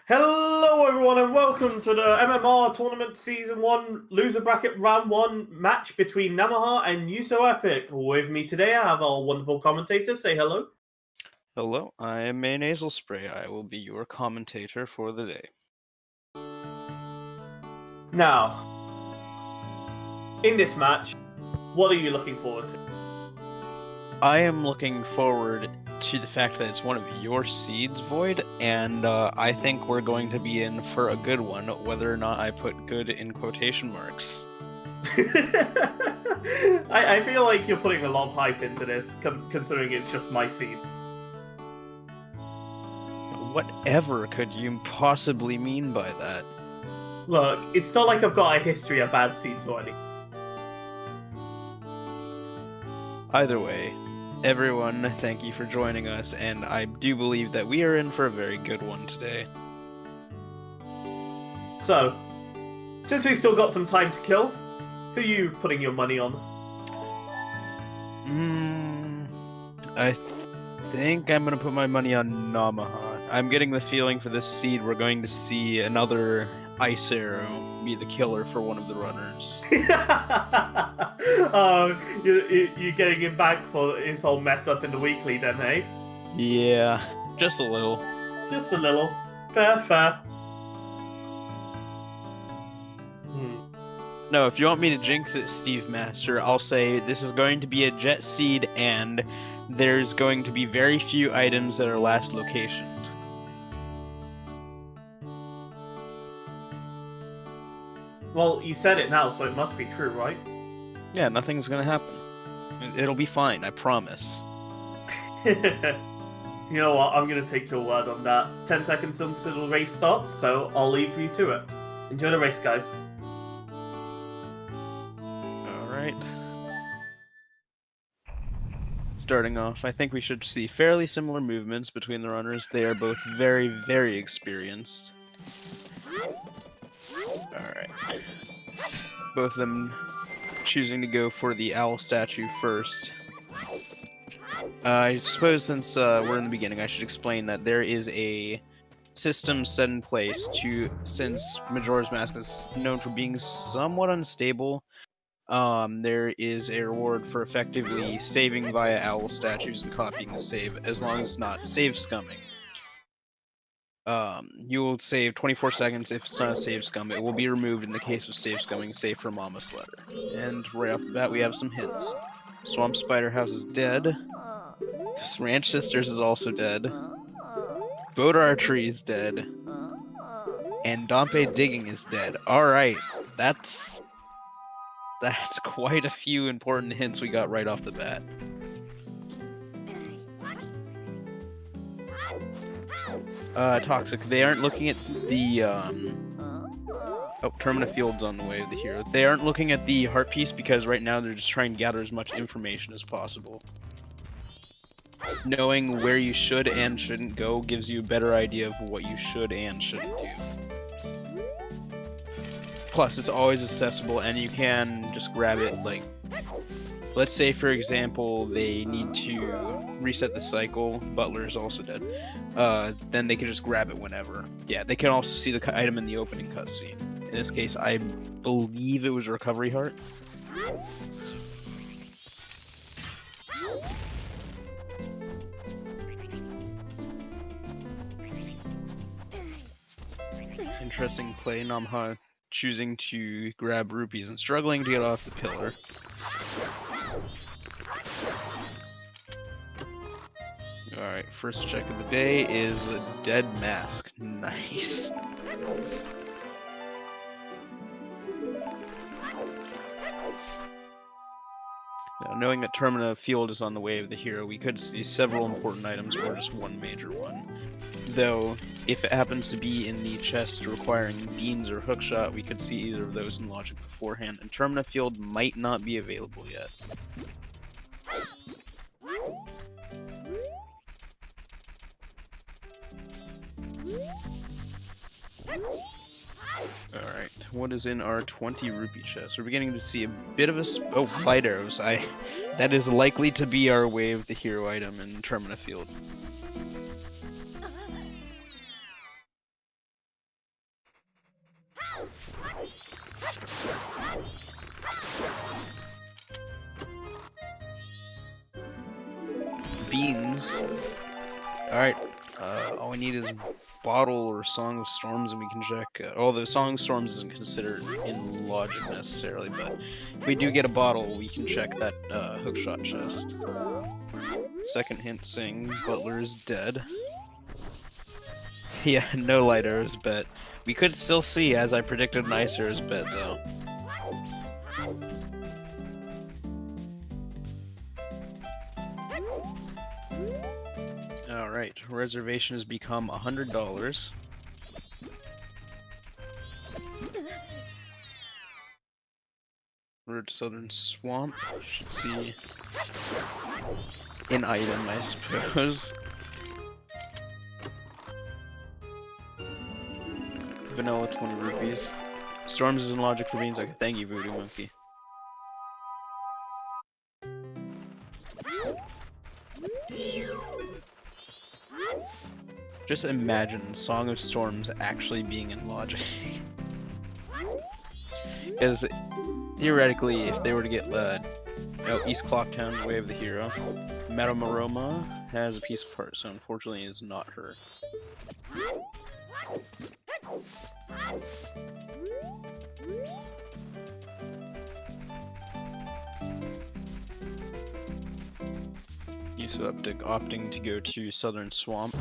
Hello everyone and welcome to the MMR Tournament Season 1 Loser Bracket Round 1 match between Namaha and YUSoEpic. With me today I have our wonderful commentators. Say hello. Hello, I am May Nasal Spray. I will be your commentator for the day. Now, in this match, what are you looking forward to? I am looking forward to the fact that it's one of your seeds, Void, and I think we're going to be in for a good one, whether or not I put good in quotation marks. I feel like you're putting a lot of hype into this, considering it's just my seed. Whatever could you possibly mean by that? Look, it's not like I've got a history of bad seeds already. Either way, everyone, thank you for joining us, and I do believe that we are in for a very good one today. So, since we've still got some time to kill, who are you putting your money on? I think I'm going to put my money on Namaha. I'm getting the feeling for this seed we're going to see another Ice Arrow be the killer for one of the runners. Oh, you're getting him back for his whole mess up in the weekly then, eh? Yeah, just a little. Just a little. Fair. No, if you want me to jinx it, Steve Master, I'll say this is going to be a jet seed and there's going to be very few items that are last locationed. Well, you said it now, so it must be true, right? Yeah, nothing's gonna happen. It'll be fine, I promise. You know what, I'm gonna take your word on that. 10 seconds until the race starts, so I'll leave you to it. Enjoy the race, guys. Alright. Starting off, I think we should see fairly similar movements between the runners. They are both very, very experienced. Alright. Both of them choosing to go for the owl statue first. I suppose since we're in the beginning, I should explain that there is a system set in place since Majora's Mask is known for being somewhat unstable, there is a reward for effectively saving via owl statues and copying the save, as long as it's not save scumming. You will save 24 seconds. If it's not a save scum, it will be removed in the case of save scumming, save for Mama's letter. And right off the bat, we have some hints. Swamp Spider House is dead. Ranch Sisters is also dead. Boat Archery is dead. And Dompe Digging is dead. Alright, that's quite a few important hints we got right off the bat. Toxic, they aren't looking at the, Oh, Termina Field's on the way of the hero. They aren't looking at the heart piece because right now they're just trying to gather as much information as possible. Knowing where you should and shouldn't go gives you a better idea of what you should and shouldn't do. Plus, it's always accessible, and you can just grab it, like, let's say, for example, they need to reset the cycle, Butler is also dead, then they can just grab it whenever. Yeah, they can also see the item in the opening cutscene. In this case, I believe it was Recovery Heart. Interesting play, Namaha choosing to grab rupees and struggling to get off the pillar. Alright, first check of the day is a dead mask. Nice. Now, knowing that Termina Field is on the way of the hero, we could see several important items or just one major one. Though, if it happens to be in the chest requiring beans or hookshot, we could see either of those in logic beforehand, and Termina Field might not be available yet. Alright, what is in our 20 rupee chest? We're beginning to see a bit of a oh, light arrows. That is likely to be our way of the hero item in Termina Field. beans. Alright, all we need is Bottle or Song of Storms, and we can check. The Song of Storms isn't considered in logic necessarily, but if we do get a bottle, we can check that hookshot chest. Second hint saying Butler is dead. Yeah, no light arrows bet. We could still see, as I predicted, an ice arrows bet though. Alright, reservation has become $100. Road to Southern Swamp. Should see an item, I suppose. Vanilla 20 rupees. Storms is in logic for beans. Okay, thank you, Voodoo Monkey. Just imagine Song of Storms actually being in logic. Because theoretically, if they were to get East Clocktown, Way of the Hero, Metamaroma has a piece of heart, so unfortunately it's not her. YUSoEpic opting to go to Southern Swamp.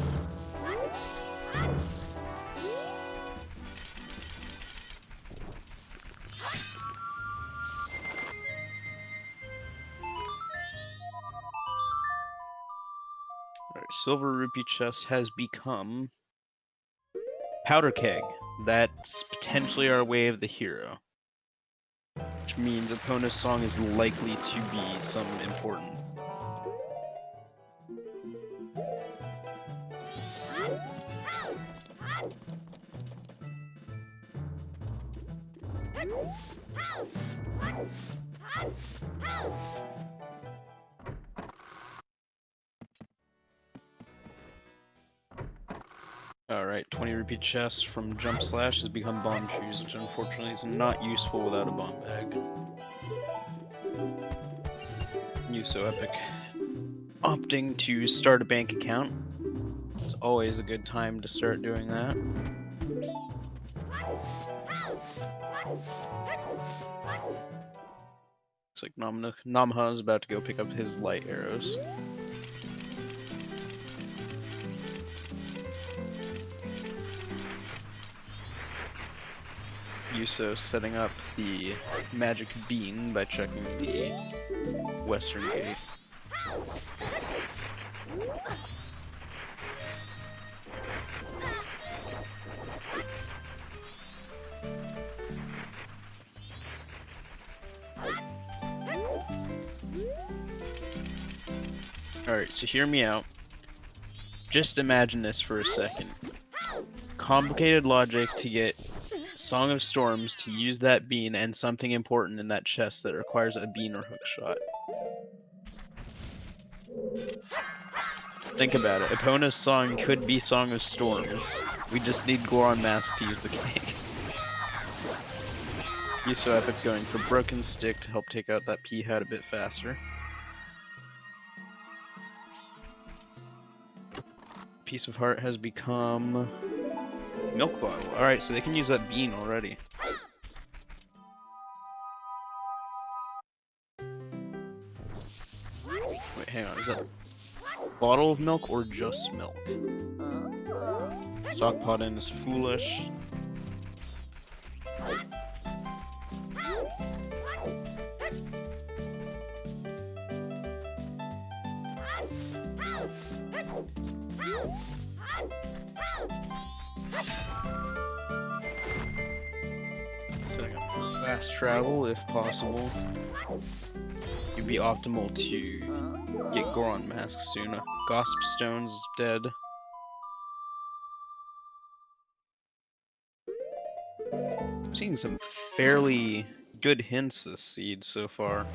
Alright, Silver Rupee Chest has become Powder Keg. That's potentially our Way of the Hero. Which means Epona's song is likely to be some important. Alright, 20 rupee chest from Jump Slash has become Bomb Shoes, which unfortunately is not useful without a bomb bag. YUSoEpic opting to start a bank account. It's always a good time to start doing that. Looks like Namaha is about to go pick up his light arrows. YUSo setting up the magic bean by checking the western gate. Alright, so hear me out. Just imagine this for a second. Complicated logic to get Song of Storms to use that bean and something important in that chest that requires a bean or hookshot. Think about it. Epona's song could be Song of Storms. We just need Goron Mask to use the cake. YUSoEpic going for Broken Stick to help take out that P-hat a bit faster. Piece of Heart has become Milk Bottle. Alright, so they can use that bean already. Wait, hang on, is that bottle of milk or just milk? Stockpot in is foolish. Setting up for fast travel if possible. It'd be optimal to get Goron Mask soon. Gossip Stone's dead. I'm seeing some fairly good hints this seed so far.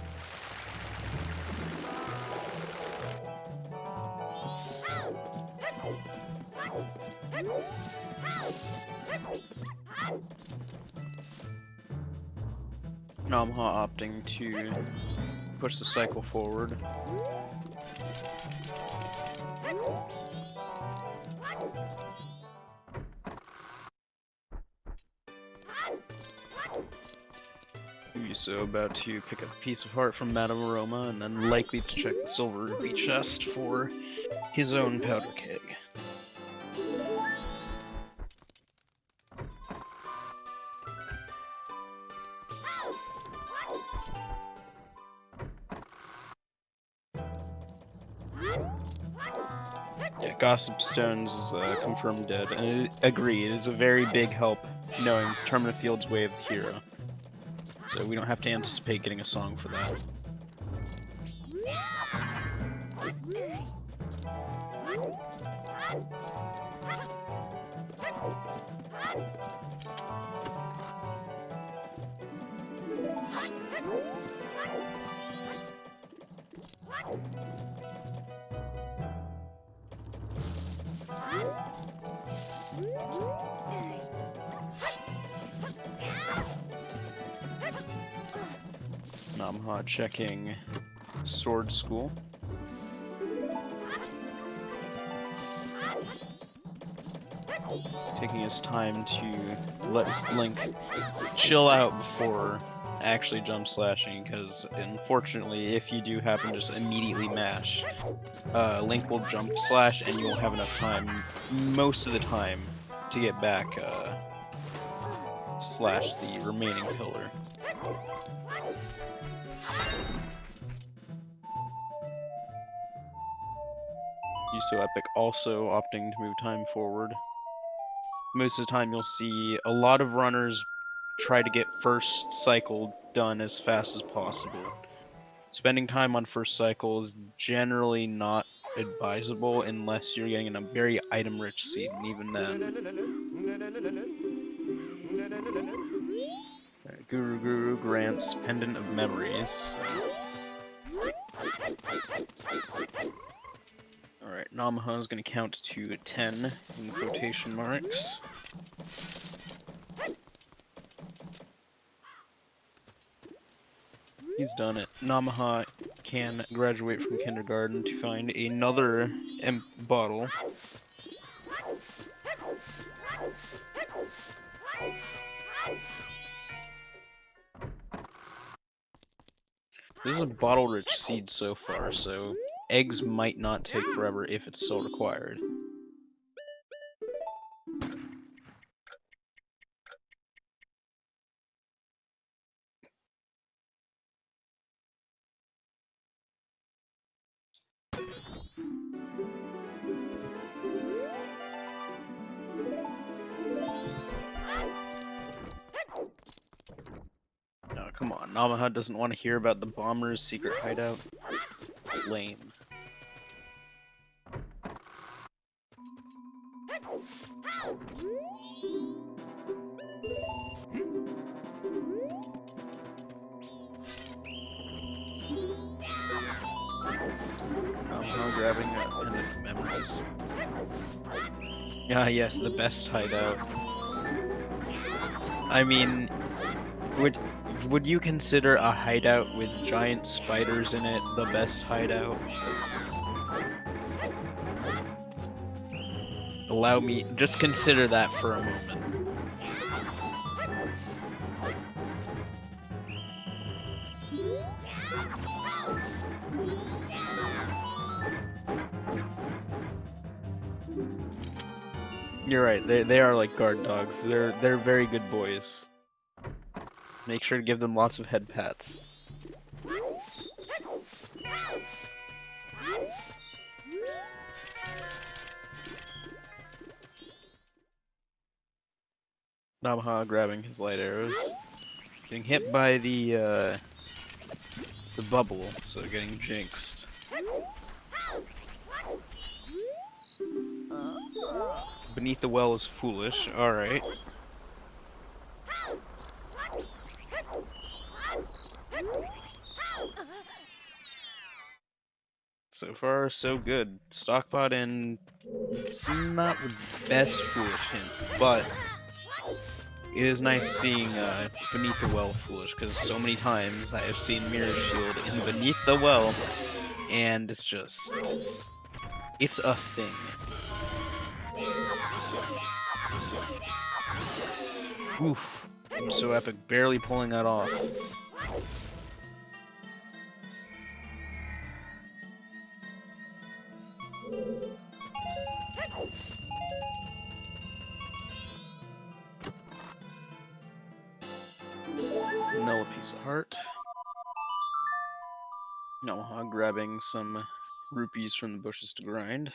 Namaha opting to push the cycle forward. Yuso about to pick up a piece of heart from Madame Aroma, and then likely to check the silver ruby chest for his own powder keg. Yeah, Gossip Stones is confirmed dead, and I agree, it is a very big help knowing Termina Field's way of the hero. So we don't have to anticipate getting a song for that. Namaha checking Sword School. Taking his time to let his Link chill out before actually jump slashing, because unfortunately if you do happen to just immediately mash, Link will jump slash and you won't have enough time, most of the time, to get back slash the remaining pillar. YUSoEpic also opting to move time forward. Most of the time you'll see a lot of runners try to get first cycle done as fast as possible. Spending time on first cycle is generally not advisable unless you're getting in a very item-rich seed, and even then. Guru grants Pendant of Memories. Alright, Namaha is going to count to 10 in quotation marks. He's done it. Namaha can graduate from kindergarten to find another bottle. This is a bottle-rich seed so far, so eggs might not take forever if it's still required. Oh, come on. Namaha doesn't want to hear about the bomber's secret hideout. Lame. Namaha grabbing a Pendant of Memories. Ah, yes, the best hideout. I mean, would you consider a hideout with giant spiders in it the best hideout? Allow me, just consider that for a moment. You're right, they are like guard dogs. They're very good boys. Make sure to give them lots of head pats. Namaha grabbing his light arrows. Getting hit by the bubble, so getting jinxed. Beneath the well is foolish, alright. So far, so good. Stockbot in... It's not the best foolish hint, but it is nice seeing Beneath the Well foolish, because so many times I have seen Mirror Shield in Beneath the Well, and it's just... it's a thing. Oof. YUSoEpic barely pulling that off. heart. Namaha grabbing some rupees from the bushes to grind.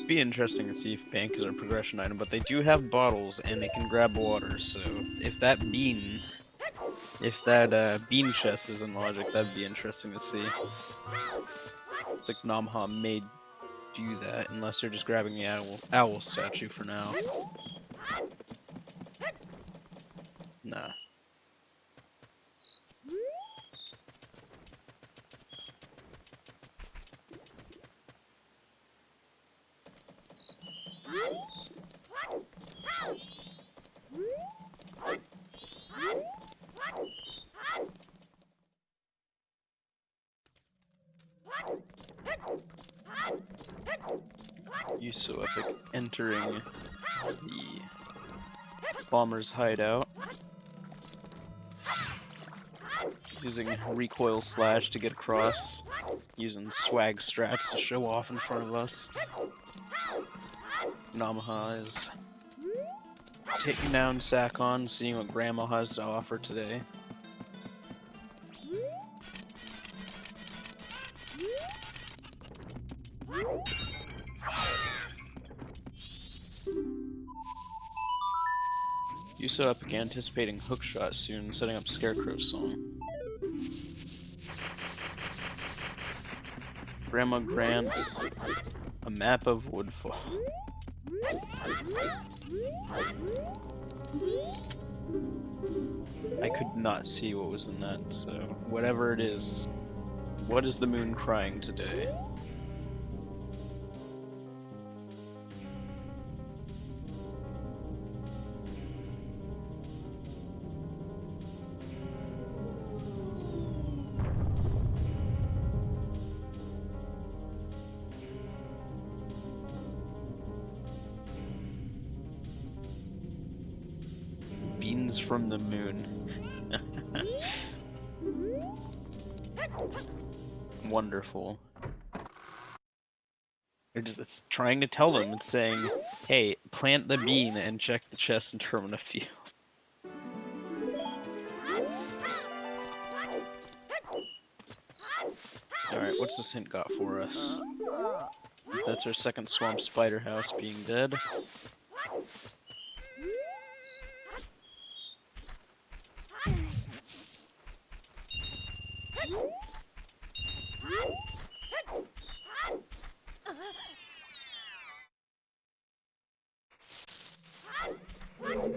Be interesting to see if bank is a progression item, but they do have bottles and they can grab water, so if that bean chest is in logic, that'd be interesting to see. It's like Namaha may do that, unless they're just grabbing the owl statue for now. Nah. YUSoEpic entering the bomber's hideout, using recoil slash to get across, using swag strats to show off in front of us. Namaha is taking down Sakon, seeing what Grandma has to offer today. YUSoEpic anticipating hookshot soon, setting up Scarecrow's song. Grandma grants a map of Woodfall. I could not see what was in that, so whatever it is, what is the moon crying today? Beans from the moon. Wonderful. It's trying to tell them, it's saying, hey, plant the bean and check the chest and determine a field. Alright, what's this hint got for us? That's our second swamp spider house being dead.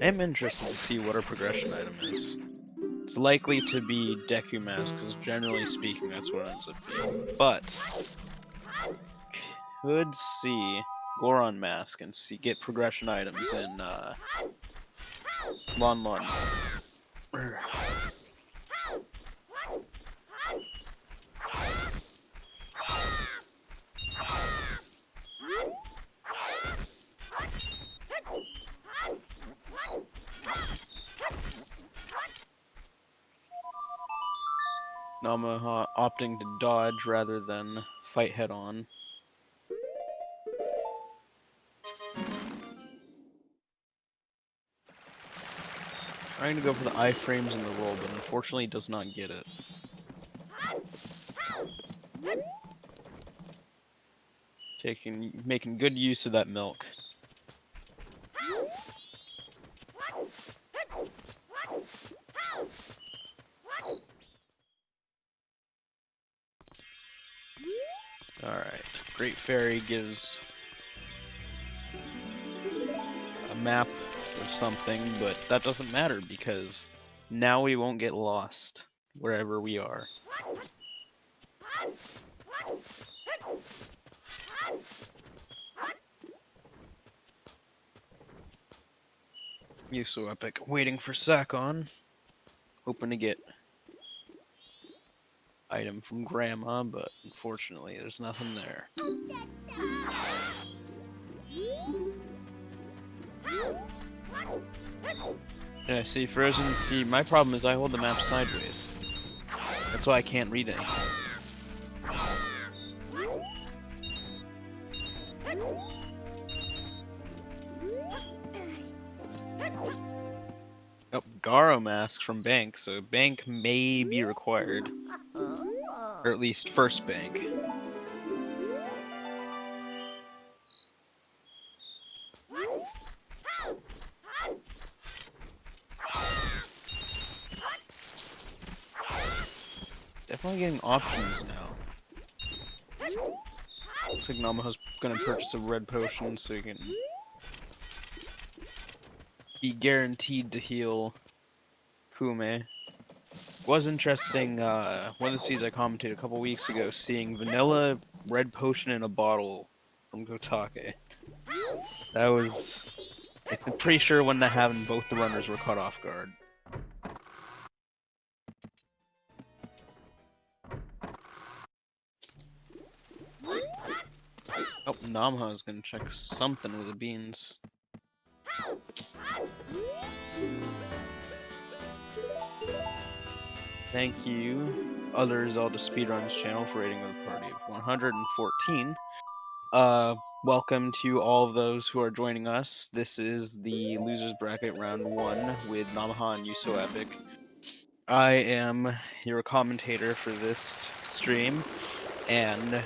I'm interested to see what our progression item is. It's likely to be Deku Mask, because generally speaking, that's what it ends up being. But could see Goron Mask and get progression items in Lon Lon. Namaha opting to dodge rather than fight head on. Trying to go for the iframes in the roll, but unfortunately does not get it. Making good use of that milk. Alright, Great Fairy gives a map of something, but that doesn't matter because now we won't get lost wherever we are. YUSoEpic waiting for Sakon, hoping to get item from Grandma, but unfortunately there's nothing there. Yeah, see, Frozen, see, my problem is I hold the map sideways. That's why I can't read anything. Oh, Garo mask from Bank, so Bank may be required. Or at least first Bank. Definitely getting options now. Looks like Namaha's gonna purchase a red potion so he can be guaranteed to heal Kume. Was interesting, one of the seeds I commented a couple weeks ago, seeing vanilla red potion in a bottle from Gotake. That was... I'm pretty sure when that happened, both the runners were caught off guard. Oh, Namaha is gonna check something with the beans. Thank you, other ZeldaSpeedRuns channel, for rating with a party of 114. Welcome to all of those who are joining us. This is the Losers Bracket Round 1 with Namaha and YUSoEpic. I am your commentator for this stream, and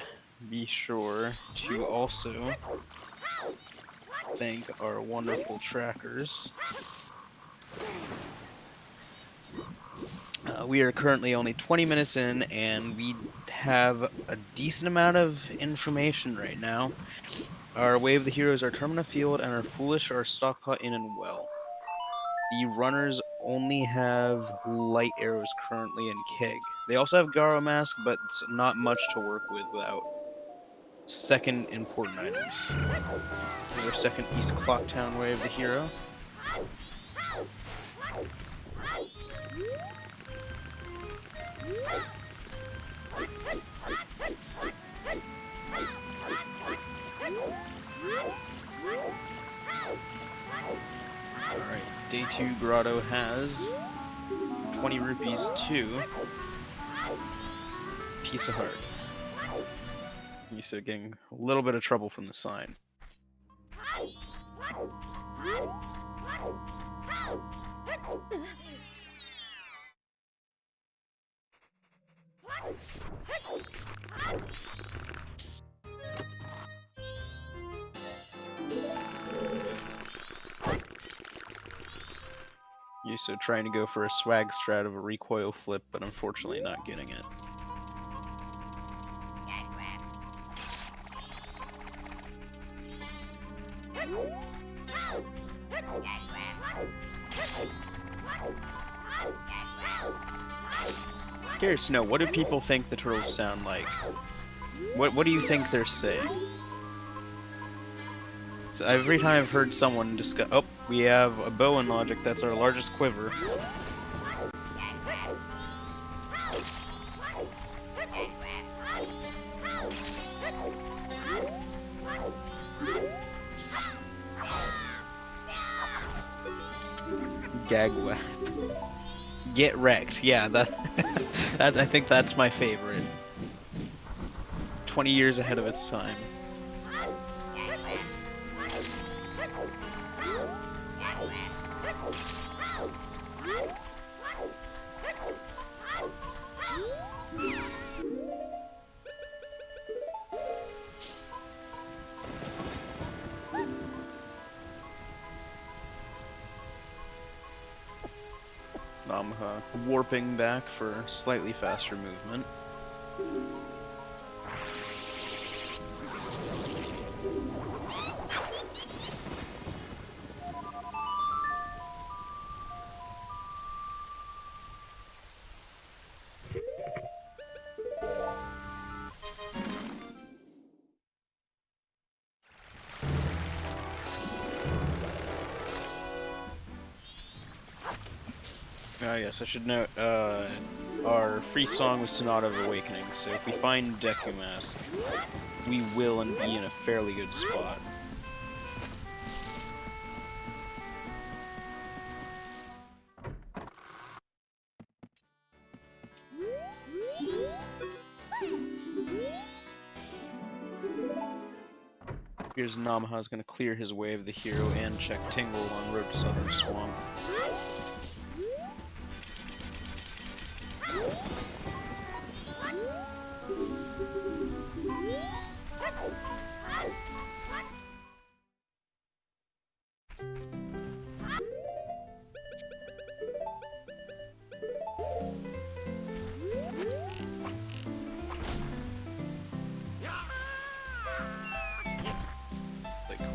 be sure to also thank our wonderful trackers. We are currently only 20 minutes in, and we have a decent amount of information right now. Our Way of the Heroes are Termina Field, and our Foolish are Stockpot Inn and Well. The runners only have light arrows currently in Keg. They also have Garo Mask, but it's not much to work with without second important items. Here's our second East Clocktown Way of the Hero. Alright, Day 2 Grotto has 20 rupees to Piece of Heart. So getting a little bit of trouble from the sign. Yuso trying to go for a swag strat of a recoil flip, but unfortunately not getting it. Curious to know, what do people think the turtles sound like? What do you think they're saying? So every time I've heard someone discuss, oh, we have a bow in logic. That's our largest quiver. Gagwa. Get wrecked. Yeah, that I think that's my favorite. 20 years ahead of its time. Namaha warping back for slightly faster movement. Yes, I should note, our free song with Sonata of Awakening, so if we find Deku Mask, we will and be in a fairly good spot. Here's Namaha's gonna clear his way of the hero and check Tingle on Road to Southern Swamp.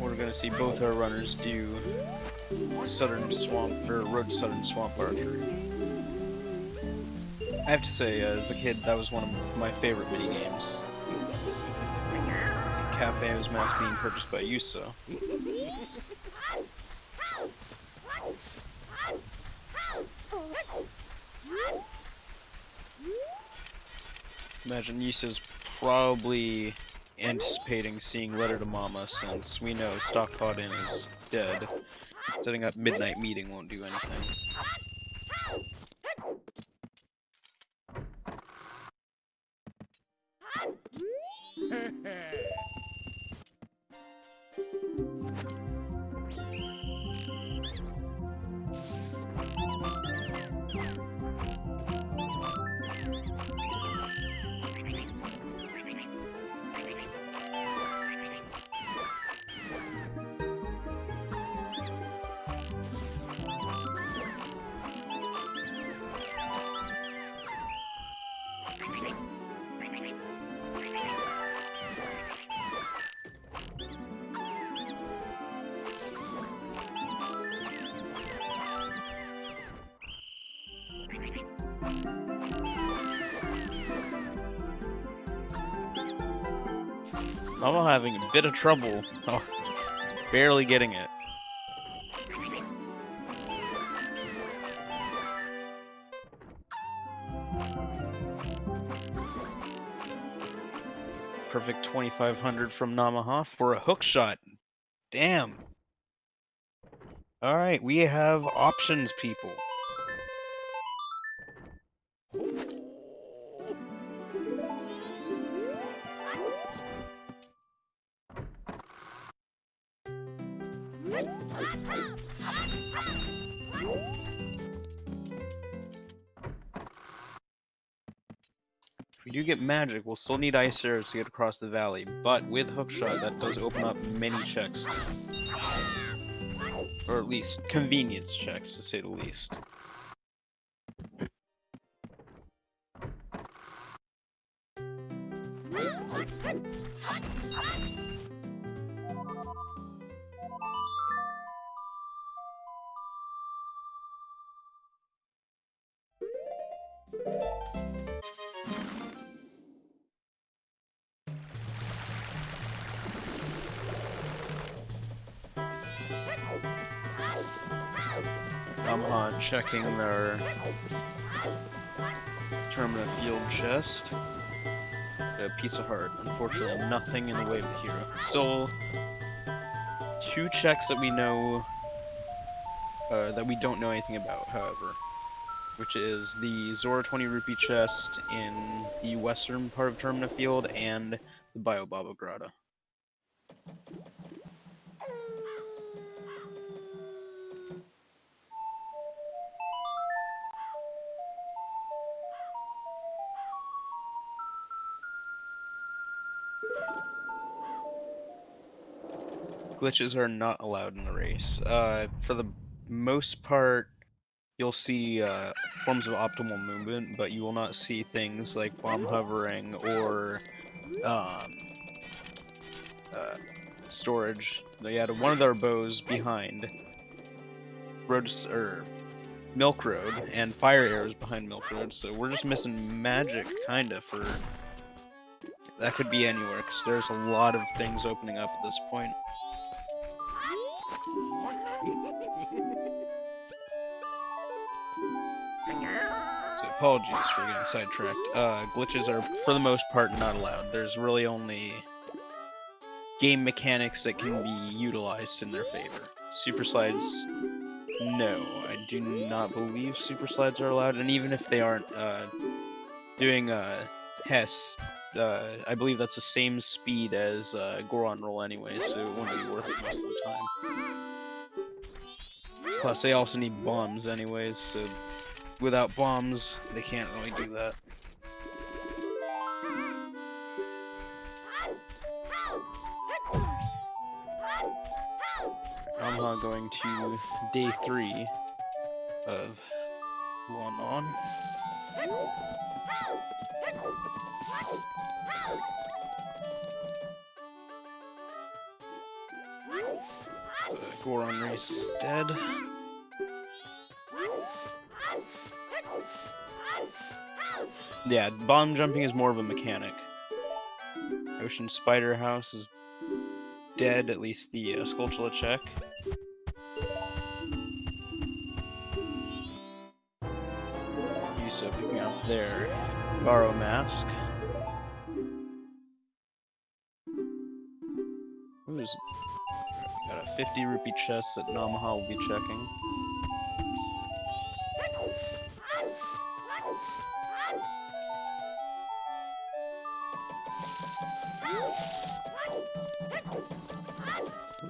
We're gonna see both our runners do Southern Swamp or Road to Southern Swamp archery. I have to say, as a kid, that was one of my favorite minigames. Cafe's mask being purchased by Yuso. Imagine Yuso's probably anticipating seeing Letter to Mama, since we know Stockpot-in is dead. Setting up Midnight Meeting won't do anything. I'm having a bit of trouble. Oh, barely getting it. Perfect 2500 from Namaha for a hook shot. Damn. Alright, we have options, people. If we do get magic, we'll still need ice arrows to get across the valley, but with hookshot, that does open up many checks. Or at least convenience checks, to say the least. Namaha checking their Termina Field chest. A piece of heart. Unfortunately, nothing in the way of the hero. So, two checks that we know, that we don't know anything about, however. Which is the Zora 20 rupee chest in the western part of Termina Field and the Biobaba Grotto. Glitches are not allowed in the race. For the most part, you'll see forms of optimal movement, but you will not see things like bomb hovering or storage. They had one of their bows behind Milk Road, and fire arrows behind Milk Road, so we're just missing magic, kinda, for... That could be anywhere, because there's a lot of things opening up at this point. So apologies for getting sidetracked. Glitches are, for the most part, not allowed. There's really only game mechanics that can be utilized in their favor. Super slides, no. I do not believe super slides are allowed, and even if they aren't, doing Hess, I believe that's the same speed as Goron Roll anyway, so it wouldn't be worth it most of the time. Plus, they also need bombs anyways, so without bombs, they can't really do that. Namaha going to day 3 of One On. The Goron race is dead. Yeah, bomb jumping is more of a mechanic. Ocean Spider House is dead, at least the Skulltula check. YUSo picking up their Garo mask. Ooh, got a 50 rupee chest that Namaha will be checking.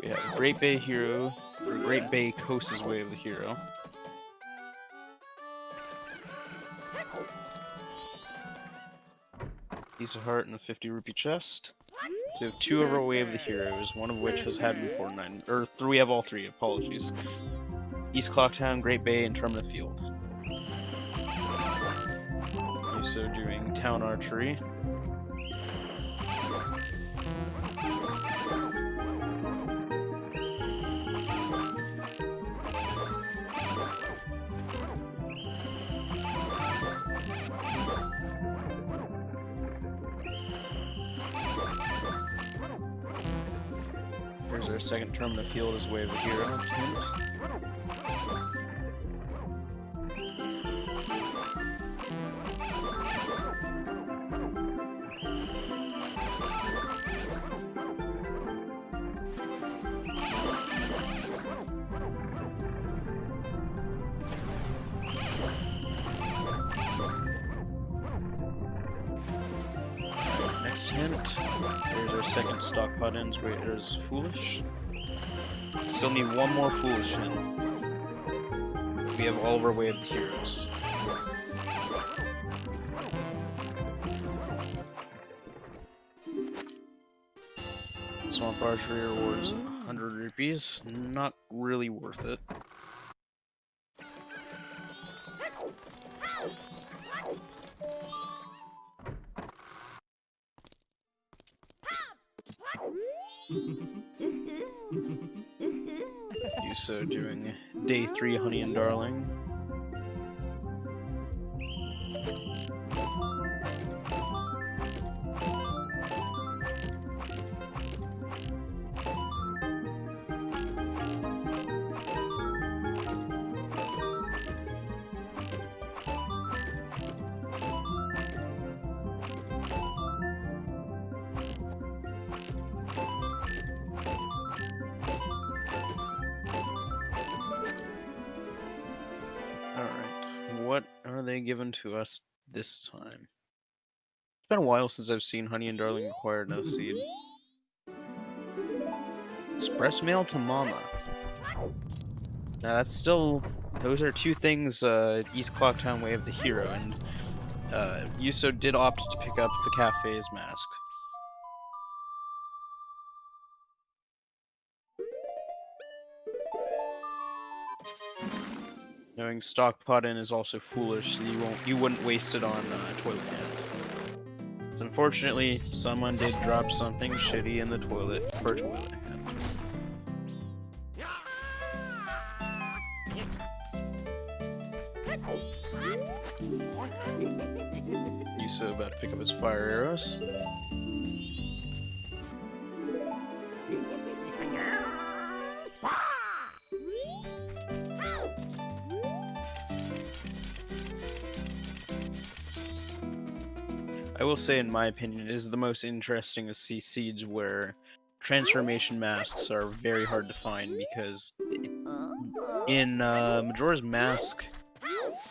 We have Great Bay Hero, or Great Bay Coast's Way of the Hero. Piece of heart and a 50 rupee chest. So we have 2 of our Way of the Heroes, one of which has had an important item. Or we have all 3, apologies. East Clocktown, Great Bay, and Termina Field. Also doing Town Archery. There's our second Termina Field as Way of the Hero. Next hint. There's our second stock buttons where there's Foolish. Still need one more Foolish hint. We have all of our Way of the Heroes. Swamp Archery rewards 100 rupees. Not really worth it. YUSo doing day 3 Honey and Darling. What are they given to us this time? It's been a while since I've seen Honey and Darling acquire no seed. Express mail to Mama. Now that's still... Those are 2 things East Clocktown Way of the Hero, and YUSo did opt to pick up the Cafe's mask. Knowing stock pot in is also foolish, so you wouldn't waste it on toilet hand. So unfortunately, someone did drop something shitty in the toilet for toilet hand. YUSo about to pick up his fire arrows. I will say, in my opinion, it is the most interesting to see seeds where transformation masks are very hard to find, because in Majora's Mask,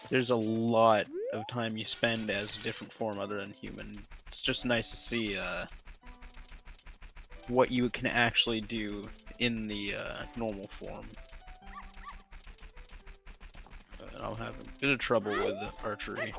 there's a lot of time you spend as a different form other than human. It's just nice to see what you can actually do in the normal form. I'm having a bit of trouble with archery.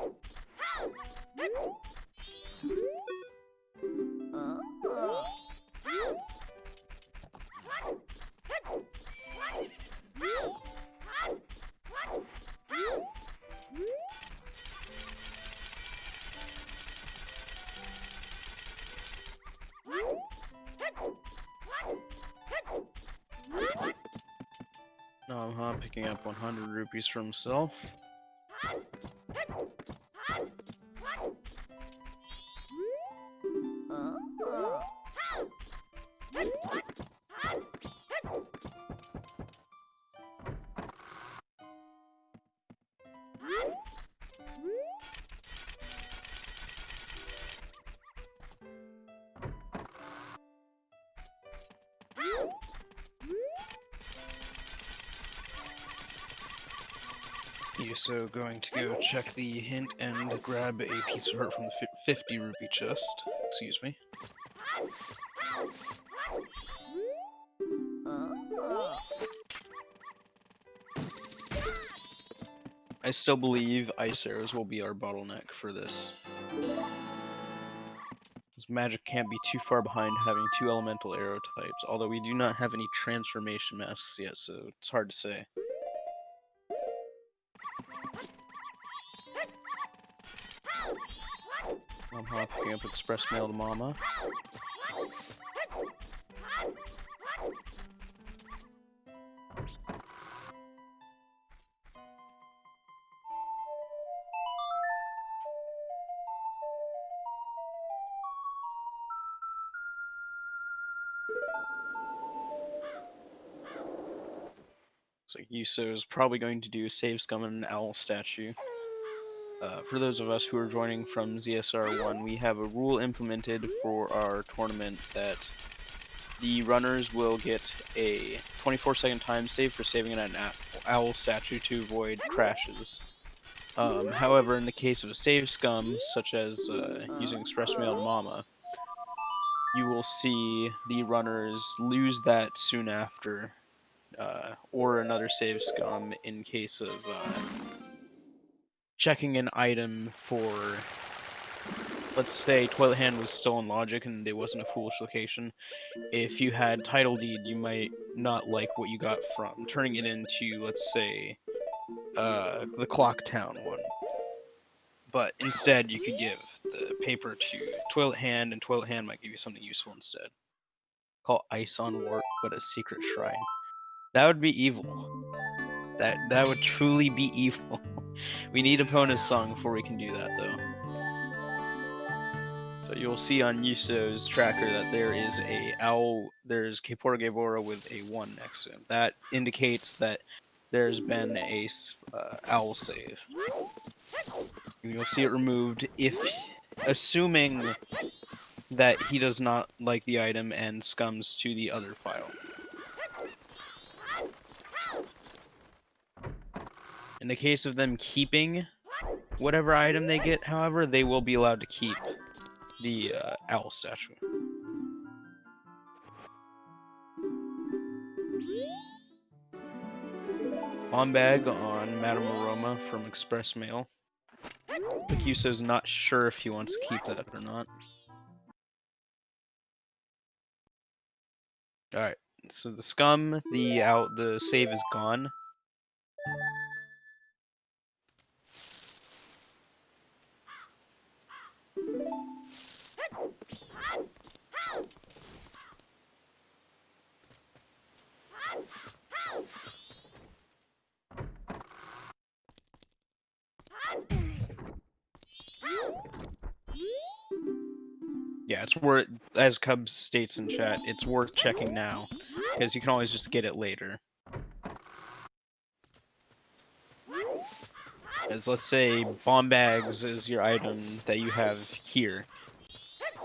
Namaha picking up 100 rupees for himself. So going to go check the hint and grab a piece of heart from the 50 rupee chest. Excuse me. I still believe ice arrows will be our bottleneck for this. This magic can't be too far behind having 2 elemental arrow types, although we do not have any transformation masks yet, so it's hard to say. Namaha picking up express mail to Mama. So YUSo is probably going to do save scum and an owl statue. For those of us who are joining from ZSR1, we have a rule implemented for our tournament that the runners will get a 24-second time save for saving an owl statue to avoid crashes. However, in the case of a save scum, such as using express mail to Mama, you will see the runners lose that soon after, or another save scum in case of checking an item for, let's say, Toilet Hand was still in Logic and it wasn't a foolish location. If you had Title Deed, you might not like what you got from turning it into, let's say, the Clock Town one. But instead, you could give the paper to Toilet Hand, and Toilet Hand might give you something useful instead. Call Ice on Wart, but a secret shrine. That would be evil. That would truly be evil. We need a bonus song before we can do that, though. So you'll see on YUSo's tracker that there is a owl. There's Kepora Gevora with a 1 next to him. That indicates that there's been a owl save. You'll see it removed if, assuming that he does not like the item and scums to the other file. In the case of them keeping whatever item they get, however, they will be allowed to keep the owl statue. On bag on Madame Aroma from Express Mail. YUSo's not sure if he wants to keep that or not. Alright, so the scum, the save is gone. Yeah, it's worth, as Cubs states in chat, it's worth checking now, because you can always just get it later. As let's say bomb bags is your item that you have here.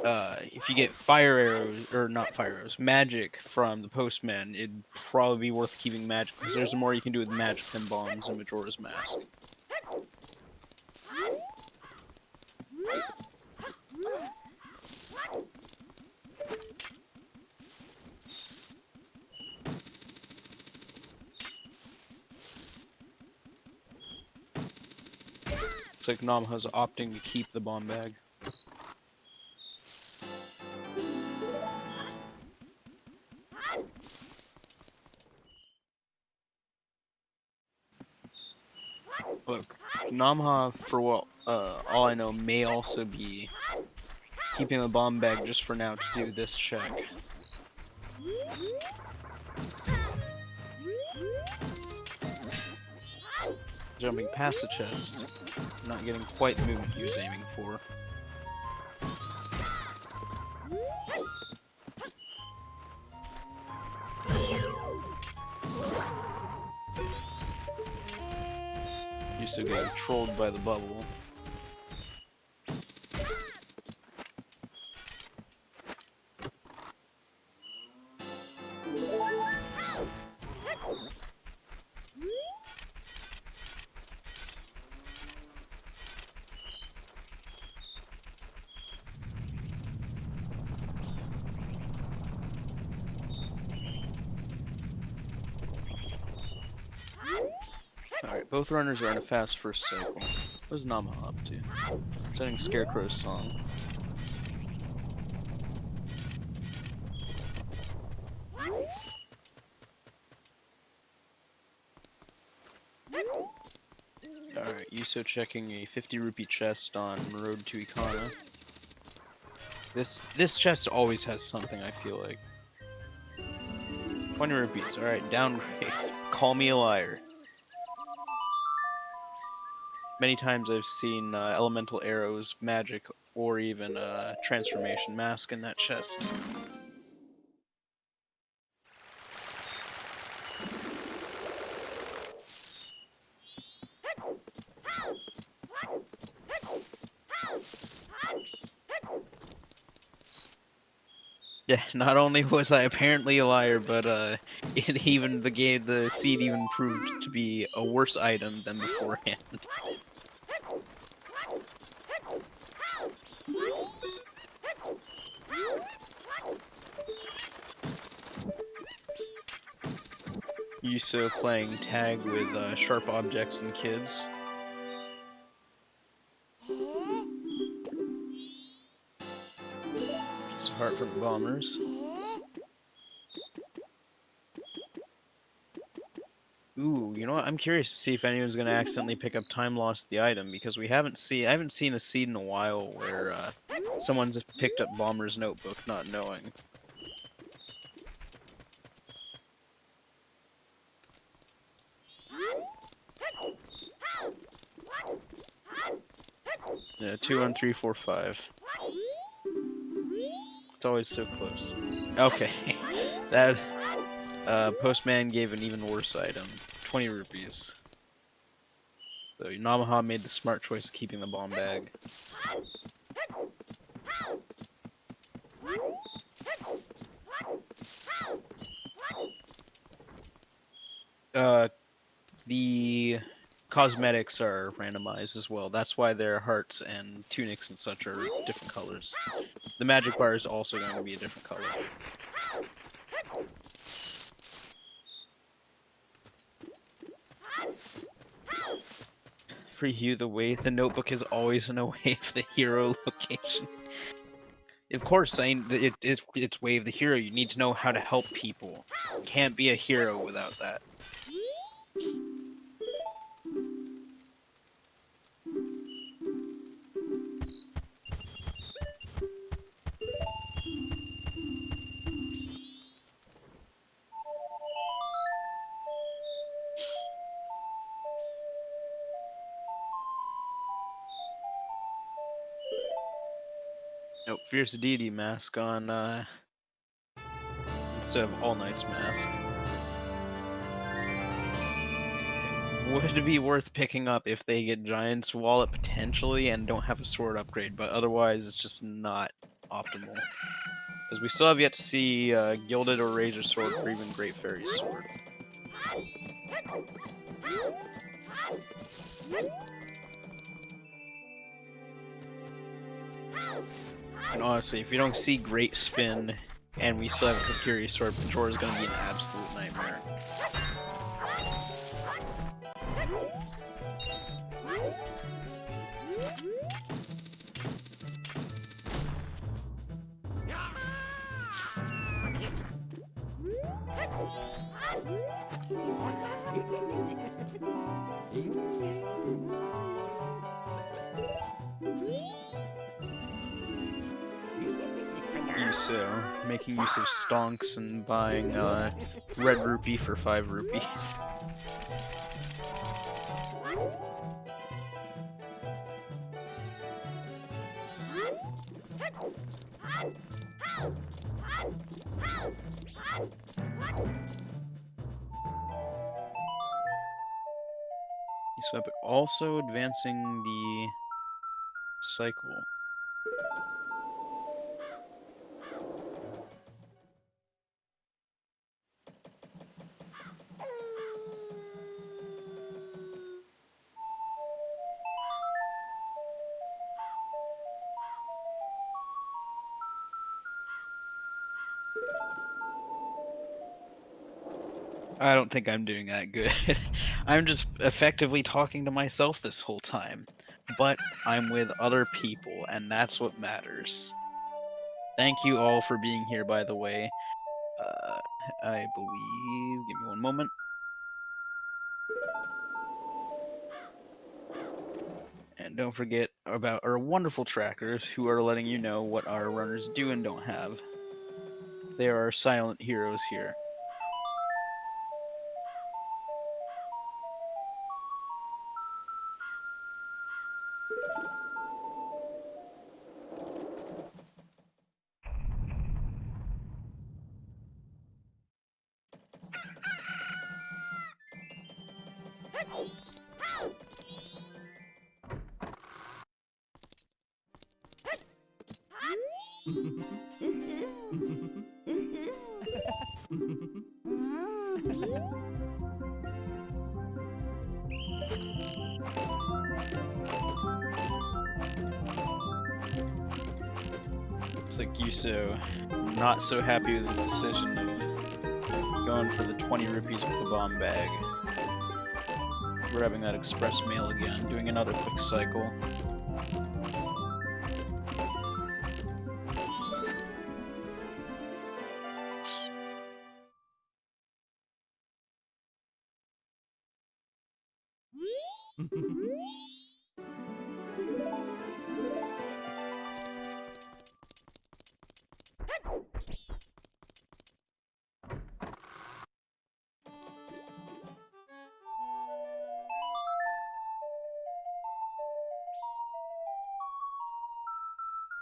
If you get fire arrows, or not fire arrows, magic from the postman, it'd probably be worth keeping magic, because there's more you can do with magic than bombs in Majora's Mask. Looks like Namaha's opting to keep the bomb bag. Look, Namaha, for what all I know, may also be keeping the bomb bag just for now to do this check. Jumping past the chest, not getting quite the movement he was aiming for. Used to get trolled by the bubble. Alright, both runners are in a fast first cycle. What's Namaha up to? Setting Scarecrow's song. Alright, Yuso checking a 50 rupee chest on Road to Ikana. This chest always has something, I feel like. 20 rupees, alright, downgrade. Call me a liar. Many times I've seen elemental arrows, magic, or even a transformation mask in that chest. Yeah, not only was I apparently a liar, but even the seed even proved to be a worse item than beforehand. Yuso playing tag with sharp objects and kids. Just heart for bombers. Ooh, you know what? I'm curious to see if anyone's gonna accidentally pick up time lost the item, because I haven't seen a seed in a while where someone's picked up Bomber's notebook not knowing. Yeah, 2, 1, 3, 4, 5. It's always so close. Okay, that postman gave an even worse item. 20 rupees. So Namaha made the smart choice of keeping the bomb bag. The cosmetics are randomized as well. That's why their hearts and tunics and such are different colors. The magic bar is also going to be a different color. For you, the notebook is always in a way of the hero location. Of course, it's way of the hero. You need to know how to help people. You can't be a hero without that. Nope, Fierce Deity mask on, instead of All Knight's mask. would be worth picking up if they get Giant's Wallet potentially and don't have a sword upgrade, but otherwise it's just not optimal. Because we still have yet to see Gilded or Razor Sword or even Great Fairy Sword. And honestly, if you don't see Great Spin and we still have a Fairy Sword, Majora is going to be an absolute nightmare. YUSo, making use of stonks and buying red rupee for 5 rupees. YUSoEpic also advancing the cycle. I don't think I'm doing that good. I'm just effectively talking to myself this whole time. But I'm with other people, and that's what matters. Thank you all for being here, by the way. I believe... Give me one moment. And don't forget about our wonderful trackers who are letting you know what our runners do and don't have. They are our silent heroes here. Looks like YUSo not so happy with the decision of going for the 20 rupees with the bomb bag. Grabbing that express mail again, doing another quick cycle.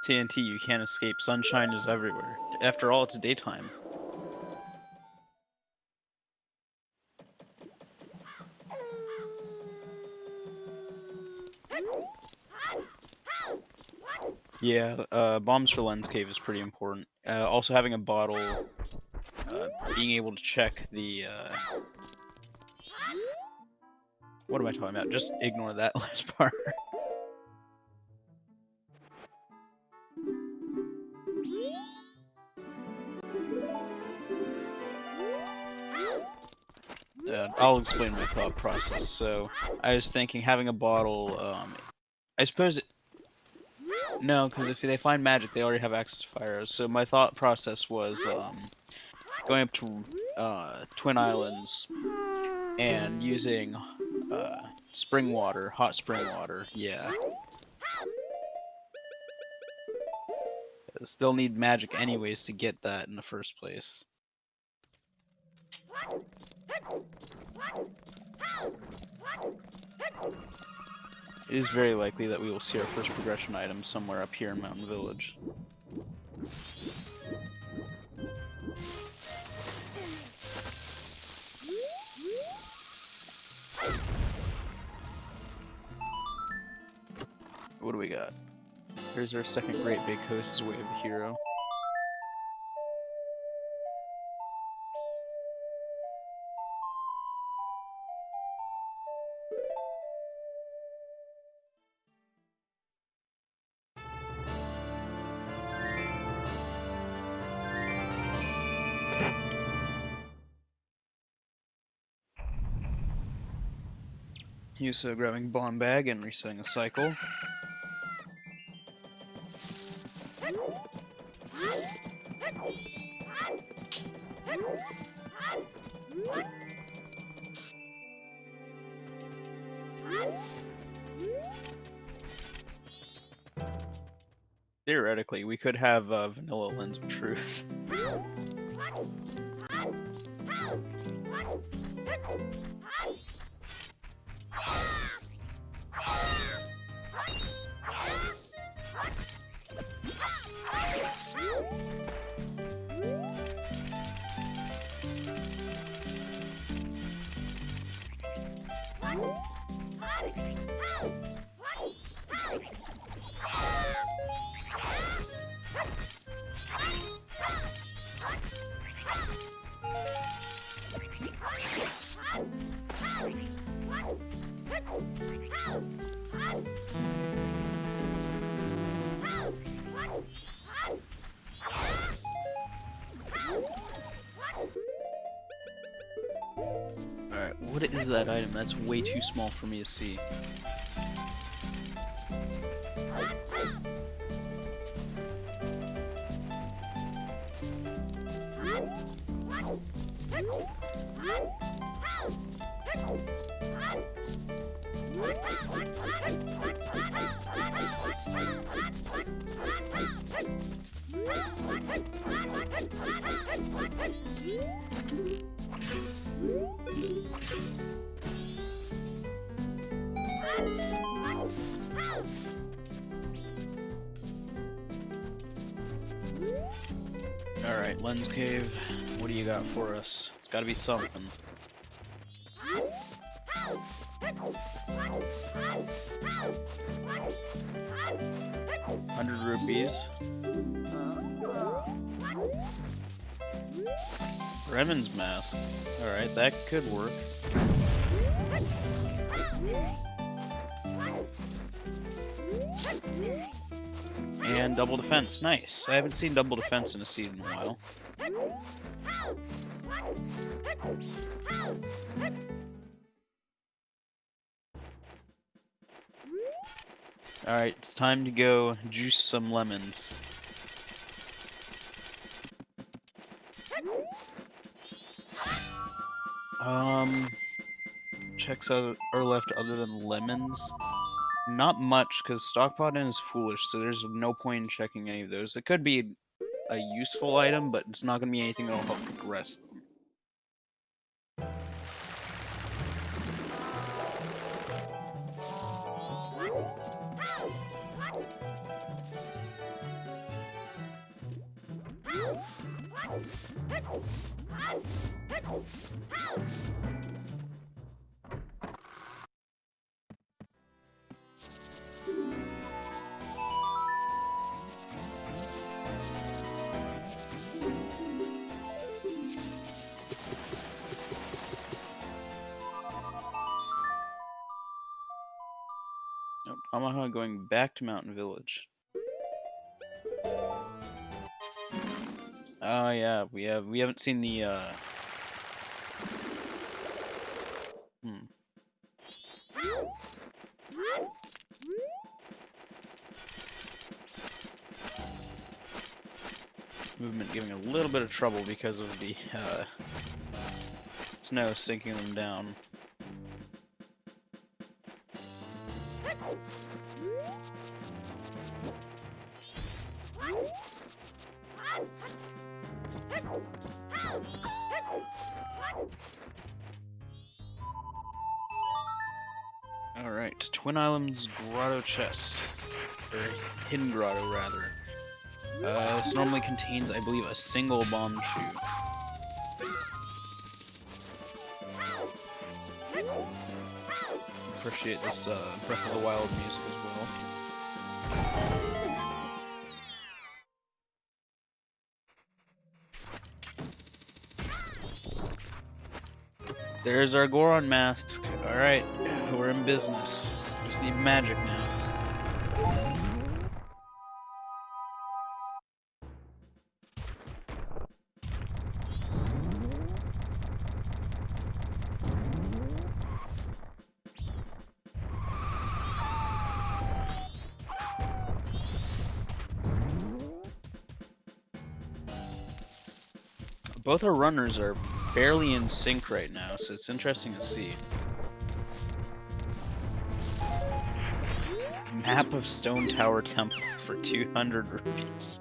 TNT, you can't escape. Sunshine is everywhere. After all, it's daytime. Yeah, bombs for Lens Cave is pretty important. Also having a bottle, being able to check the, what am I talking about? Just ignore that last part. I'll explain my thought process. So, I was thinking having a bottle, I suppose no, because if they find magic, they already have access to fire arrows. So my thought process was, going up to, Twin Islands, and using, spring water, hot spring water, yeah. They'll need magic anyways to get that in the first place. It is very likely that we will see our first progression item somewhere up here in Mountain Village. What do we got? Here's our second Great Big Coast, Way of the Hero. Yuso grabbing Bomb Bag and resetting the cycle. Theoretically, we could have Vanilla Lens of Truth. Alright, what is that item? That's way too small for me to see. Alright, Lens Cave, what do you got for us? It's gotta be something. 100 rupees. Revan's Mask. Alright, that could work. And double defense, nice. I haven't seen double defense in a season in a while. Alright, it's time to go juice some lemons. Checks are left other than lemons. Not much, because Stockpot is foolish, so there's no point in checking any of those. It could be a useful item, but it's not going to be anything that'll help progress them. Nope, Namaha going back to Mountain Village. Oh yeah, we haven't seen the movement giving a little bit of trouble because of the snow sinking them down. Alright, Twin Islands Grotto Chest. Or Hidden Grotto, rather. This normally contains, I believe, a single bomb shoe. Appreciate this Breath of the Wild music as well. There's our Goron mask. Alright, we're in business. Just need magic now. Both our runners are barely in sync right now, so it's interesting to see. Map of Stone Tower Temple for 200 rupees.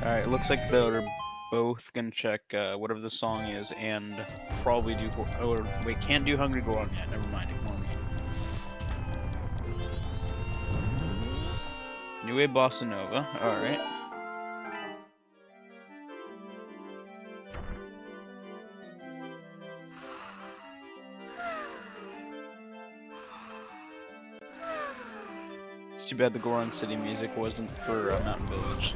Alright, it looks like they're both gonna check whatever the song is and probably do. Oh, wait, can't do Hungry Goron yet. Never mind, ignore me. New Wave Bossa Nova, alright. It's too bad the Goron City music wasn't for Mountain Village.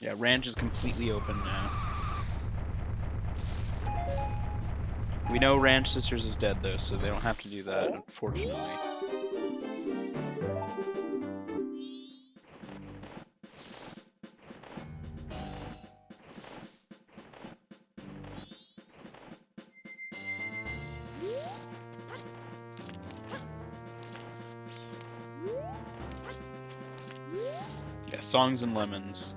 Yeah, Ranch is completely open now. We know Ranch Sisters is dead though, so they don't have to do that, unfortunately. Yeah, Songs and Lemons.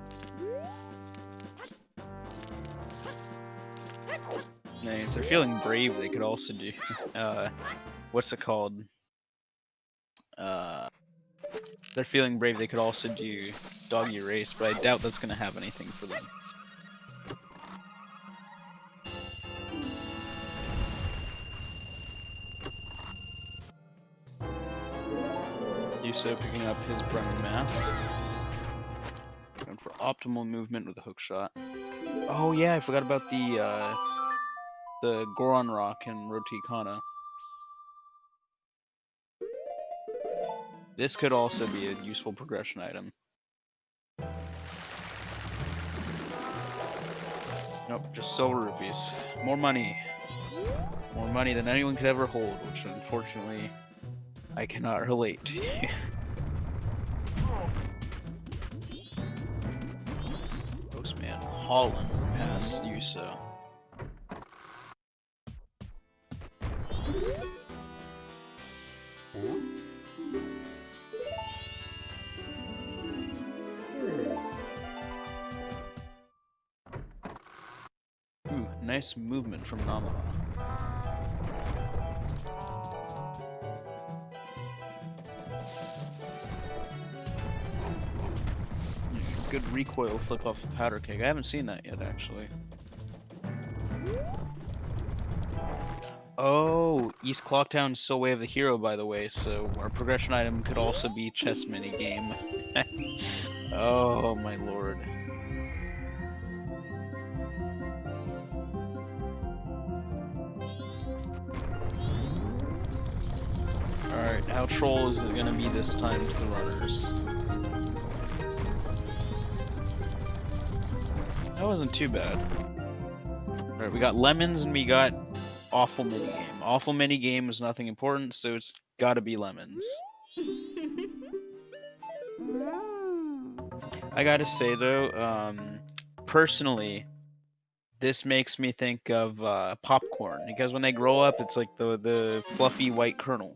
Now, if they're feeling brave, they could also do, what's it called? If they're feeling brave, they could also do Doggy Race, but I doubt that's gonna have anything for them. YUSo picking up his Brennan mask. Going for optimal movement with a hook shot. Oh yeah, I forgot about the Goron Rock and Rotikana. This could also be a useful progression item. Nope, just silver rupees. More money. More money than anyone could ever hold, which unfortunately I cannot relate to. Postman Holland past YUSo. Ooh, nice movement from Namaha. Good recoil flip off the powder keg. I haven't seen that yet, actually. Oh, East Clocktown is still Way of the Hero, by the way, so our progression item could also be chess minigame. Oh my lord. Alright, how troll is it gonna be this time to the runners? That wasn't too bad. Alright, we got lemons and we got awful minigame. Awful minigame is nothing important, so it's gotta be lemons. I gotta say though, personally, this makes me think of popcorn, because when they grow up, it's like the fluffy white kernel.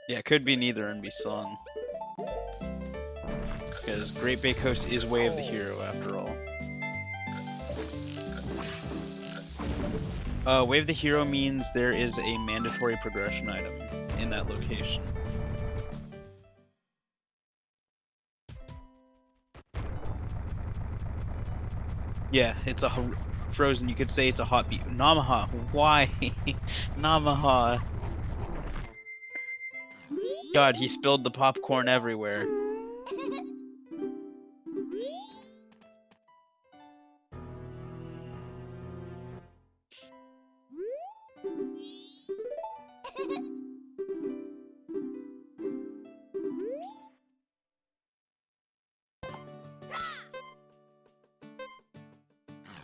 Yeah, it could be neither and be sung. Because Great Bay Coast is Way of the Hero, after all. Way of the Hero means there is a mandatory progression item in that location. Yeah, it's a Frozen. You could say it's a hot beat. Namaha. Why? Namaha. God, he spilled the popcorn everywhere.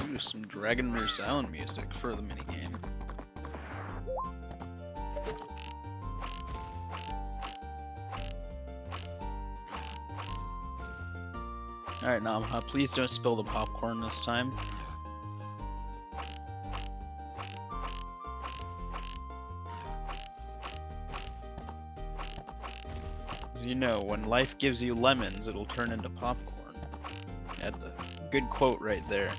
Ooh, some Dragon Roost Island music for the minigame. Alright, Namaha, please don't spill the popcorn this time. As you know, when life gives you lemons, it'll turn into popcorn. Had the good quote right there.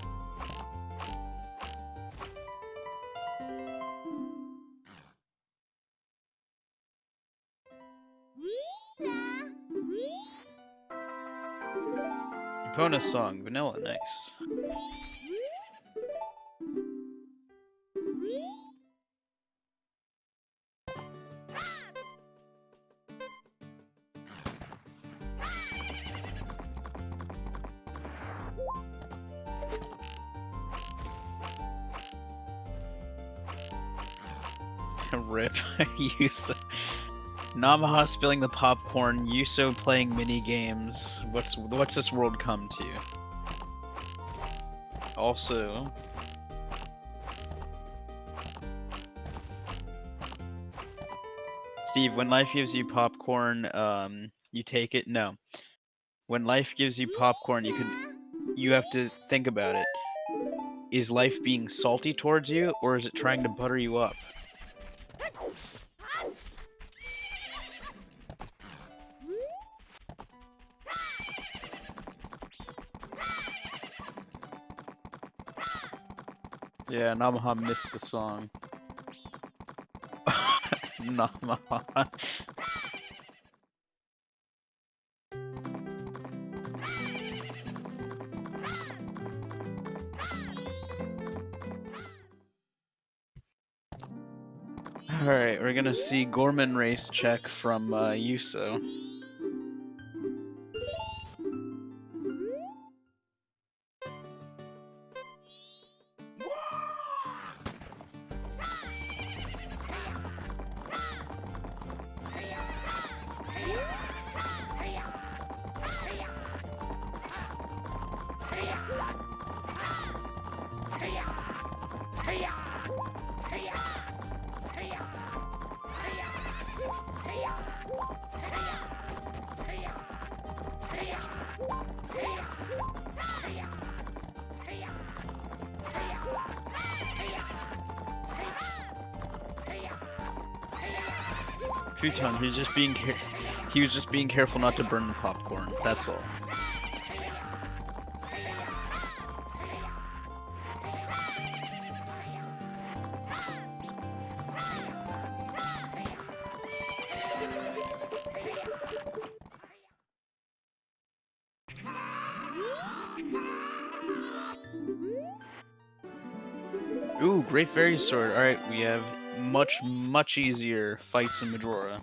Bonus song, Vanilla, nice. Rip. Yuso. Namaha spilling the popcorn, Yuso playing mini games. What's this world come to? Also, Steve, when life gives you popcorn, you take it. No, when life gives you popcorn, you have to think about it. Is life being salty towards you, or is it trying to butter you up? Yeah, Namaha missed the song. Namaha. Alright, we're gonna see Gorman race check from Yuso. Futon, he was just being careful not to burn the popcorn. That's all. Ooh, Great Fairy Sword. Alright, we have much easier fights in Majora.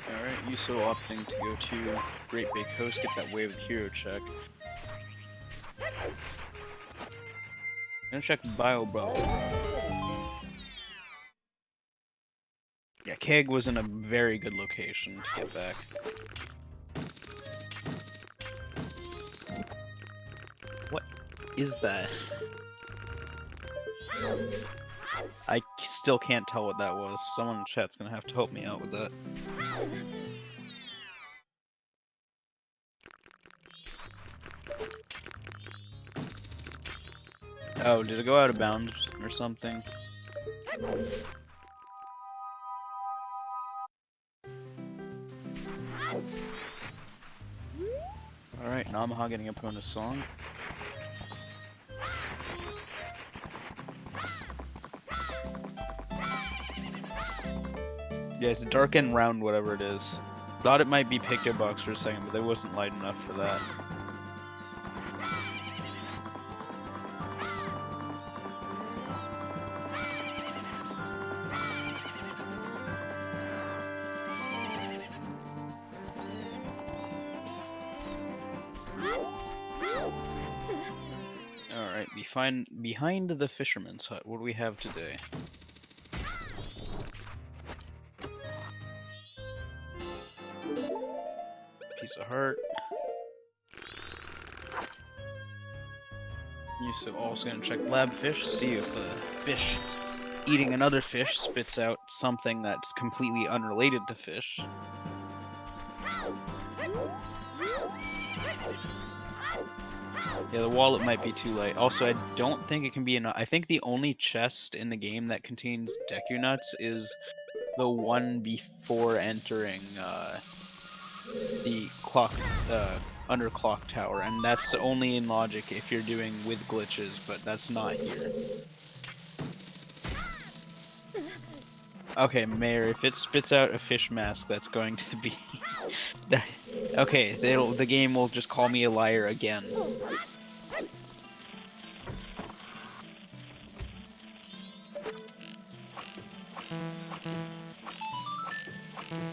Alright, Yuso opting to go to Great Big Coast, get that wave of hero check. Gonna check Bio Bubble. Yeah, Keg was in a very good location to get back. What is that? I still can't tell what that was. Someone in chat's gonna have to help me out with that. Oh, did it go out of bounds or something? Alright, Namaha getting a bonus song. Yeah, it's dark and round, whatever it is. Thought it might be Picto Box for a second, but it wasn't light enough for that. Alright, behind the fisherman's hut, what do we have today? Piece of heart. So also gonna check lab fish, see if the fish eating another fish spits out something that's completely unrelated to fish. Yeah, the wallet might be too light. Also, I don't think it can be enough. I think the only chest in the game that contains Deku Nuts is the one before entering the clock, under clock tower, and that's only in logic if you're doing with glitches, but that's not here. Okay, Mayor, if it spits out a fish mask, that's going to be... Okay, the game will just call me a liar again.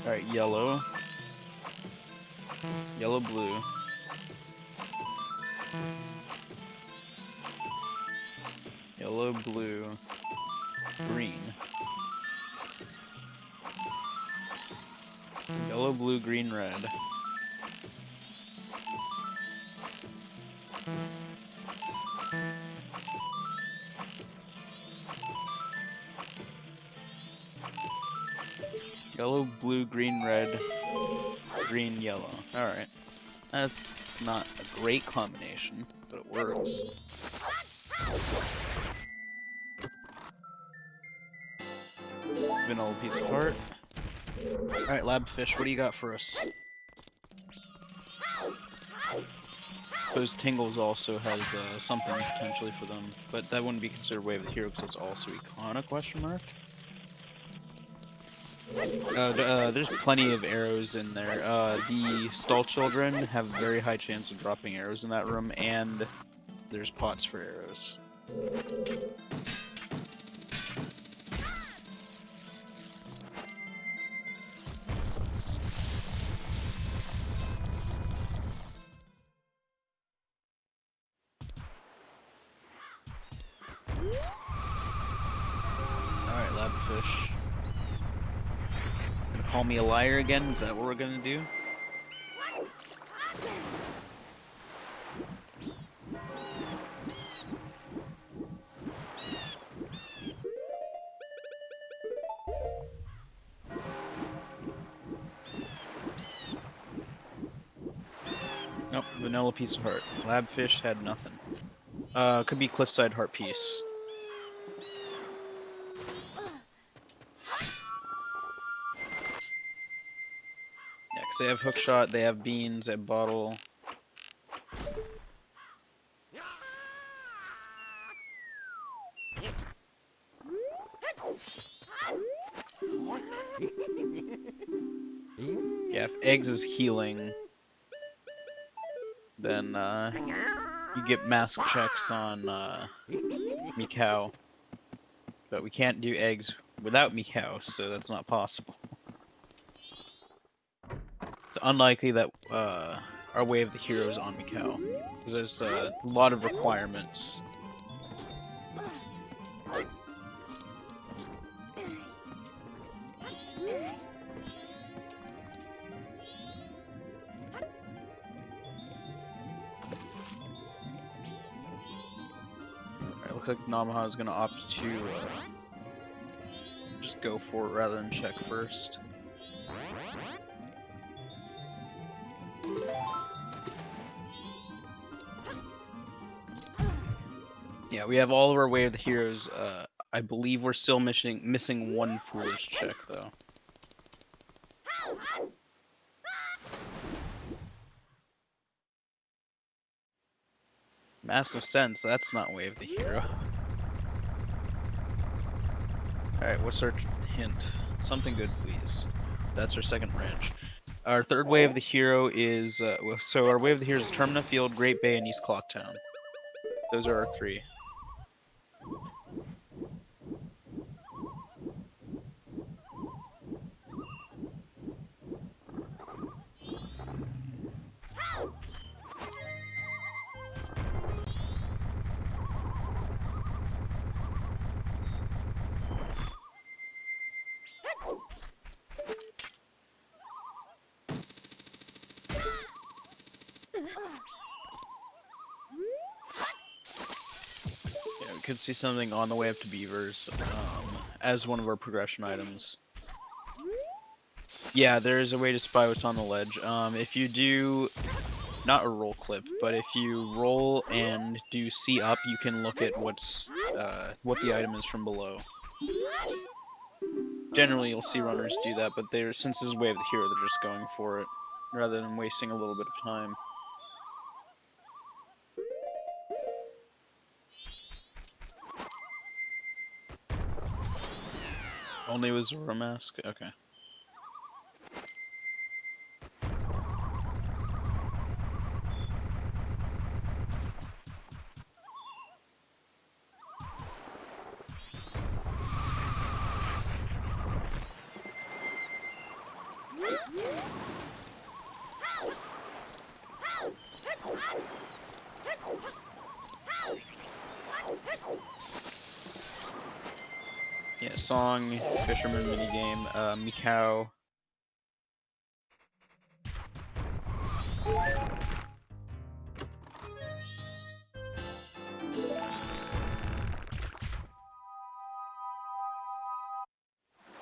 Alright, yellow. Yellow, blue. Yellow, blue, green. Yellow, blue, green, red. Yellow, blue, green, red, green, yellow. Alright. That's not a great combination, but it works. Vanilla piece of heart. Alright, lab fish, what do you got for us? Suppose Tingles also has something potentially for them, but that wouldn't be considered Way of the Hero because it's also Icona, question mark? There's plenty of arrows in there. The stall children have very high chance of dropping arrows in that room, and there's pots for arrows. Alright, lab fish. Gonna call me a liar again? Is that what we're gonna do? Nope, vanilla piece of heart. Lab fish had nothing. Could be cliffside heart piece. Yeah, 'cause they have hookshot, they have beans, they have bottle. Yeah, if eggs is healing, then you get mask checks on Mikau. But we can't do eggs without Mikau, so that's not possible. It's unlikely that our Way of the Hero is on Mikau, because there's a lot of requirements. Alright, looks like Namaha is gonna opt to just go for it rather than check first. Yeah, we have all of our Way of the Heroes. I believe we're still missing one foolish check, though. Massive sense. That's not Way of the Hero. Alright, what's our hint? Something good, please. That's our second branch. Our third Way of the Hero is... so our Way of the Hero is Termina Field, Great Bay, and East Clocktown. Those are our three. Yeah, we could see something on the way up to Beavers as one of our progression items. Yeah, there is a way to spy what's on the ledge. If you do, not a roll clip, but if you roll and do see up, you can look at what the item is from below. Generally, you'll see runners do that, but since this is Way of the Hero, they're just going for it rather than wasting a little bit of time. Only with Zora Mask? Okay. Yeah, song, fisherman minigame, Mikau.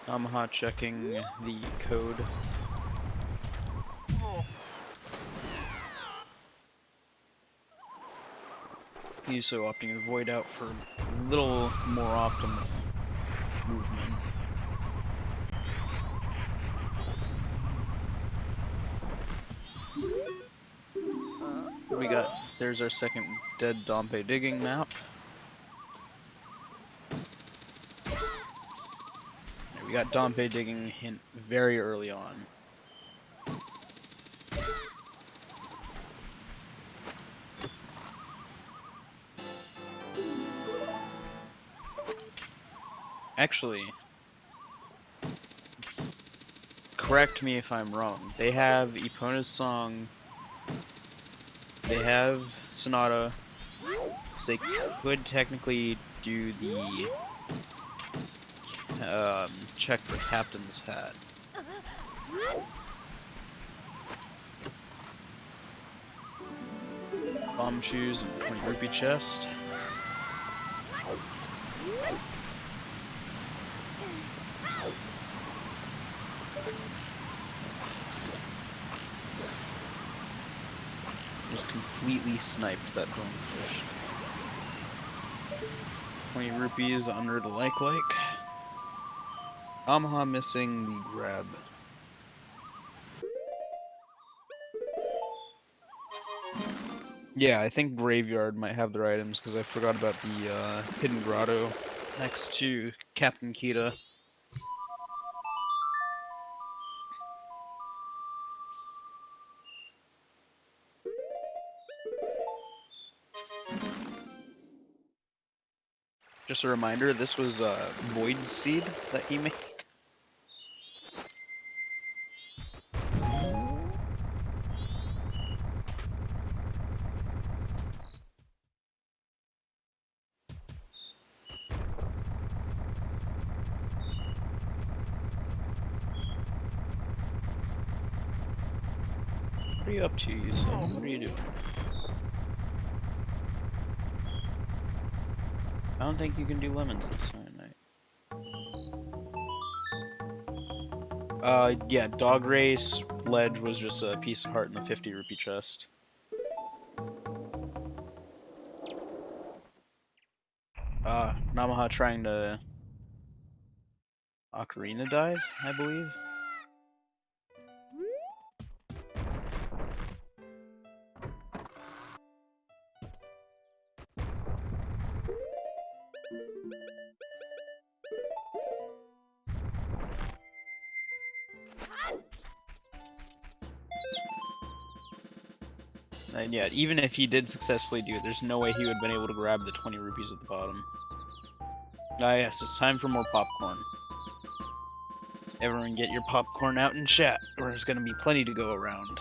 Namaha checking the code. YUSo opting to void out for a little more optimal movement. What we got? There's our second dead Dompe digging map. We got Dompe digging hint very early on. Actually, correct me if I'm wrong. They have Epona's song, they have Sonata, so they could technically do the check for Captain's Hat. Bomb shoes and 20 rupee chest. Just completely sniped that bonefish. 20 rupees under the like. Namaha missing the grab. Yeah, I think Graveyard might have their items because I forgot about the Hidden Grotto next to Captain Kita. Just a reminder, this was Void Seed that he made. What are you up to, YUSo? What are you doing? I don't think you can do lemons this night. Yeah, Dog Race Ledge was just a piece of heart in the 50 rupee chest. Namaha trying to Ocarina dive, I believe. And yet, even if he did successfully do it, there's no way he would have been able to grab the 20 rupees at the bottom. Ah yes, it's time for more popcorn. Everyone get your popcorn out in chat, or there's gonna be plenty to go around.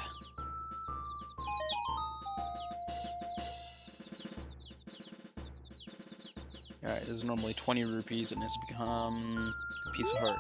Alright, this is normally 20 rupees and it's become a piece of heart.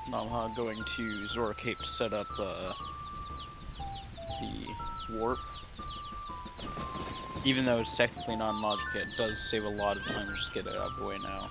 Namaha going to ZeldaSpeedRuns to set up the warp. Even though it's technically non-logic, it does save a lot of time to just get it out of the way now.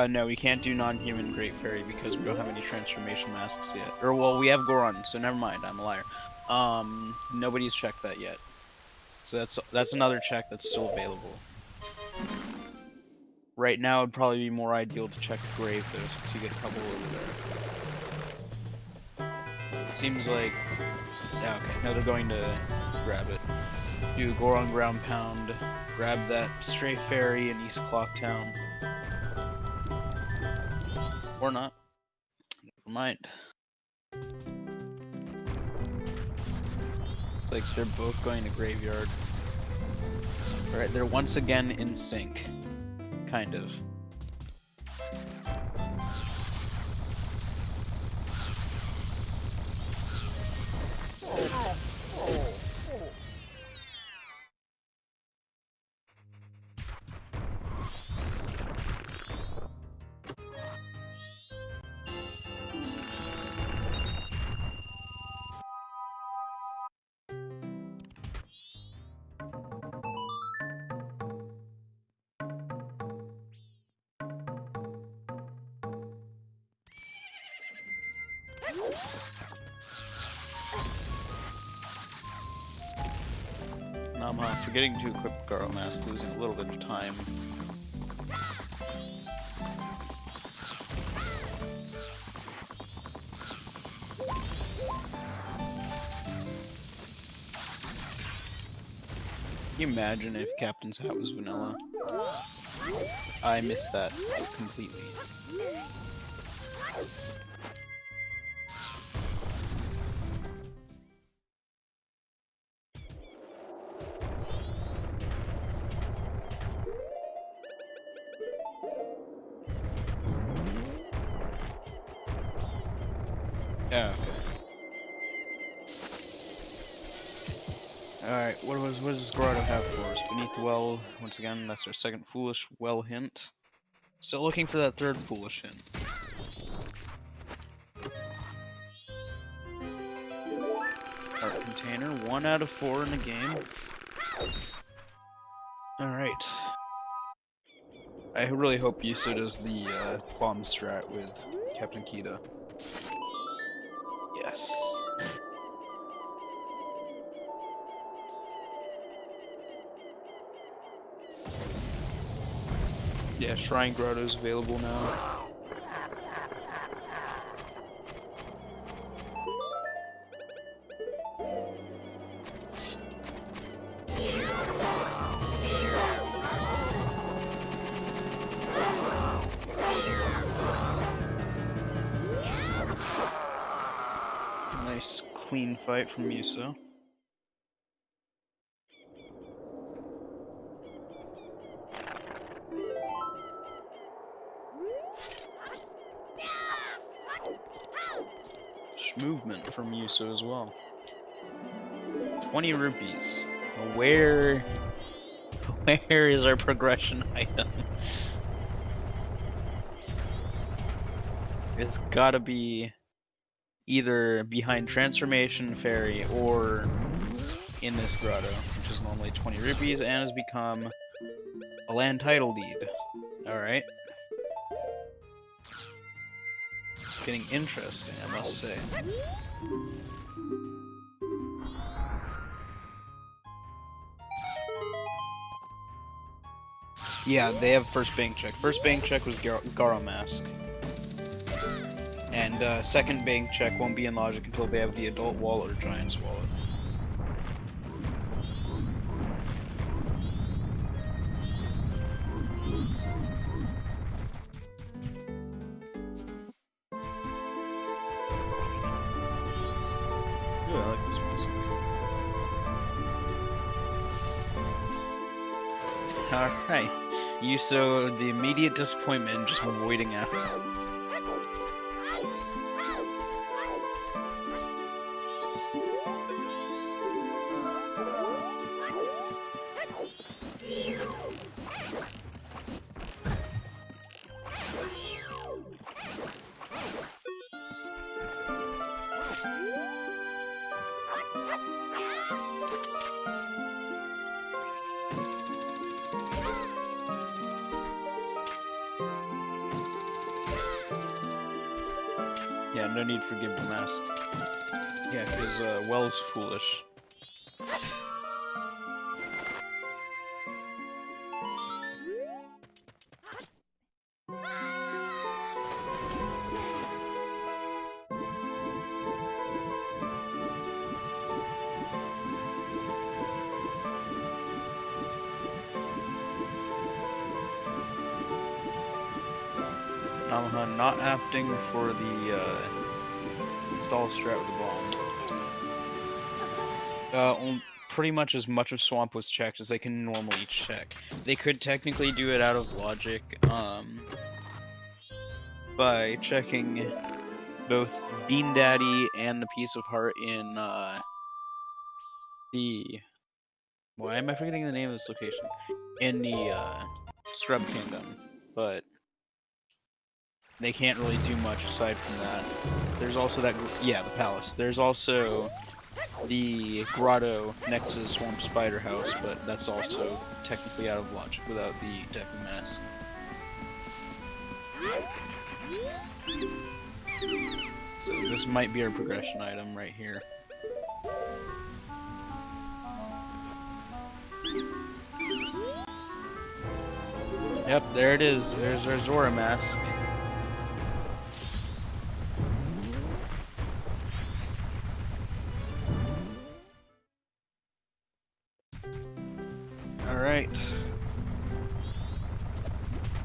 No, we can't do non-human Great Fairy because we don't have any transformation masks yet. Or, well, we have Goron, so never mind, I'm a liar. Nobody's checked that yet. So that's another check that's still available. Right now, it'd probably be more ideal to check the grave, though, since you get a couple over there. Seems like... yeah, okay, no, they're going to grab it. Do Goron Ground Pound, grab that Stray Fairy in East Clocktown. Or not. Never mind. It's like they're both going to Graveyard. Alright, they're once again in sync. Kind of. Namaha, forgetting to equip Garo Mask, losing a little bit of time. Can you imagine if Captain's hat was vanilla? I missed that completely. Yeah, okay. Alright, what does Grotto have for us? Beneath the well, once again, that's our second foolish well hint. Still looking for that third foolish hint. Art container, 1 out of 4 in the game. Alright. I really hope Yuso does the bomb strat with Captain Kita. Yes. Yeah, Shrine Grotto's available now. Nice clean fight from Yuso. Movement from Yuso as well. 20 rupees. Where is our progression item? It's gotta be either behind Transformation Fairy or in this grotto, which is normally 20 rupees and has become a land title deed. Alright. Getting interesting, I must say. Yeah, they have first bank check. First bank check was Garo Mask. And second bank check won't be in Logic until they have the Adult Wallet or Giant's Wallet. Ooh, I like this music. Alright. YUSo, the immediate disappointment, just waiting out. Yeah, no need for Give the Mask. Yeah, because Well's foolish. Namaha not opting for the stall strat with the bomb. Pretty much as much of Swamp was checked as they can normally check. They could technically do it out of Logic, by checking both Bean Daddy and the Piece of Heart in the... Why am I forgetting the name of this location? In the Scrub Kingdom, but they can't really do much aside from that. There's also that, yeah, the palace. There's also the grotto next to the Swamp Spider House, but that's also technically out of Logic without the Deku Mask. So this might be our progression item right here. Yep, there it is. There's our Zora Mask. Alright.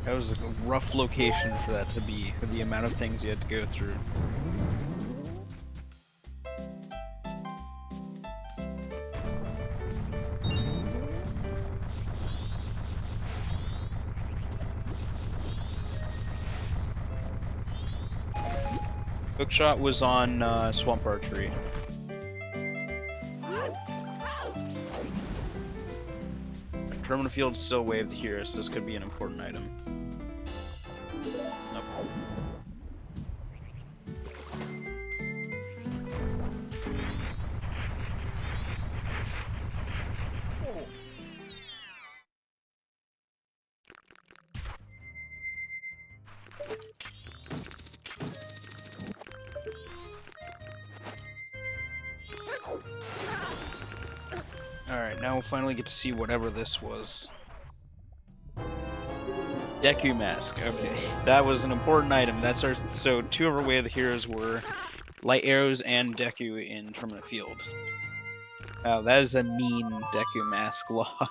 That was a rough location for that to be, for the amount of things you had to go through. Hookshot was on Swamp Archery. Permanent Field still waved here, so this could be an important item. Nope. Alright, now we'll finally get to see whatever this was. Deku Mask, okay. That was an important item. That's our, so two of our Way of the Heroes were Light Arrows and Deku in Permanent Field. Wow, that is a mean Deku Mask lock.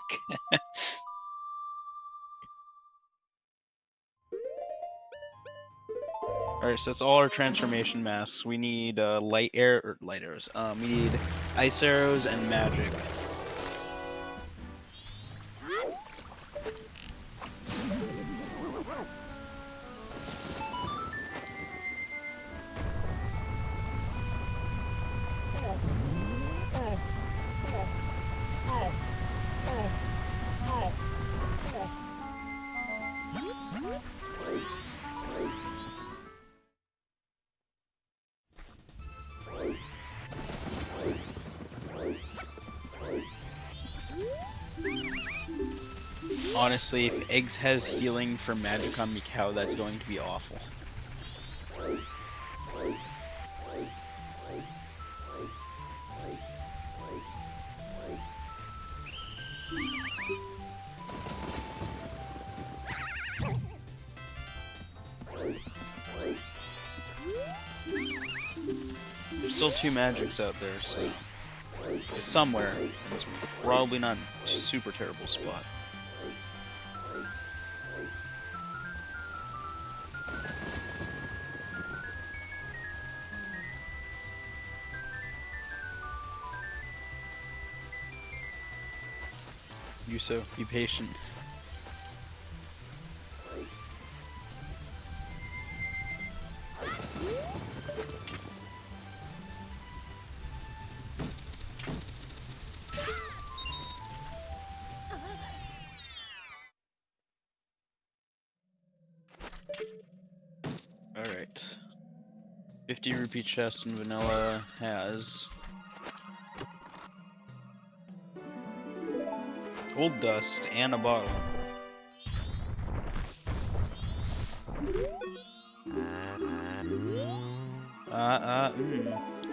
Alright, so that's all our transformation masks. We need light arrows. We need ice arrows and magic. Honestly, if Eggs has healing from Magic on Mikau, that's going to be awful. There's still 2 Magics out there, so it's somewhere. It's probably not a super terrible spot. YUSo, be patient. Alright. 50 rupee chest and vanilla has gold dust and a bottle.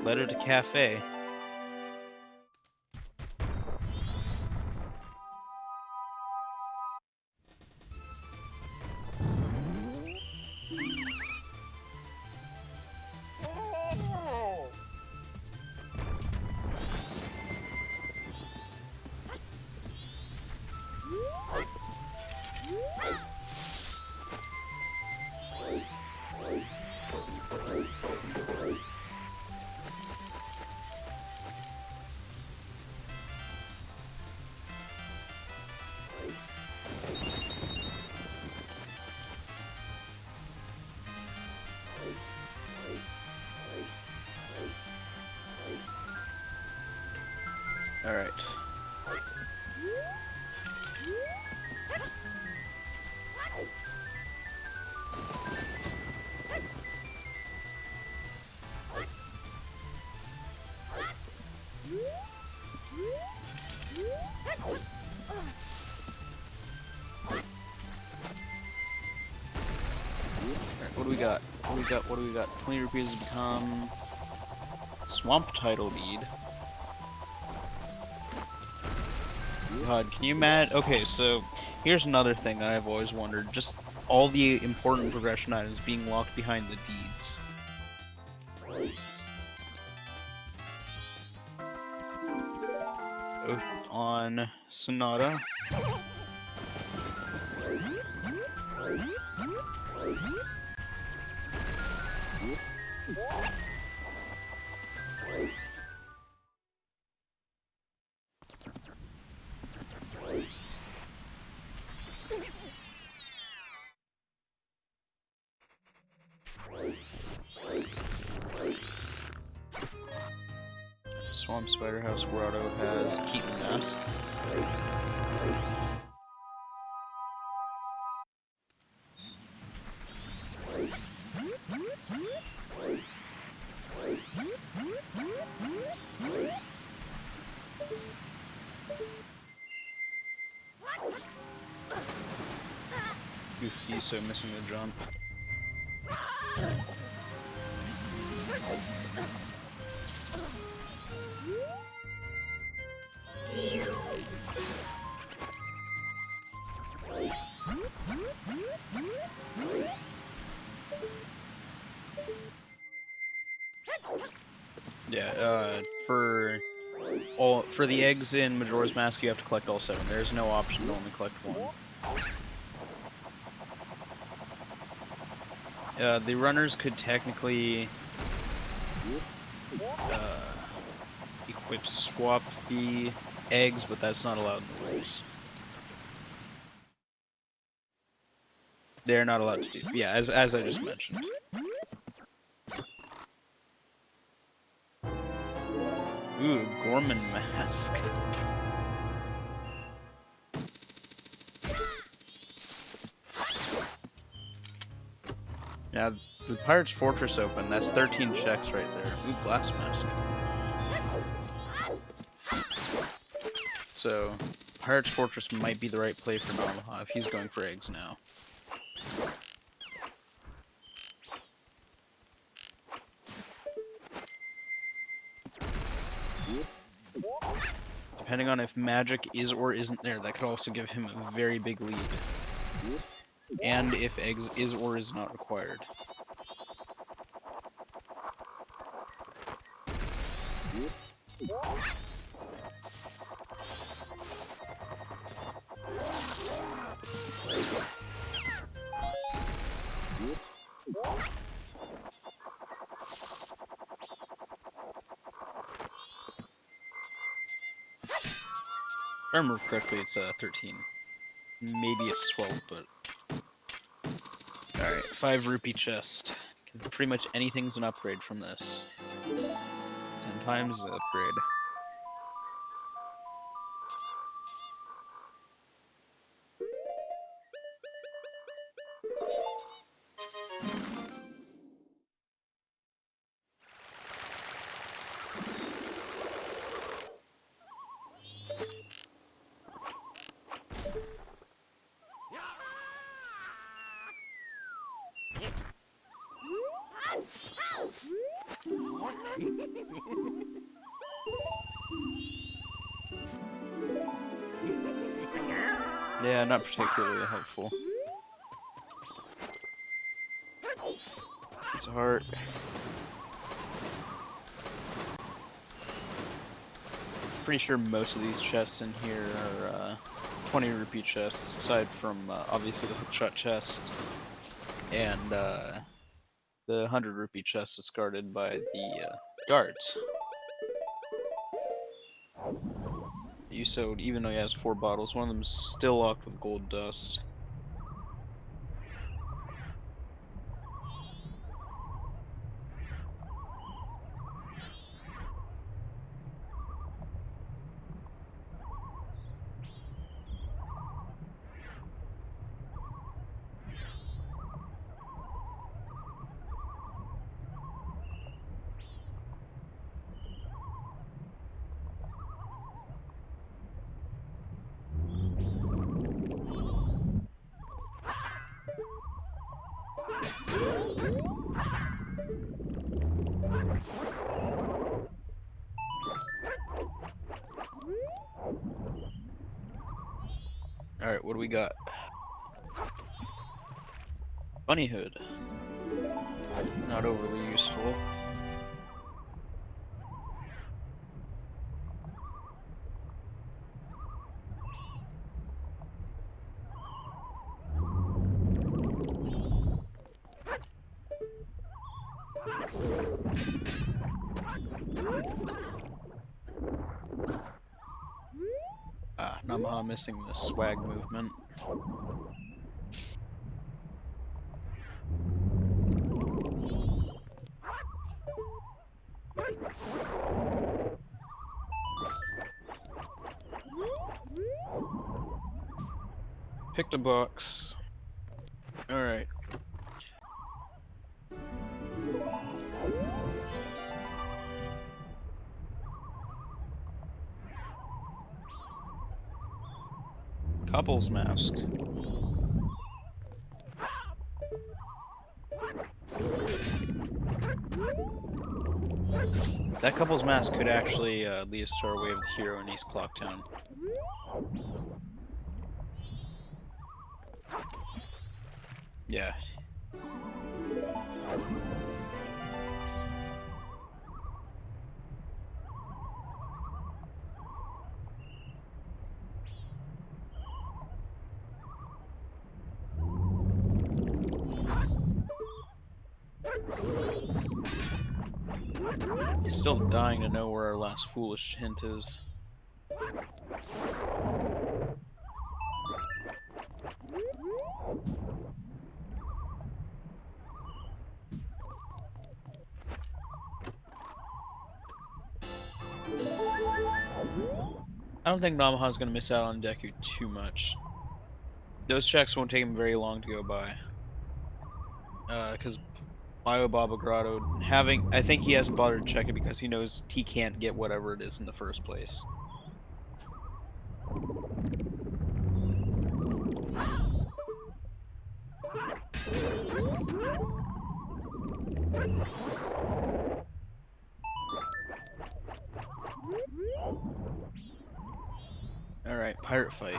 Letter to cafe. Alright. What do we got? What do we got? 20 rupees has become Swamp Title Bead. God, can you imagine? Okay, so here's another thing that I've always wondered. Just all the important progression items being locked behind the deeds. Oath on Sonata. Swamp Spider House Grotto has Keaton Mask. Goofy, so missing the jump. Yeah, for the eggs in Majora's Mask, you have to collect all 7. There's no option to only collect 1. The runners could technically equip swap the eggs, but that's not allowed in the rules. They're not allowed to do. Yeah, as I just mentioned. Ooh, Gorman Mask. Yeah, the Pirate's Fortress open. That's 13 checks right there. Ooh, Glass Mask. So, Pirate's Fortress might be the right play for Namaha if he's going for eggs now. Depending on if magic is or isn't there, that could also give him a very big lead. And if eggs is or is not required. If I remember correctly, it's 13. Maybe it's 12, but... Alright, 5 rupee chest. Pretty much anything's an upgrade from this. 10 times the upgrade. Yeah, not particularly helpful. It's a heart. Pretty sure most of these chests in here are 20 rupee chests, aside from obviously the hookshot chest and the 100 rupee chest that's guarded by the guards. YUSo, even though he has 4 bottles, one of them's still locked with gold dust. Alright, what do we got? Bunny hood. Not overly useful. Namaha missing the swag movement. Picked a box. Alright. Couple's mask. That couple's mask could actually lead us to our way of the hero in East Clocktown. Yeah. Still dying to know where our last foolish hint is. I don't think Namaha's going to miss out on Deku too much. Those checks won't take him very long to go by. Because Baba Grotto, I think he hasn't bothered to check it because he knows he can't get whatever it is in the first place. Alright, pirate fight.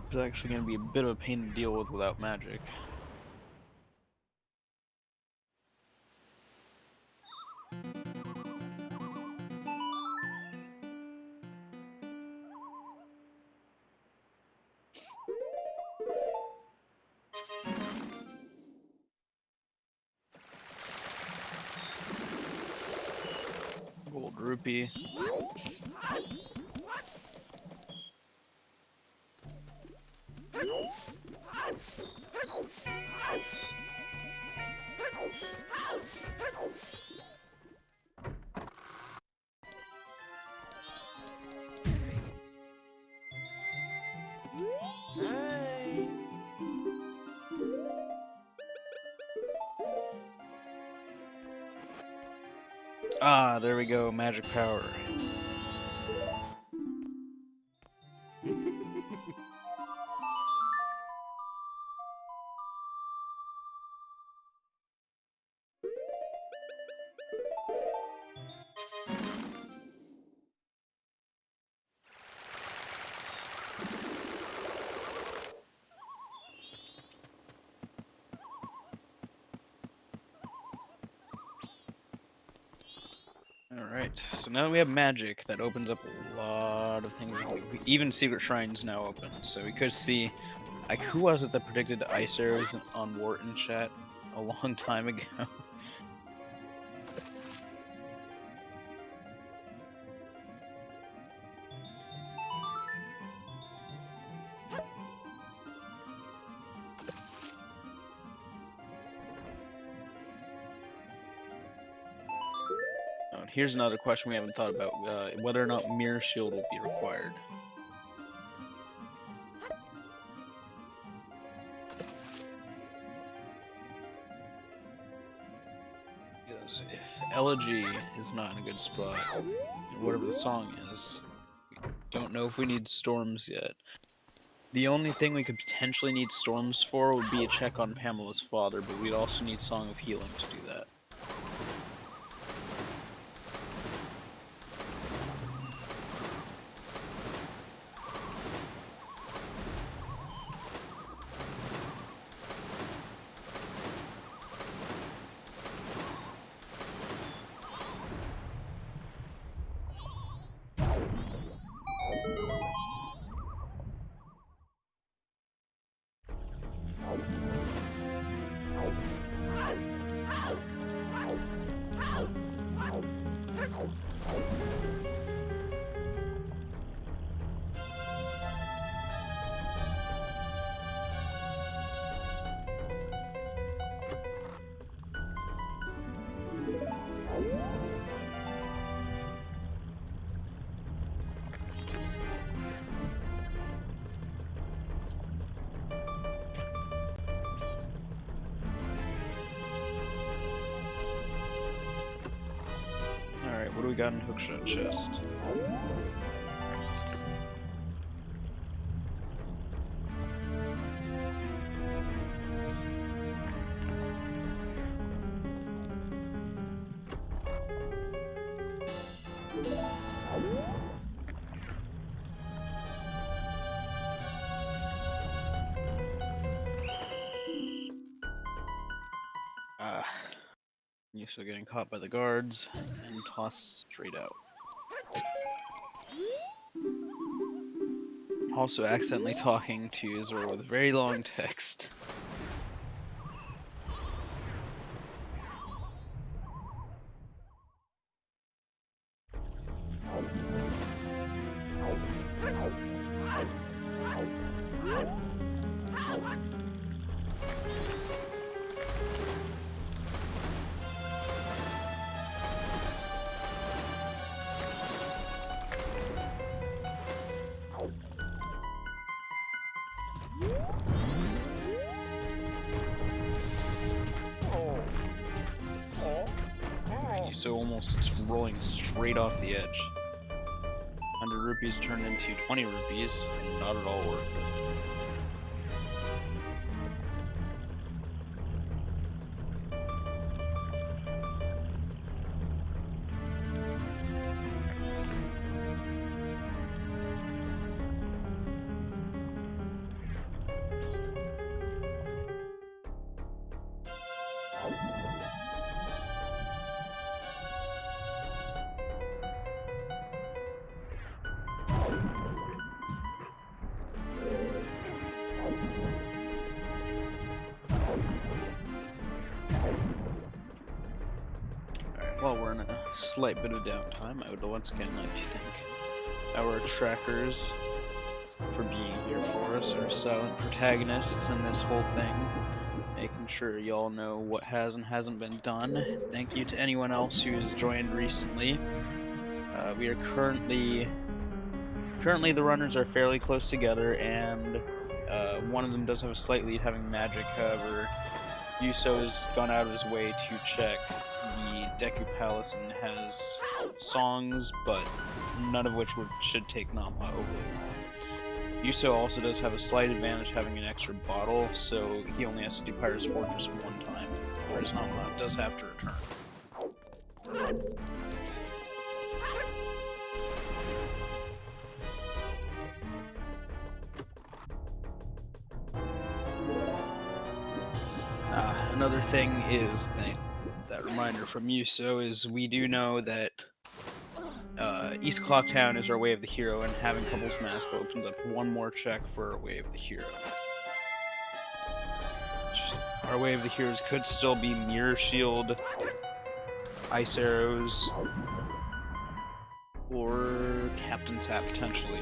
It's actually going to be a bit of a pain to deal with without magic. Gold rupee. Ah, there we go, magic power. Alright, so now we have magic, that opens up a lot of things. Even secret shrines now open, so we could see, like, who was it that predicted the ice arrows on Wharton chat a long time ago? Oh, and here's another question we haven't thought about, whether or not Mirror Shield will be required. Because if Elegy is not in a good spot, whatever the song is, we don't know if we need storms yet. The only thing we could potentially need storms for would be a check on Pamela's father, but we'd also need Song of Healing to do that. Alright, what do we got in Hookshot Chest? So getting caught by the guards and tossed straight out. Also accidentally talking to Zora with very long text. Yuso almost rolling straight off the edge. 100 rupees turned into 20 rupees, and not at all worth it. Well, we're in a slight bit of downtime. I would once again like to thank our trackers for being here for us, our silent protagonists in this whole thing, making sure y'all know what has and hasn't been done. Thank you to anyone else who's joined recently. We are currently the runners are fairly close together, and one of them does have a slight lead, having magic. However, Yuso has gone out of his way to check the Deku Palace and has songs, but none of which should take Namaha overly long. Yuso also does have a slight advantage having an extra bottle, so he only has to do Pirate's Fortress one time, whereas Namaha does have to return. Another thing is that reminder from Yuso is we do know that East Clocktown is our Way of the Hero, and having Couple's Mask opens up one more check for our Way of the Hero. Our Way of the Heroes could still be Mirror Shield, Ice Arrows, or Captain's Hat potentially.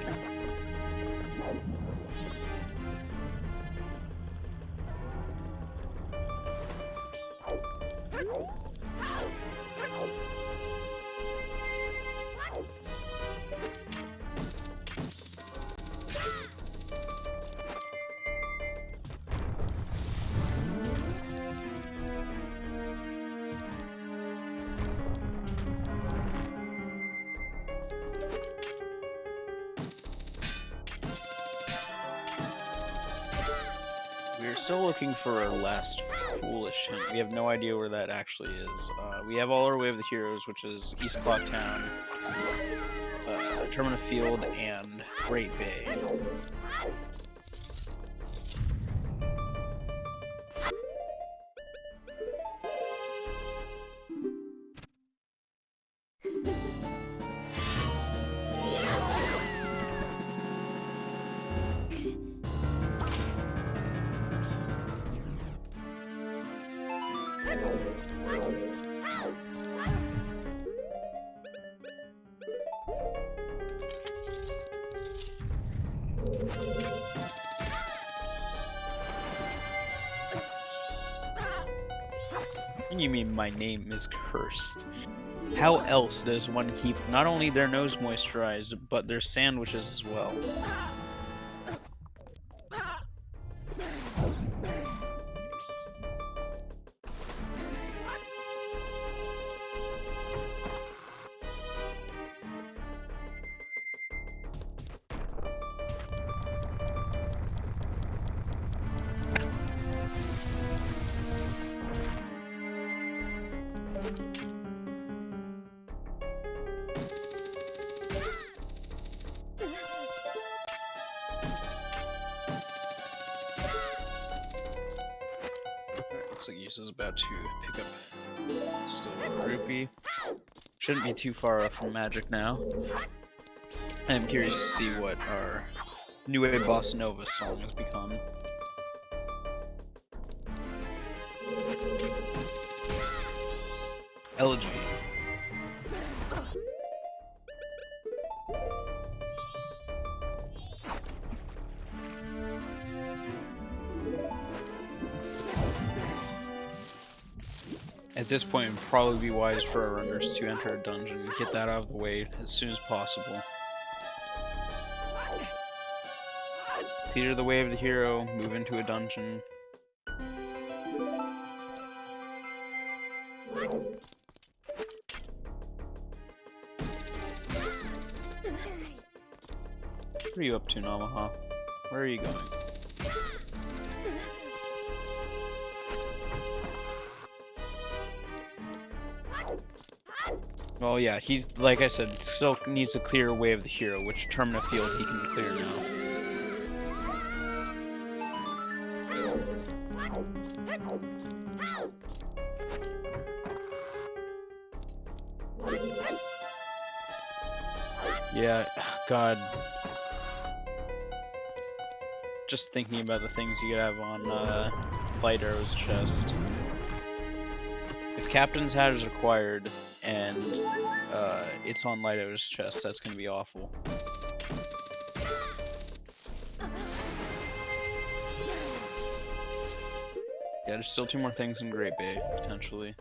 We're still looking for our last foolish hint. We have no idea where that actually is. We have all our Way of the Heroes, which is East Clocktown, Termina Field, and Great Bay. You mean my name is cursed? How else does one keep not only their nose moisturized, but their sandwiches as well? Looks like Yuso's about to pick up still a rupee. Shouldn't be too far off from magic now. I'm curious to see what our New Wave Bossa Nova song has become. Elegy. At this point, it would probably be wise for our runners to enter a dungeon and get that out of the way as soon as possible. Clear the Way of the Hero, move into a dungeon. What are you up to, Namaha? Where are you going? Well, yeah, he's, like I said, still needs to clear Way of the Hero, which Termina Field he can clear now. Yeah, God. Just thinking about the things you could have on Light Arrow's chest. If Captain's Hat is required, and it's on Light Arrow's chest, that's gonna be awful. Yeah, there's still 2 more things in Great Bay, potentially.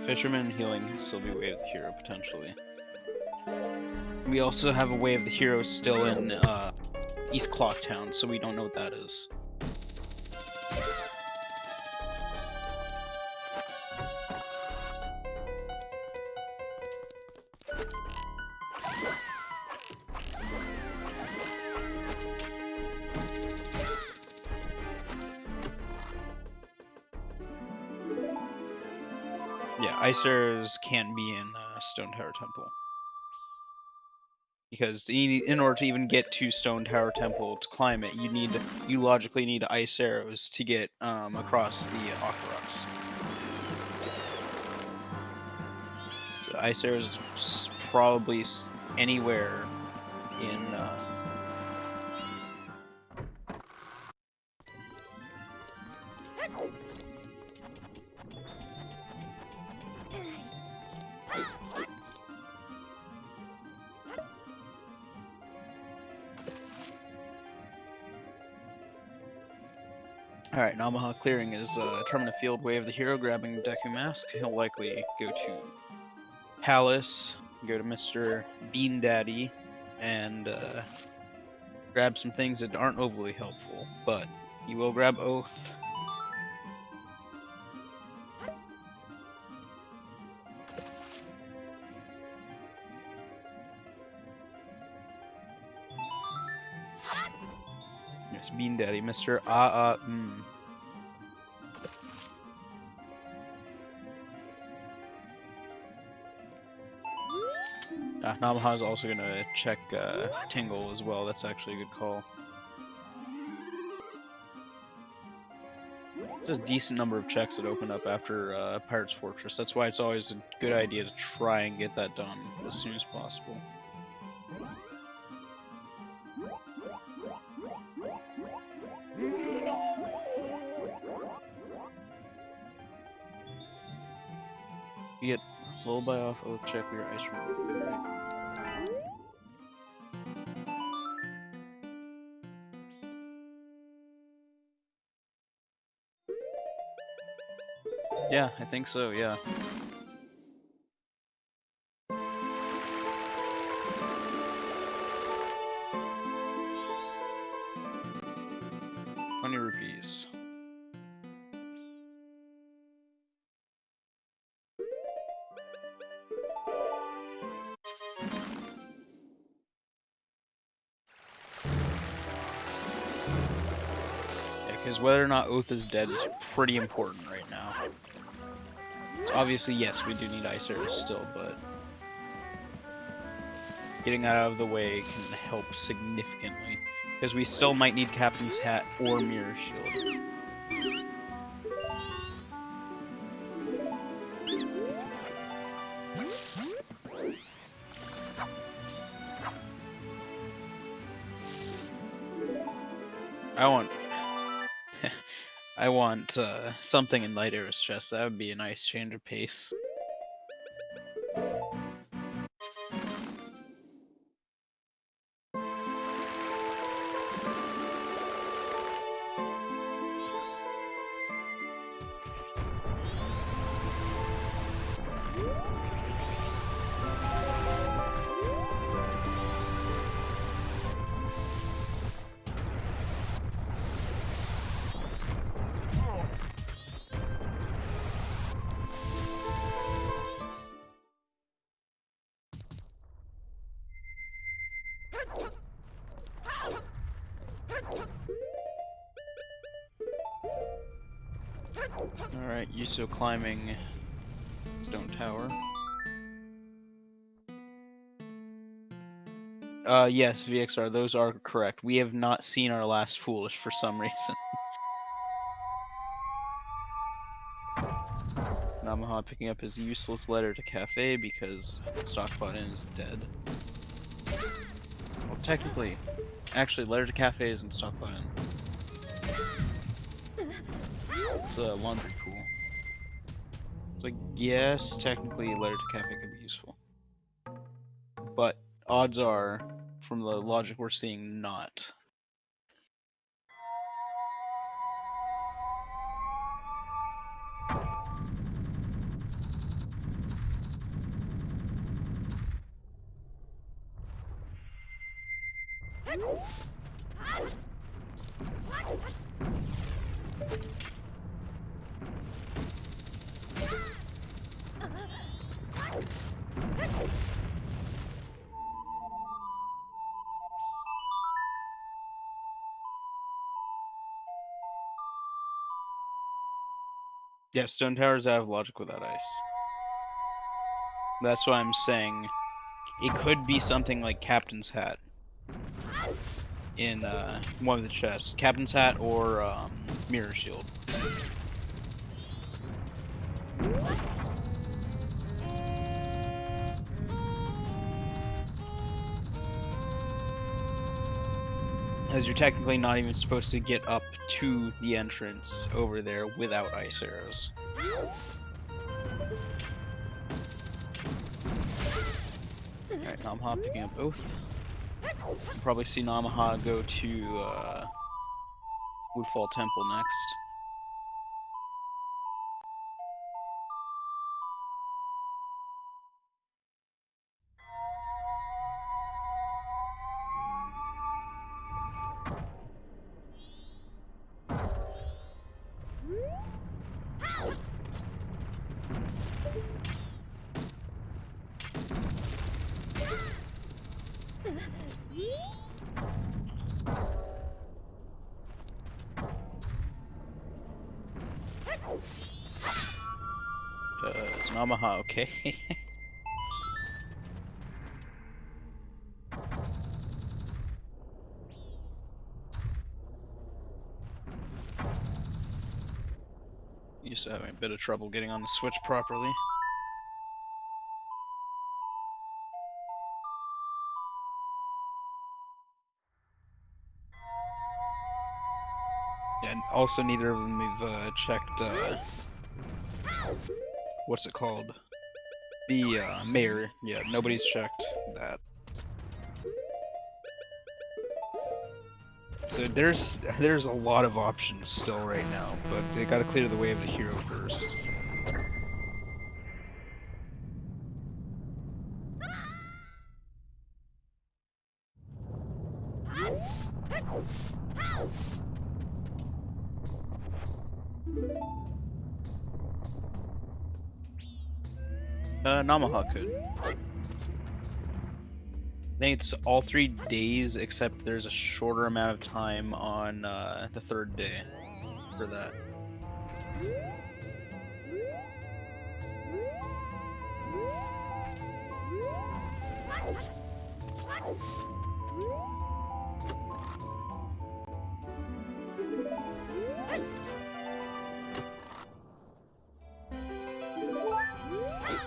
Fisherman healing can still be Way of the Hero, potentially. We also have a Way of the Hero still in East Clocktown, so we don't know what that is. Yeah, Ice Arrows can't be in Stone Tower Temple. Because in order to even get to Stone Tower Temple to climb it, you logically need Ice Arrows to get across the Aqueducts. So Ice Arrows is probably anywhere in Alright, Namaha clearing his Termina Field, Way of the Hero, grabbing Deku Mask. He'll likely go to Palace, go to Mr. Bean Daddy, and grab some things that aren't overly helpful, but he will grab Oath. Yes, Bean Daddy, Mr. Namaha is also going to check Tingle as well. That's actually a good call. There's a decent number of checks that open up after Pirate's Fortress. That's why it's always a good idea to try and get that done as soon as possible. You get Lullaby off Oath, check your ice roll. Right. Yeah, I think so, yeah. ₹20. Because whether or not Oath is dead is pretty important right now. So obviously, yes, we do need Ice Arrows still, but getting that out of the way can help significantly. Because we still might need Captain's Hat or Mirror Shield. I want... I want something in Light Arrow's chest. That would be a nice change of pace. Alright, Yuso climbing stone tower. Yes, VXR, those are correct. We have not seen our last Foolish for some reason. Namaha picking up his useless letter to Cafe because Stockpot Inn is dead. Well, technically, actually, letter to Cafe isn't Stockpot Inn. It's a laundry pool. So I guess technically letter to Cafe could be useful. But odds are, from the logic we're seeing, not. Yeah, Stone Tower's out of logic without ice. That's why I'm saying it could be something like Captain's Hat in one of the chests. Captain's Hat or Mirror Shield. As you're technically not even supposed to get up to the entrance over there without ice arrows. Alright, Namaha picking up Oath. You'll probably see Namaha go to Woodfall Temple next. Is Namaha okay? Used to having a bit of trouble getting on the Switch properly. Yeah, and also neither of them have checked, what's it called? The, mayor. Yeah, nobody's checked that. So there's a lot of options still right now, but they gotta clear the way of the hero first. Namaha could. I think it's all 3 days, except there's a shorter amount of time on the 3rd day for that.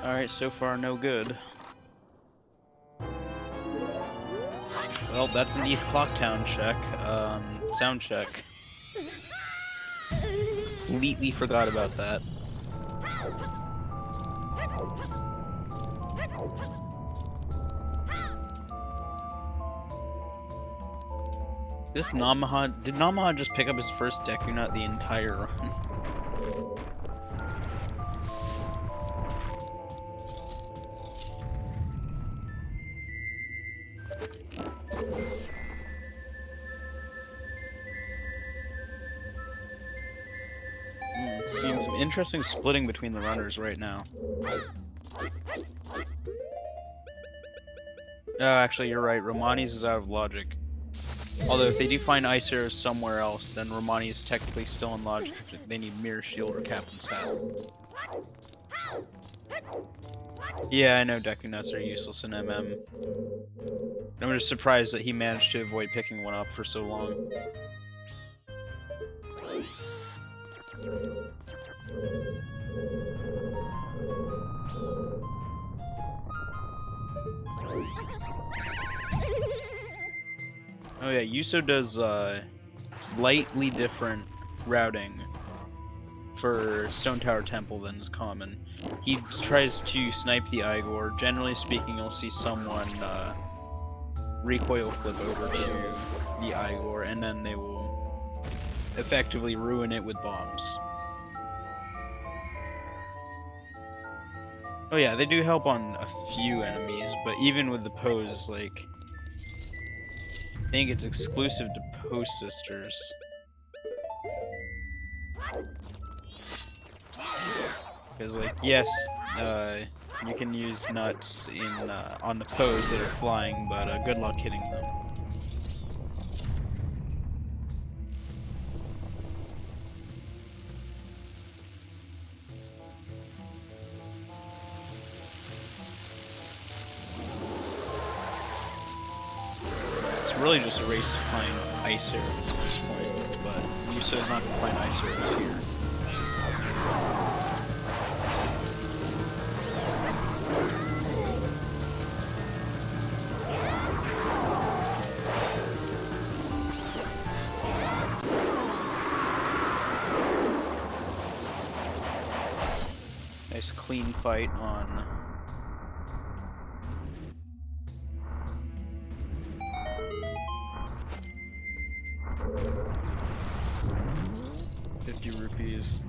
Alright, so far no good. Well, that's an East Clocktown check. sound check. Completely forgot about that. This Namaha, did Namaha just pick up his first Deku Nut the entire run? Seeing some interesting splitting between the runners right now. Oh, actually, you're right. Romani's is out of logic. Although, if they do find Ice Arrows somewhere else, then Romani is technically still in logic. They need Mirror Shield or Captain's Hat. Yeah, I know Deku Nuts are useless in MM. I'm just surprised that he managed to avoid picking one up for so long. Oh yeah, Yuso does slightly different routing for Stone Tower Temple than is common. He tries to snipe the Igor. Generally speaking, you'll see someone recoil flip over to the Igor, and then they will effectively ruin it with bombs. Oh yeah, they do help on a few enemies, but even with the pose, like, I think it's exclusive to Post Sisters. Because, like, yes, you can use nuts in on the pose that are flying, but good luck hitting them. Really just a race to find Ice Arrows at this point, but Yuso's not going to find Ice Arrows here. Nice clean fight on 50 rupees.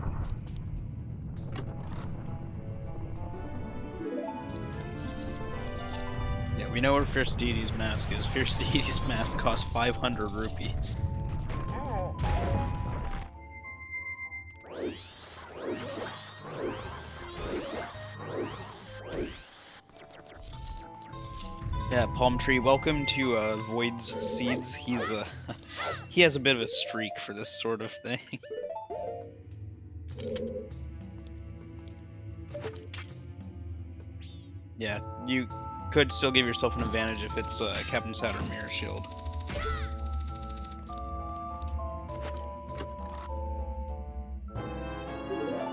Yeah, we know where Fierce Deity's mask is. Fierce Deity's mask costs 500 rupees. Yeah, Palm Tree, welcome to Void's Seeds. He's he has a bit of a streak for this sort of thing. Yeah, you could still give yourself an advantage if it's Captain's Hat or Mirror Shield.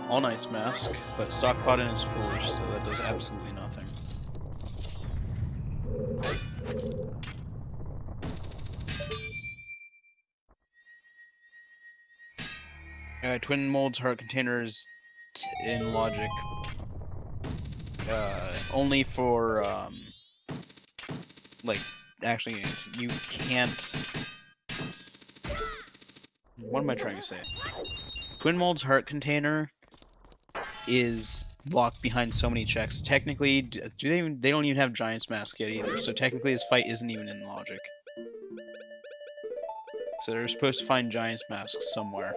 All Knight's mask, but stock Potin is foolish, so that does absolutely nothing. Twin Mold's Heart Container is in logic. Only for, like, actually, you can't... What am I trying to say? Twin Mold's Heart Container is locked behind so many checks. Technically, they don't even have Giant's Mask yet either, so technically this fight isn't even in logic. So they're supposed to find Giant's Mask somewhere.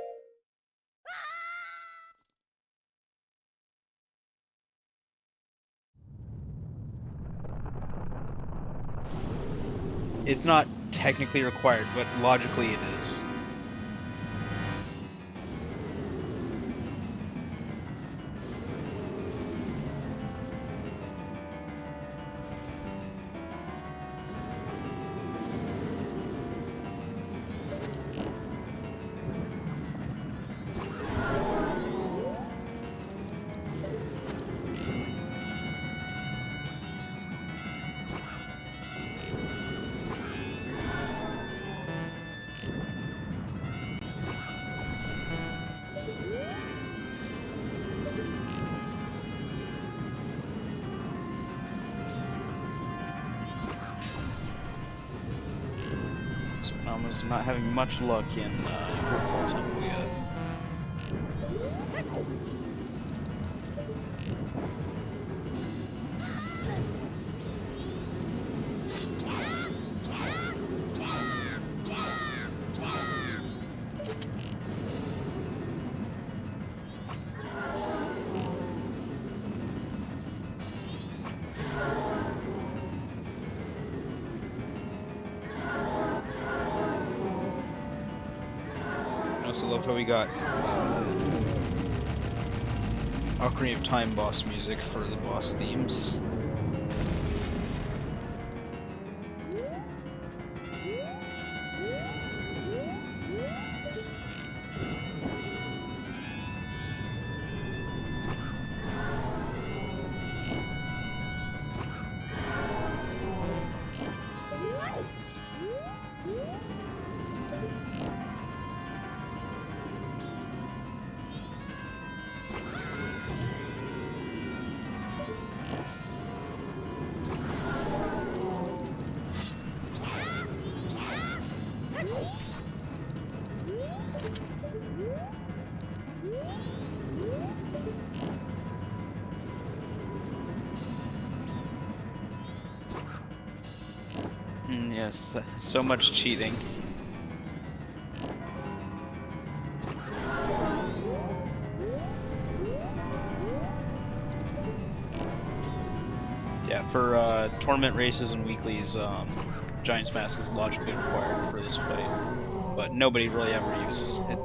It's not technically required, but logically it is. because I'm not having much luck in Woodfall Temple yet. I also love how we got Ocarina of Time boss music for the boss themes. Yes, so much cheating. Yeah, for tournament races and weeklies, Giant's Mask is logically required for this fight, but nobody really ever uses it.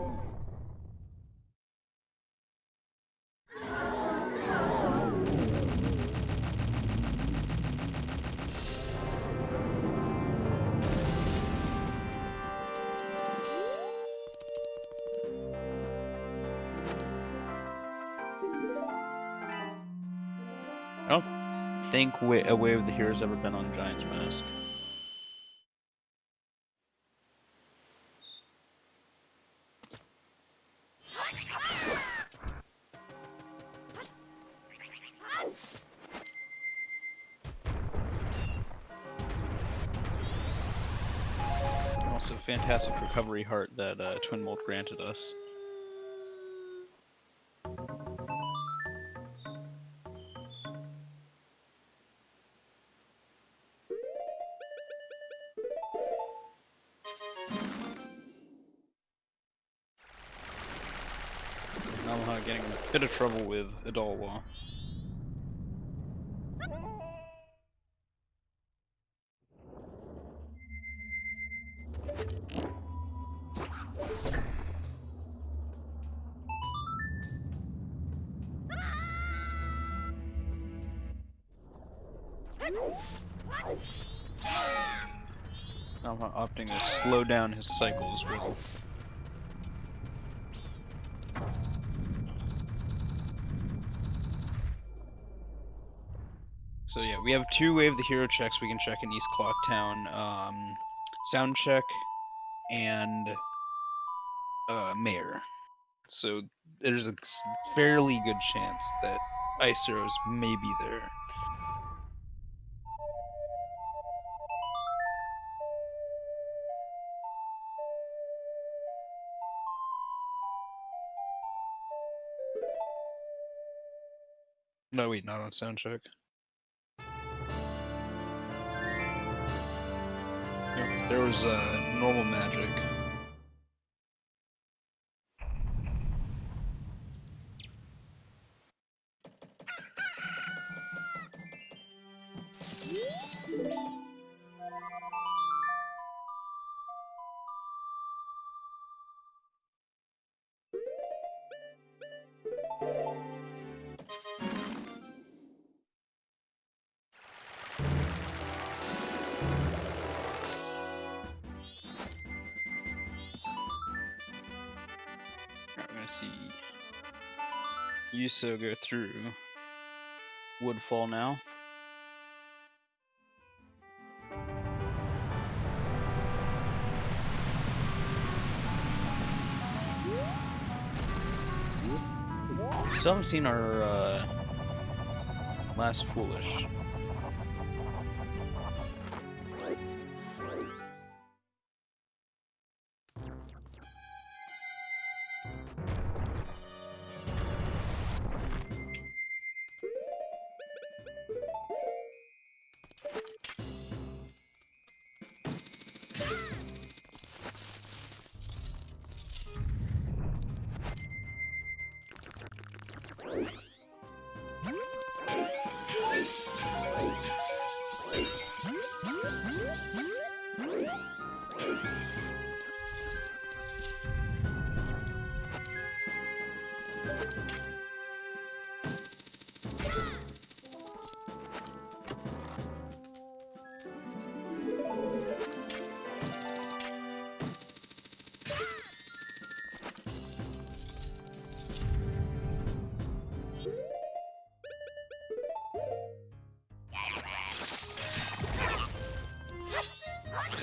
I don't think a Way of the Hero's ever been on Giant's Mask. Also, fantastic recovery heart that Twin Mold granted us. Namaha getting a bit of trouble with Adalwa. Namaha opting to slow down his cycle as well. So yeah, we have two Way of the Hero checks we can check in East Clocktown. Sound check and Mayor. So there's a fairly good chance that Ice Arrows may be there. No, wait, not on sound check. Nope, there was normal magic. Alright, we're gonna see Yuso go through Woodfall now. Still haven't seen our last Foolish.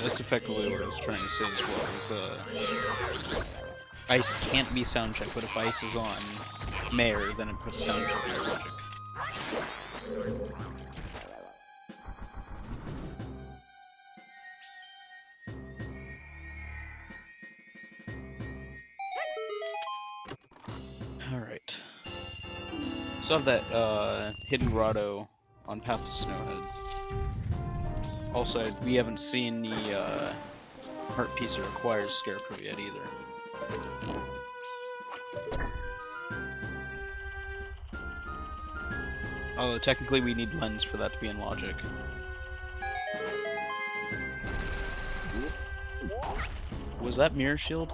That's effectively what I was trying to say as well, is, ice can't be sound check, but if ice is on Mayor, then it puts sound check in logic. Alright. So I have that, hidden grotto on Path to Snowhead. Also, we haven't seen the heart piece that requires Scarecrow yet either. Although technically we need lens for that to be in logic. Was that mirror shield?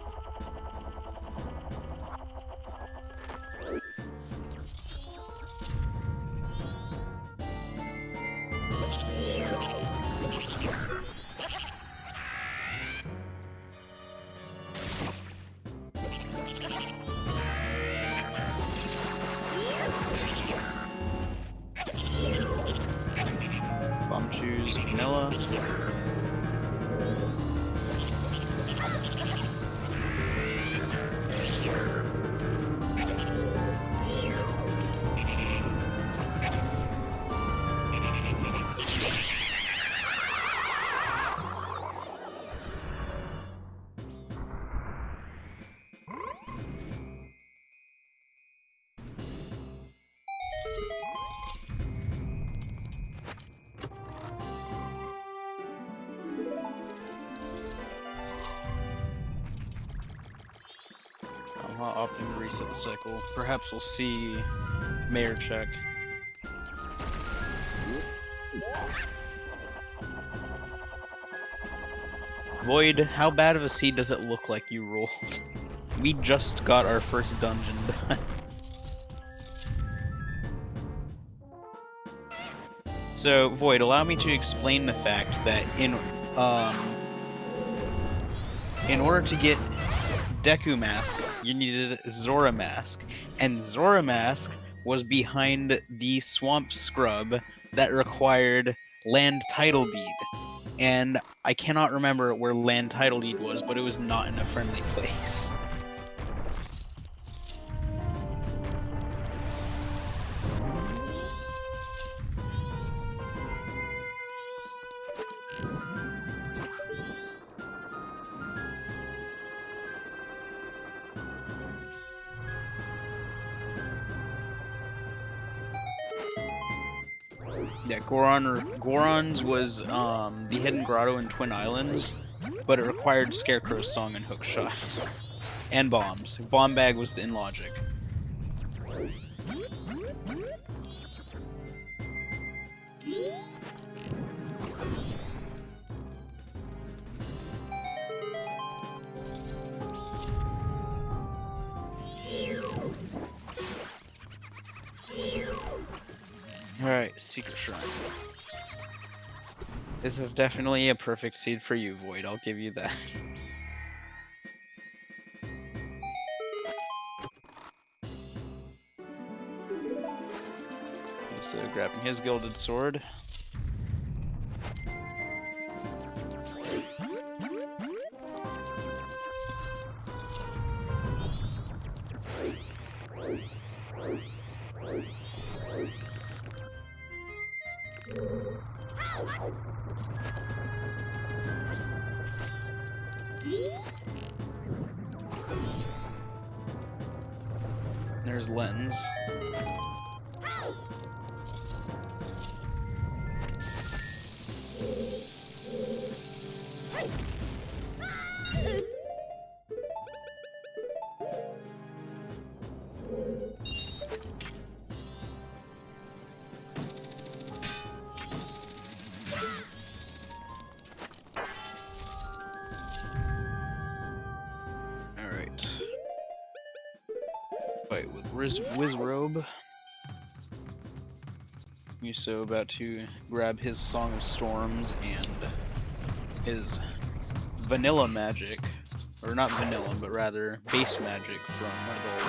Vanilla. Opting to reset the cycle. Perhaps we'll see Mayor check. Void, how bad of a seed does it look like you rolled? We just got our first dungeon done. So, Void, allow me to explain the fact that in order to get Deku Mask, you needed Zora Mask, and Zora Mask was behind the swamp scrub that required Land Title Deed. And I cannot remember where Land Title Deed was, but it was not in a friendly place. Yeah, Goron's was the hidden grotto in Twin Islands, but it required Scarecrow's song and hookshot. And bombs. Bomb bag was in logic. Alright, Secret Shrine. This is definitely a perfect seed for you, Void, I'll give you that. So, grabbing his gilded sword. There's lens. fight with Wizrobe. Yuso about to grab his Song of Storms and his vanilla magic, or not vanilla, but rather base magic from one of the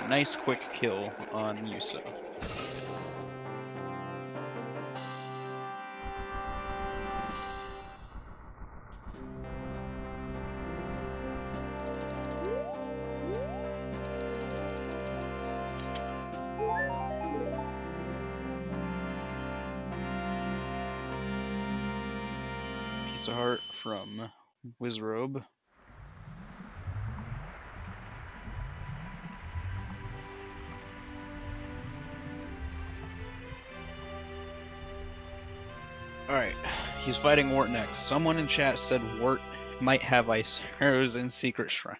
a nice quick kill on Yuso. Piece of heart from Wizrobe. Alright, he's fighting Wart next. Someone in chat said Wart might have ice arrows in Secret Shrine.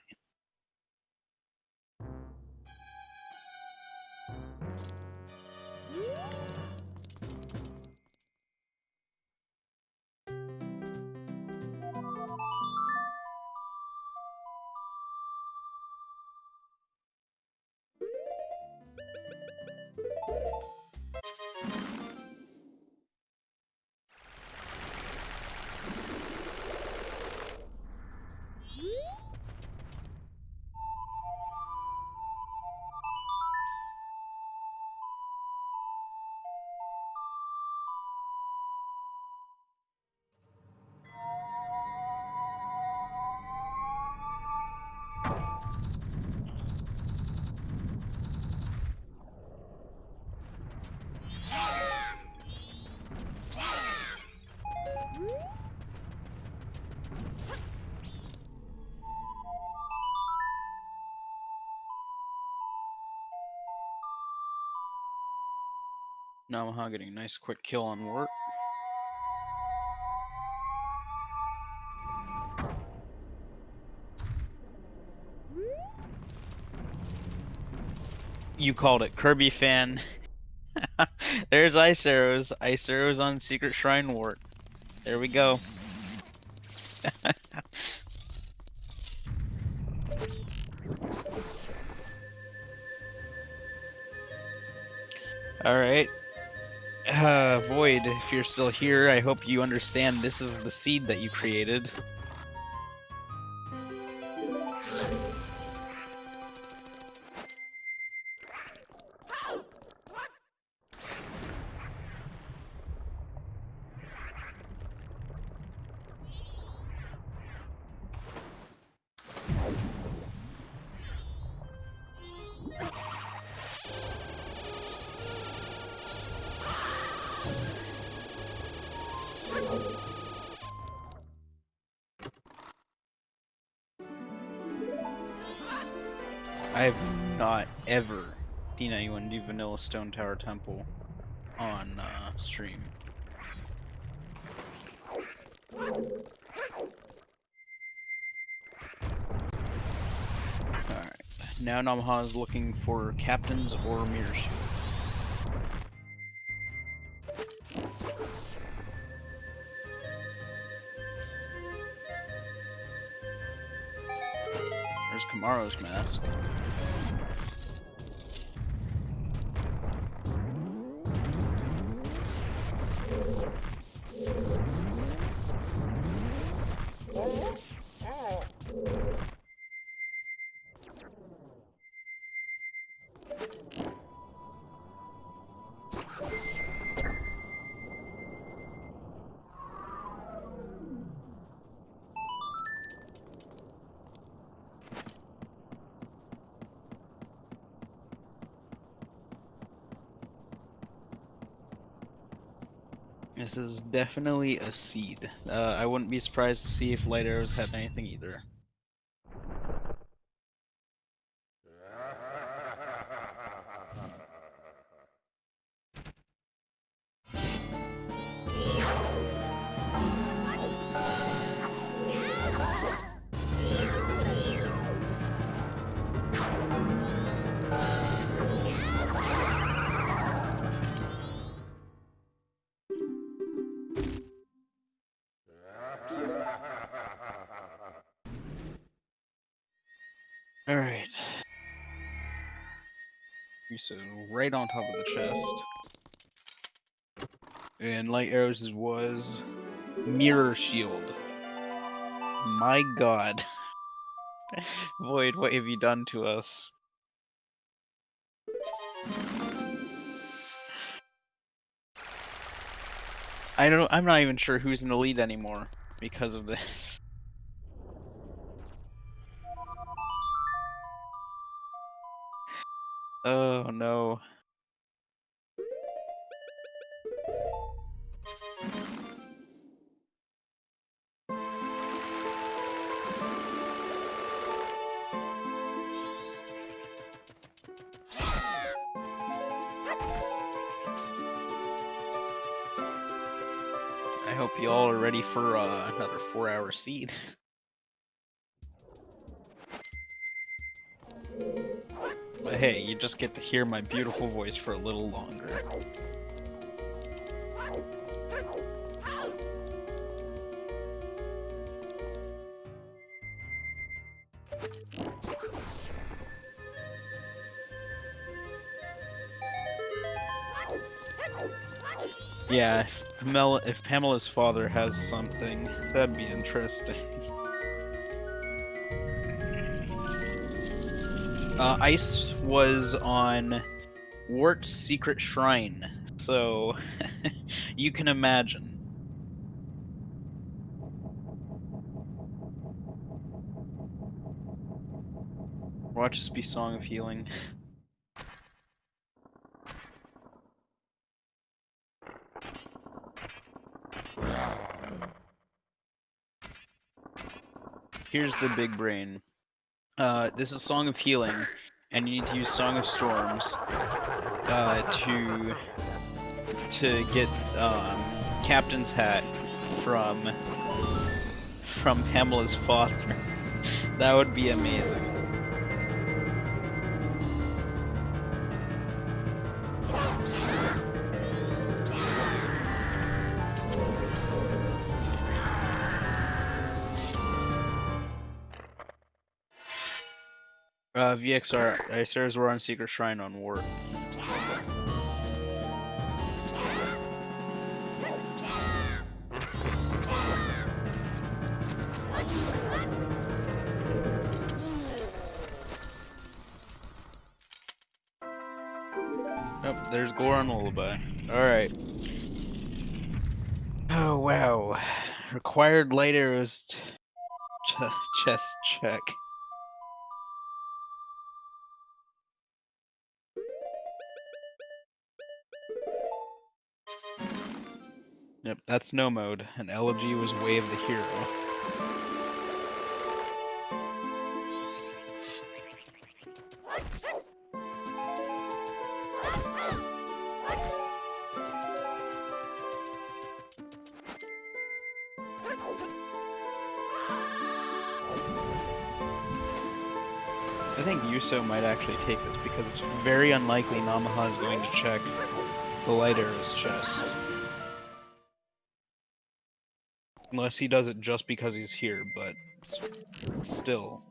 Namaha getting a nice quick kill on Wart. You called it, Kirby fan. There's ice arrows. Ice arrows on Secret Shrine Wart. There we go. Alright. Void, if you're still here, I hope you understand this is the seed that you created. I have not ever seen anyone do Vanilla Stone Tower Temple on stream. Alright, now Namaha is looking for captains or mirror shields. There's Kamaro's mask. This is definitely a seed. I wouldn't be surprised to see if light arrows have anything either. YUSo right on top of the chest. And Light Arrows was Mirror Shield. My god. Void, what have you done to us? I'm not even sure who's in the lead anymore because of this. Oh no. I hope you all are ready for another 4-hour seed. But hey, you just get to hear my beautiful voice for a little longer. Yeah, if Pamela's father has something, that'd be interesting. Ice was on Wart's secret shrine, so you can imagine. Watch this be Song of Healing. Here's the big brain. This is Song of Healing, and you need to use Song of Storms to get Captain's Hat from Pamela's father. That would be amazing. VXR, Icers were on Secret Shrine on Wart. Oh, there's Goron Lullaby. Alright. Oh, wow. Required light arrows chest check. Yep, that's no mode, and elegy was Way of the Hero. I think YUSo might actually take this because it's very unlikely Namaha is going to check the light arrows chest. Unless he does it just because he's here, but still.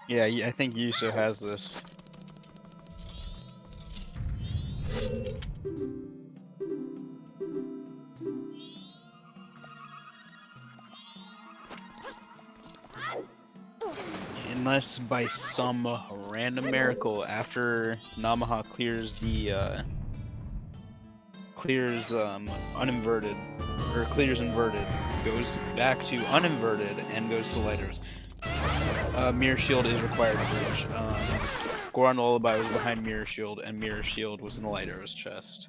Yeah, I think YUSo has this. Unless by some random miracle after Namaha clears the uninverted, or clears inverted, goes back to uninverted and goes to lighters. Mirror Shield is required to bridge. Goron Lullaby was behind Mirror Shield, and Mirror Shield was in the light arrows chest.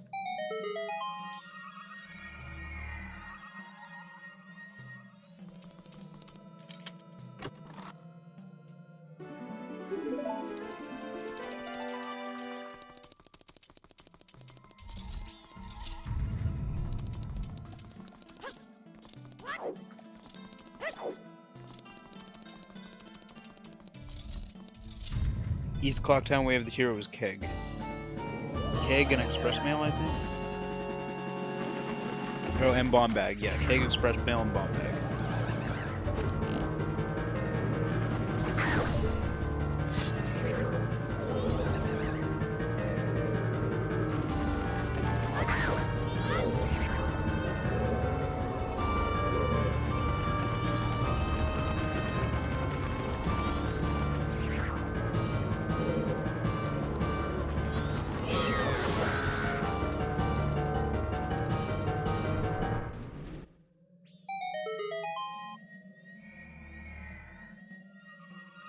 East Clocktown Way of the Hero was Keg. Keg and Express Mail, I think? Oh, and Bomb Bag. Yeah, Keg, Express Mail, and Bomb Bag.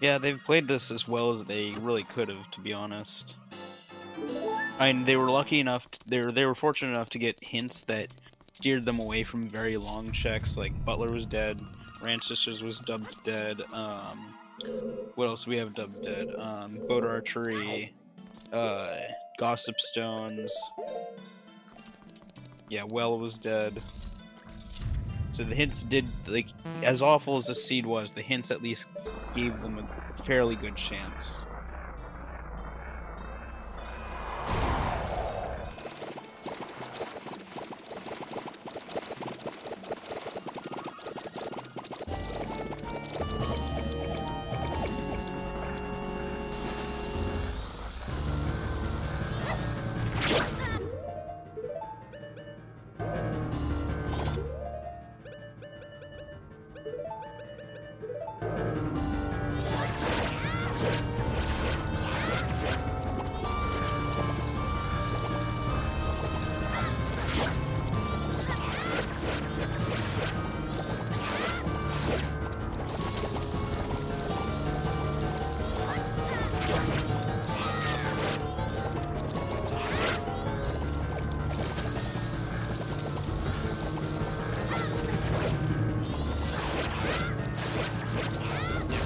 Yeah, they've played this as well as they really could have, to be honest. I mean, they were lucky enough. They were fortunate enough to get hints that steered them away from very long checks. Like Butler was dead, Ranch Sisters was dubbed dead. What else do we have dubbed dead? Boat Archery, Gossip Stones. Yeah, Well was dead. So the hints did, like, as awful as the seed was, the hints at least gave them a fairly good chance.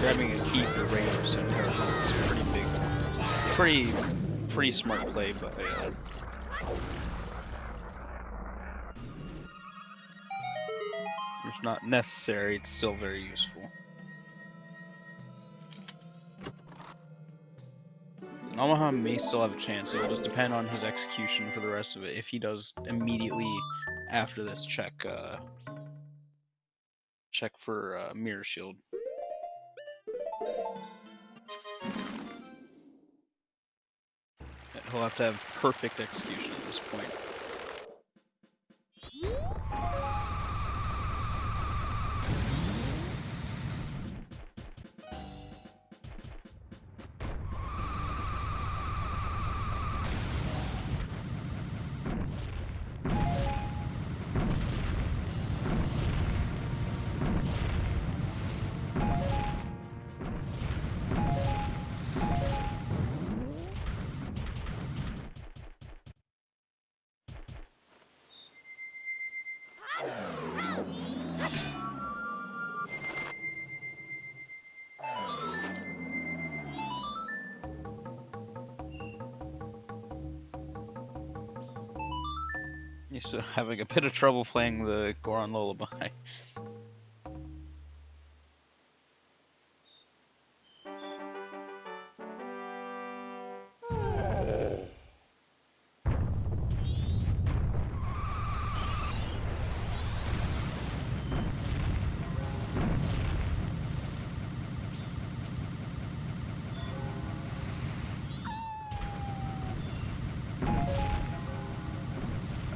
Grabbing a key for Rainbow Center is a pretty big, pretty smart play, but it's not necessary. It's still very useful. Namaha may still have a chance. It'll just depend on his execution for the rest of it. If he does immediately after this check for Mirror Shield. He'll have to have perfect execution at this point. So having a bit of trouble playing the Goron Lullaby.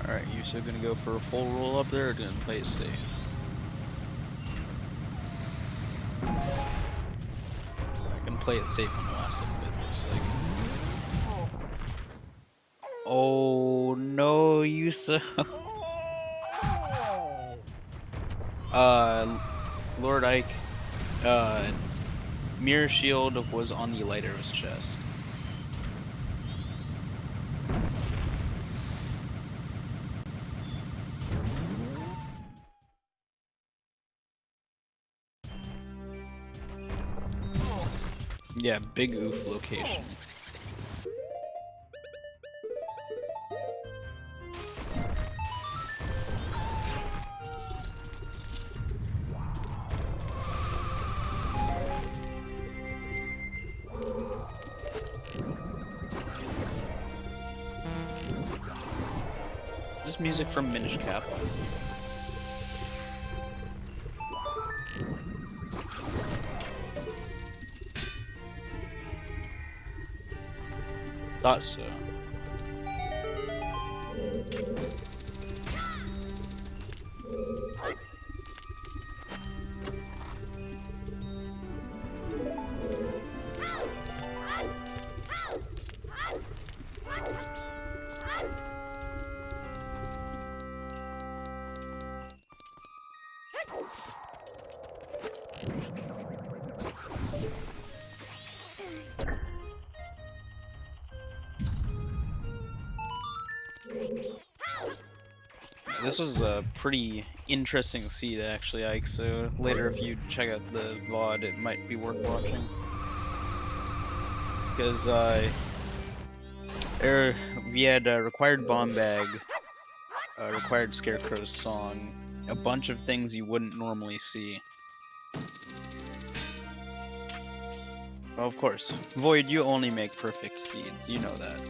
Alright, you still gonna go for a full roll up there or gonna play it safe? I can play it safe on the last little bit, looks like. Oh no, Yusa. Lord Ike, Mirror Shield was on the light arrow's chest. Yeah, big oof location. This is music from Minish Cap. Thought so. This was a pretty interesting seed, actually, Ike, so later if you check out the VOD, it might be worth watching. Because, we had a required bomb bag, a required Scarecrow's song, a bunch of things you wouldn't normally see. Well, of course, Void, you only make perfect seeds, you know that.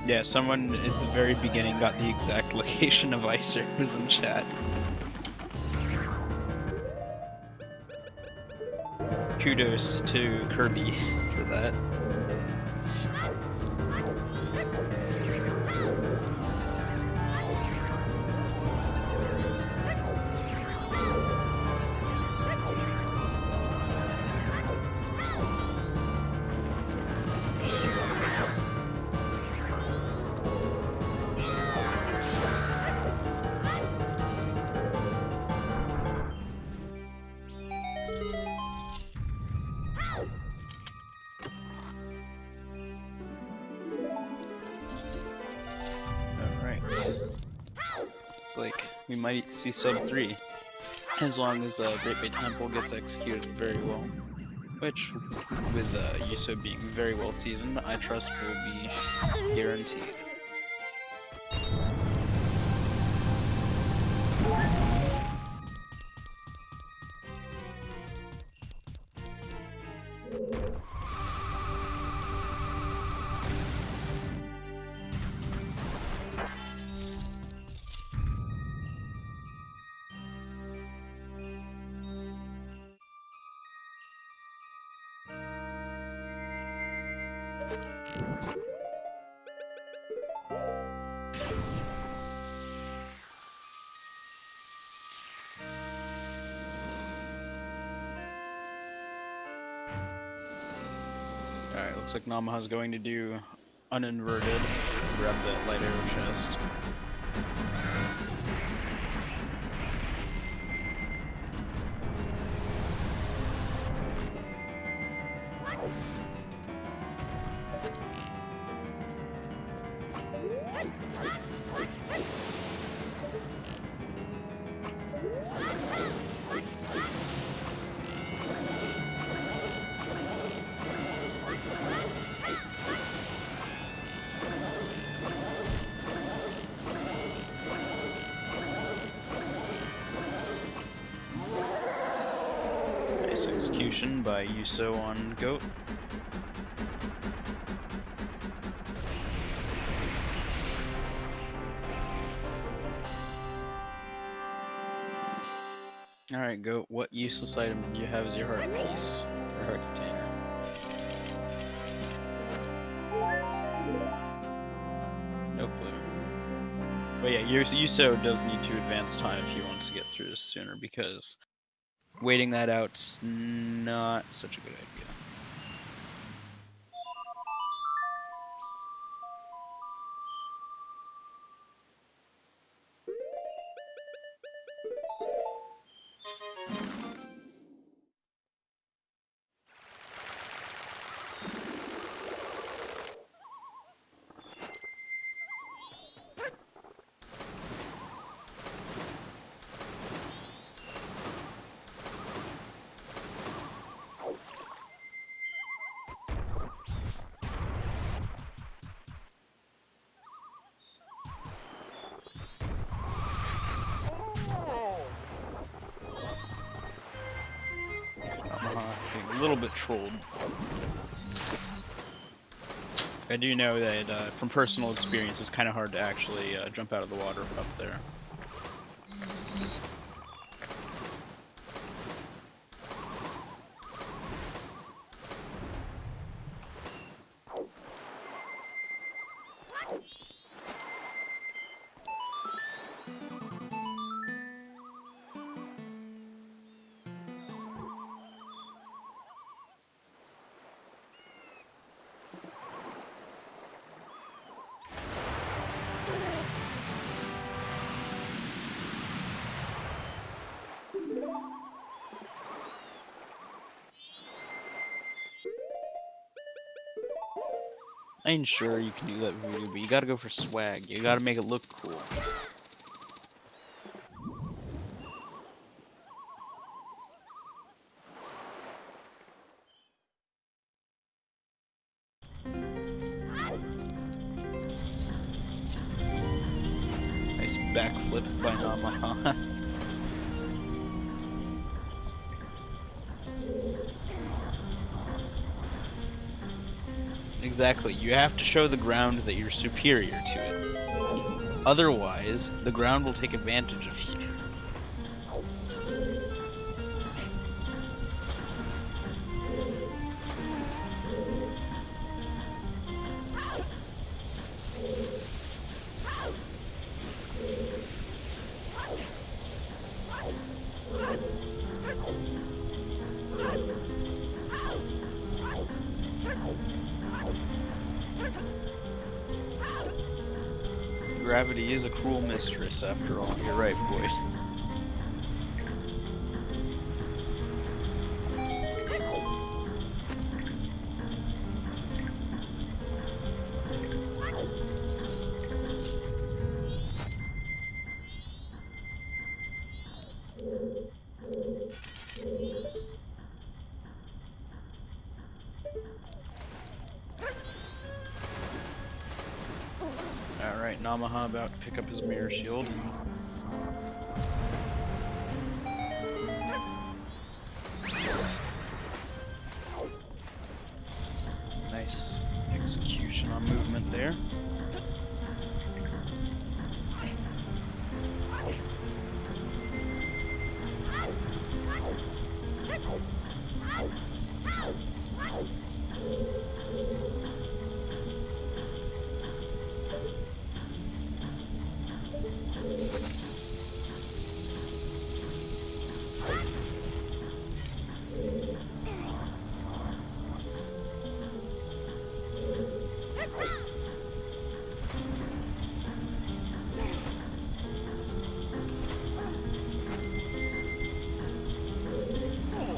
Yeah, someone at the very beginning got the exact location of Icer who's in chat. Kudos to Kirby for that. We might see sub 3, as long as Great Bay Temple gets executed very well, which, with YUSo being very well seasoned, I trust will be guaranteed. Alright, looks like Namaha's going to do uninverted, grab that light arrow chest. Execution by YUSo on Goat. Alright, Goat, what useless item do you have as your heart piece? Or heart container? No clue. But yeah, YUSo does need to advance time if he wants to get through this sooner, because waiting that out's not such a good idea. a little bit trolled. I do know that from personal experience, it's kind of hard to actually jump out of the water up there. I ain't sure you can do that voodoo, but you gotta go for swag. You gotta make it look cool. Nice backflip by Namaha. Exactly, you have to show the ground that you're superior to it. Otherwise, the ground will take advantage of you. Gravity is a cruel mistress, after all. You're right, boys. Alright, Namaha about to pick up his mirror shield. Nice execution on movement there.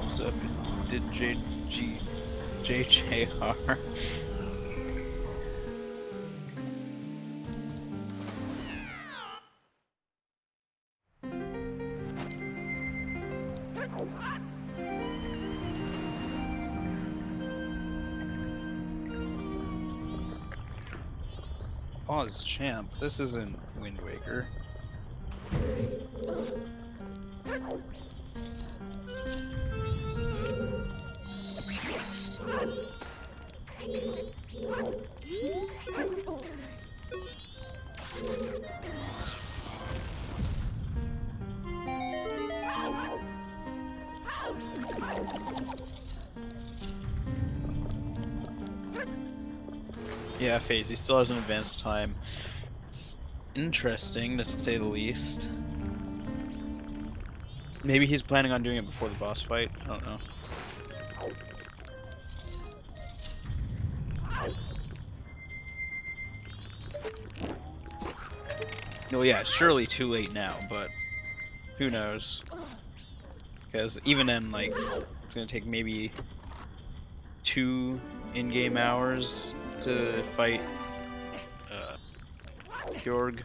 What's up? Did JJR? Pause, champ. This isn't Wind Waker. Yeah, FaZe, he still has an advanced time. It's interesting, to say the least. Maybe he's planning on doing it before the boss fight, I don't know. Well, yeah, it's surely too late now, but who knows? Because even then, like, it's gonna take maybe 2 in-game hours to fight Kjorg.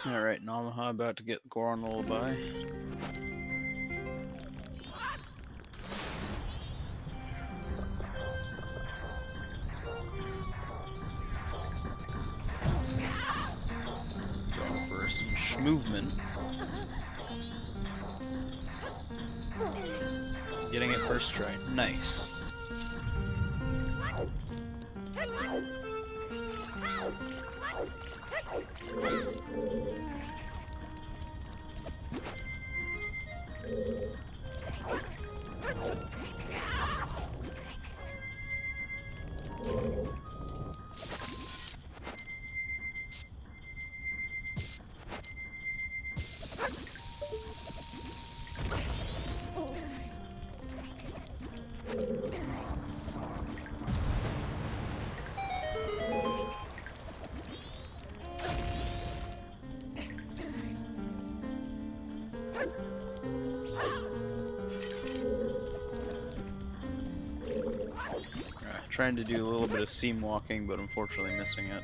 Alright, Namaha about to get Goron Lullaby. Going for some schmovement. Getting it first try. Nice. Trying to do a little bit of seam walking, but unfortunately missing it.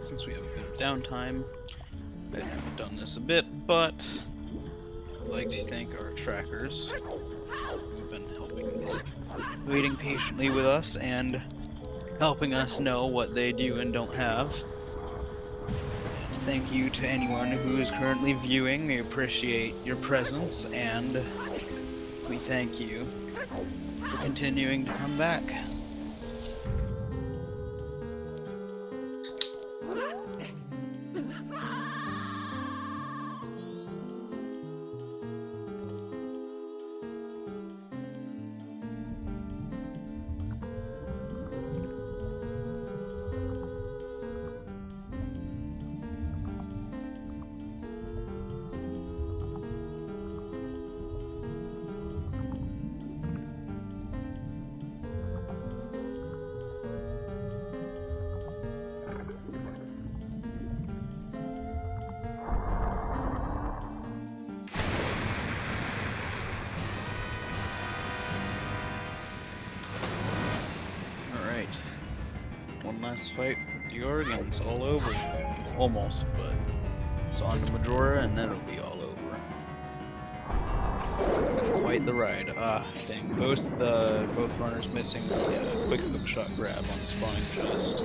Since we have a bit of downtime, I've done this a bit, but I'd like to thank our trackers who've been helping us, waiting patiently with us and helping us know what they do and don't have. Thank you to anyone who is currently viewing. We appreciate your presence, and we thank you for continuing to come back. Last fight with the Oregons, all over. Almost, but it's on to Majora and then it'll be all over. Quite the ride. Dang. Both runners missing the quick hookshot grab on the spawning chest.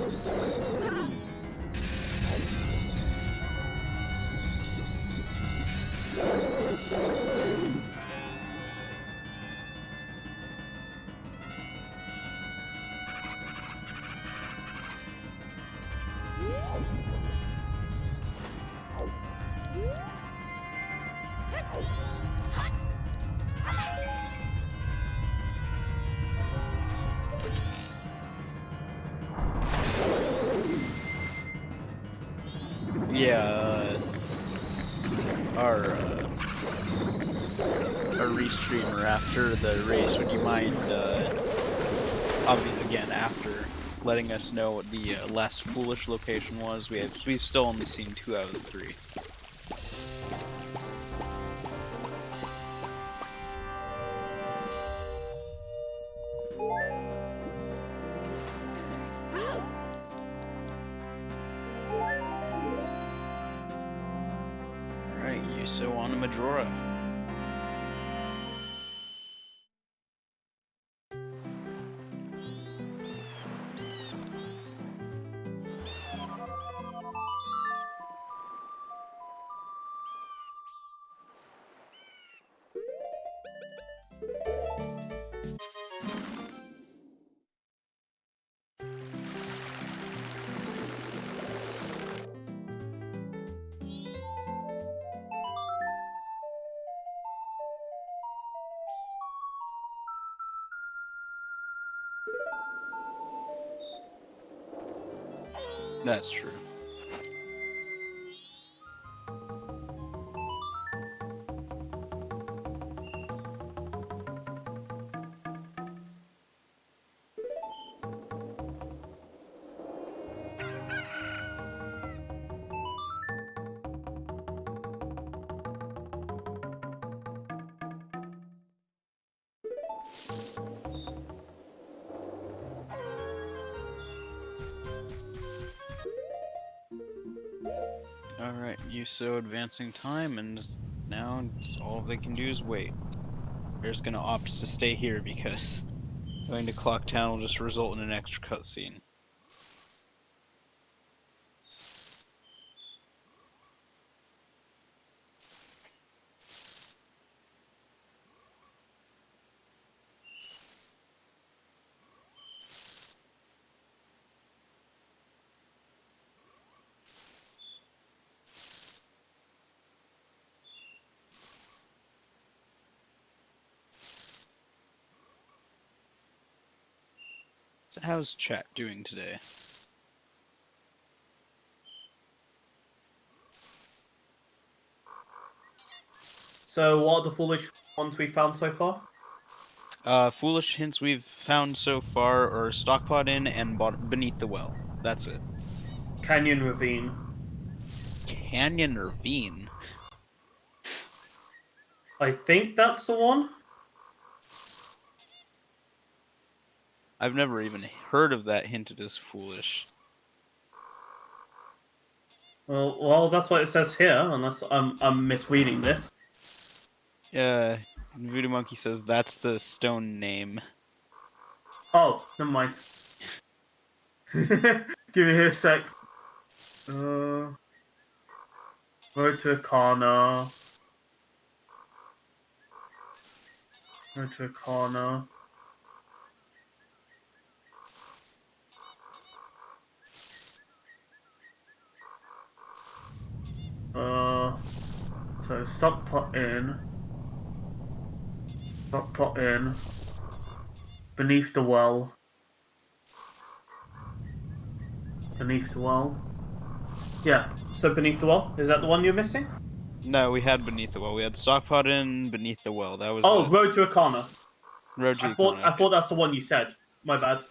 Yeah, our restreamer after the race, would you mind, again, after letting us know what the last foolish location was? We've still only seen 2 out of the 3. So on to Majora. That's true. Alright, YUSo advancing time, and now all they can do is wait. They're just gonna opt to stay here because going to Clock Town will just result in an extra cutscene. So how's chat doing today? So, what are the foolish ones we found so far? Foolish hints we've found so far are Stockpot Inn and Beneath the Well. That's it. Canyon Ravine. Canyon Ravine? I think that's the one. I've never even heard of that hinted as foolish. Well, that's what it says here, unless I'm misreading this. Voodoo Monkey says that's the stone name. Oh, never mind. Give me a sec. Road to Akana. Road to Akana. So Stockpot Inn. Stockpot Inn. Beneath the Well. Beneath the Well. Yeah, so Beneath the Well, is that the one you're missing? No, we had Beneath the Well. We had Stockpot Inn, Beneath the Well. That was Oh, Road to Akana. Road to I Akana, thought that's the one you said. My bad.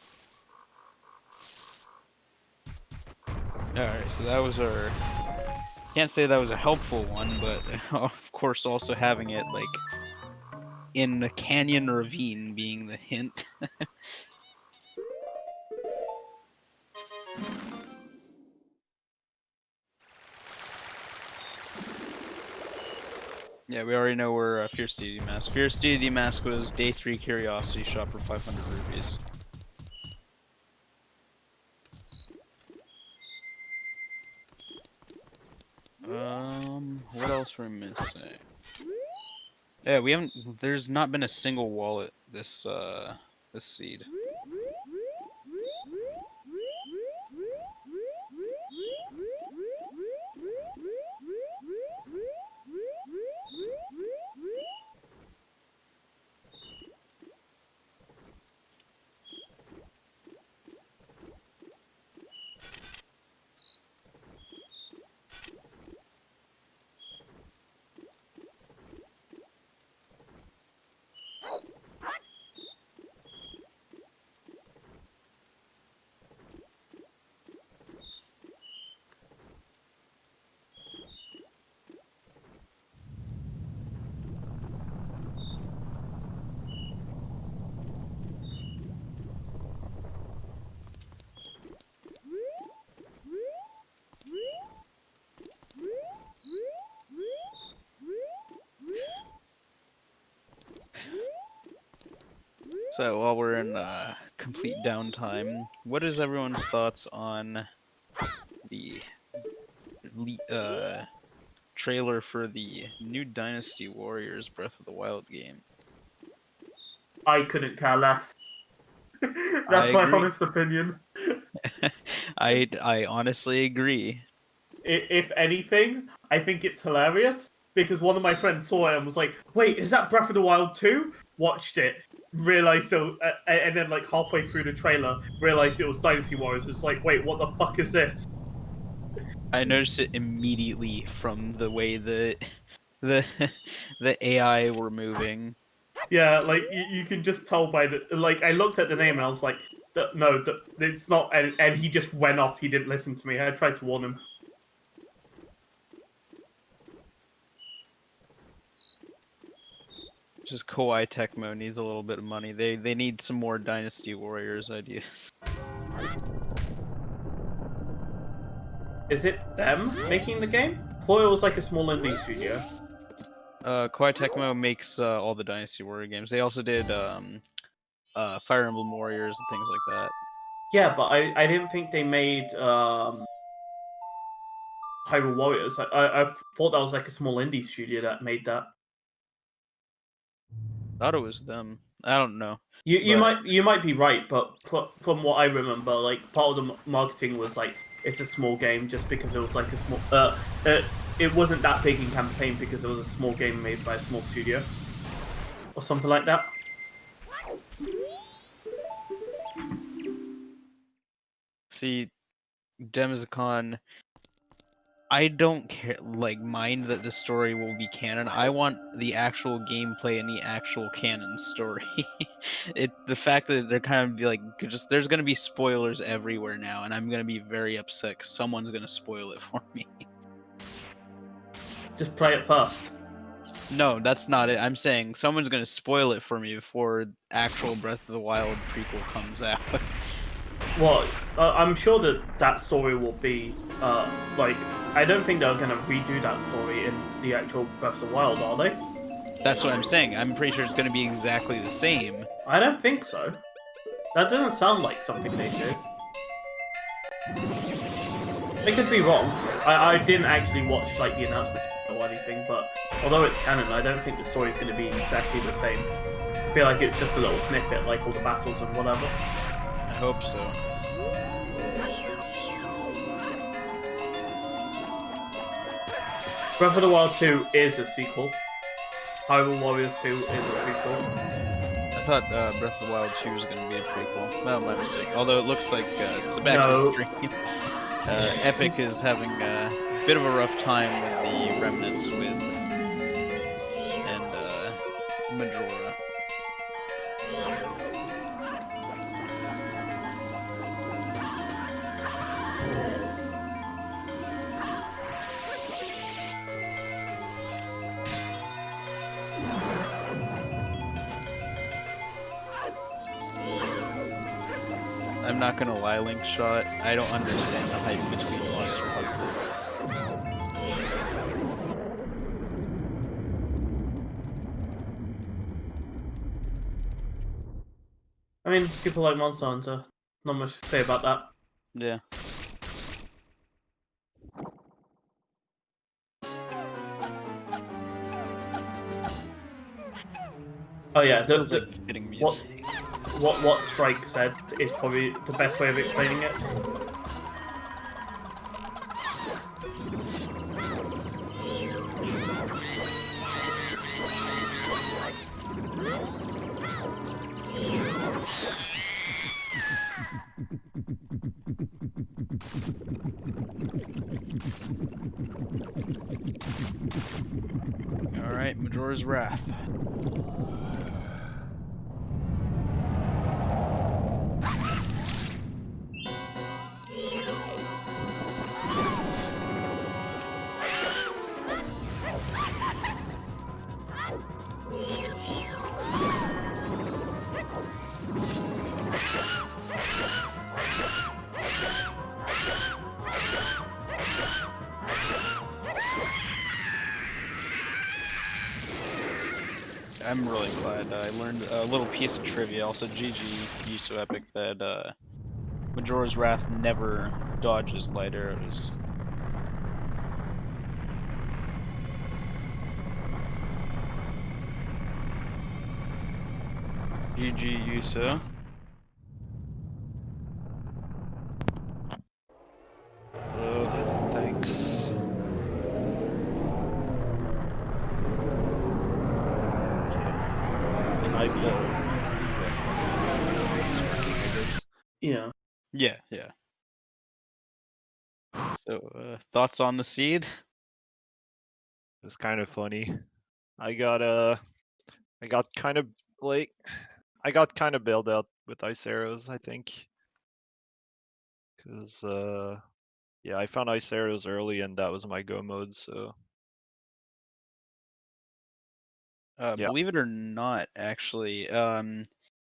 Alright, so that was our... Can't say that was a helpful one, but of course also having it, like, in the Canyon Ravine being the hint. Yeah, we already know where Fierce Deity Mask. Fierce Deity Mask was Day 3 Curiosity Shop for 500 rupees. What else we're missing? Yeah, we haven't. There's not been a single wallet this seed. So while we're in complete downtime, what is everyone's thoughts on the trailer for the new Dynasty Warriors Breath of the Wild game? I couldn't care less. That's my honest opinion. I honestly agree. If anything, I think it's hilarious because one of my friends saw it and was like, "Wait, is that Breath of the Wild 2?" Watched it, realized and then like halfway through the trailer, realized it was Dynasty Warriors. It's like, wait, what the fuck is this? I noticed it immediately from the way the the AI were moving. Yeah, like you can just tell by the like. I looked at the name and I was like, no, it's not. And he just went off. He didn't listen to me. I tried to warn him. Just Koei Tecmo needs a little bit of money. They need some more Dynasty Warriors ideas. Is it them making the game? I thought it was like a small indie studio. Koei Tecmo makes all the Dynasty Warrior games. They also did Fire Emblem Warriors and things like that. Yeah, but I didn't think they made Hyrule Warriors. I thought that was like a small indie studio that made that. Thought it was them. I don't know. You But- might be right, but from what I remember, like part of the marketing was like it's a small game just because it was like a small. It wasn't that big in campaign because it was a small game made by a small studio, or something like that. See, Demizcon, I don't care, like, mind that the story will be canon. I want the actual gameplay and the actual canon story. The fact that they're kind of like, just there's gonna be spoilers everywhere now, and I'm gonna be very upset 'cause someone's gonna spoil it for me. Just play it first. No, that's not it. I'm saying someone's gonna spoil it for me before actual Breath of the Wild prequel comes out. Well, I'm sure that story will be like. I don't think they're gonna redo that story in the actual Breath of the Wild, are they? That's what I'm saying. I'm pretty sure it's gonna be exactly the same. I don't think so. That doesn't sound like something they do. I could be wrong. I didn't actually watch like the announcement or anything, but although it's canon, I don't think the story's going to be exactly the same. I feel like it's just a little snippet, like all the battles and whatever. I hope so. Breath of the Wild 2 is a sequel. Hyrule Warriors 2 is a prequel. I thought Breath of the Wild 2 was going to be a prequel. Well, my mistake. Although it looks like it's a back to the stream. Epic is having a bit of a rough time with the remnants and Majora. I'm not gonna lie, Link Shot. I don't understand the hype between Monster Hunter. I mean, people like Monster Hunter. Not much to say about that. Yeah. Oh yeah, It feels like fitting music. what Strike said is probably the best way of explaining it. Alright, Majora's Wrath. I'm really glad I learned a little piece of trivia. Also, GG YUSoEpic that Majora's Wrath never dodges light arrows. GG Yuso. Thanks. I It's working, I guess. Yeah. Yeah, yeah. So, thoughts on the seed? It was kind of funny. I got kind of like I got kind of bailed out with ice arrows, I think, because yeah, I found ice arrows early and that was my go mode. So yeah, Believe it or not, actually,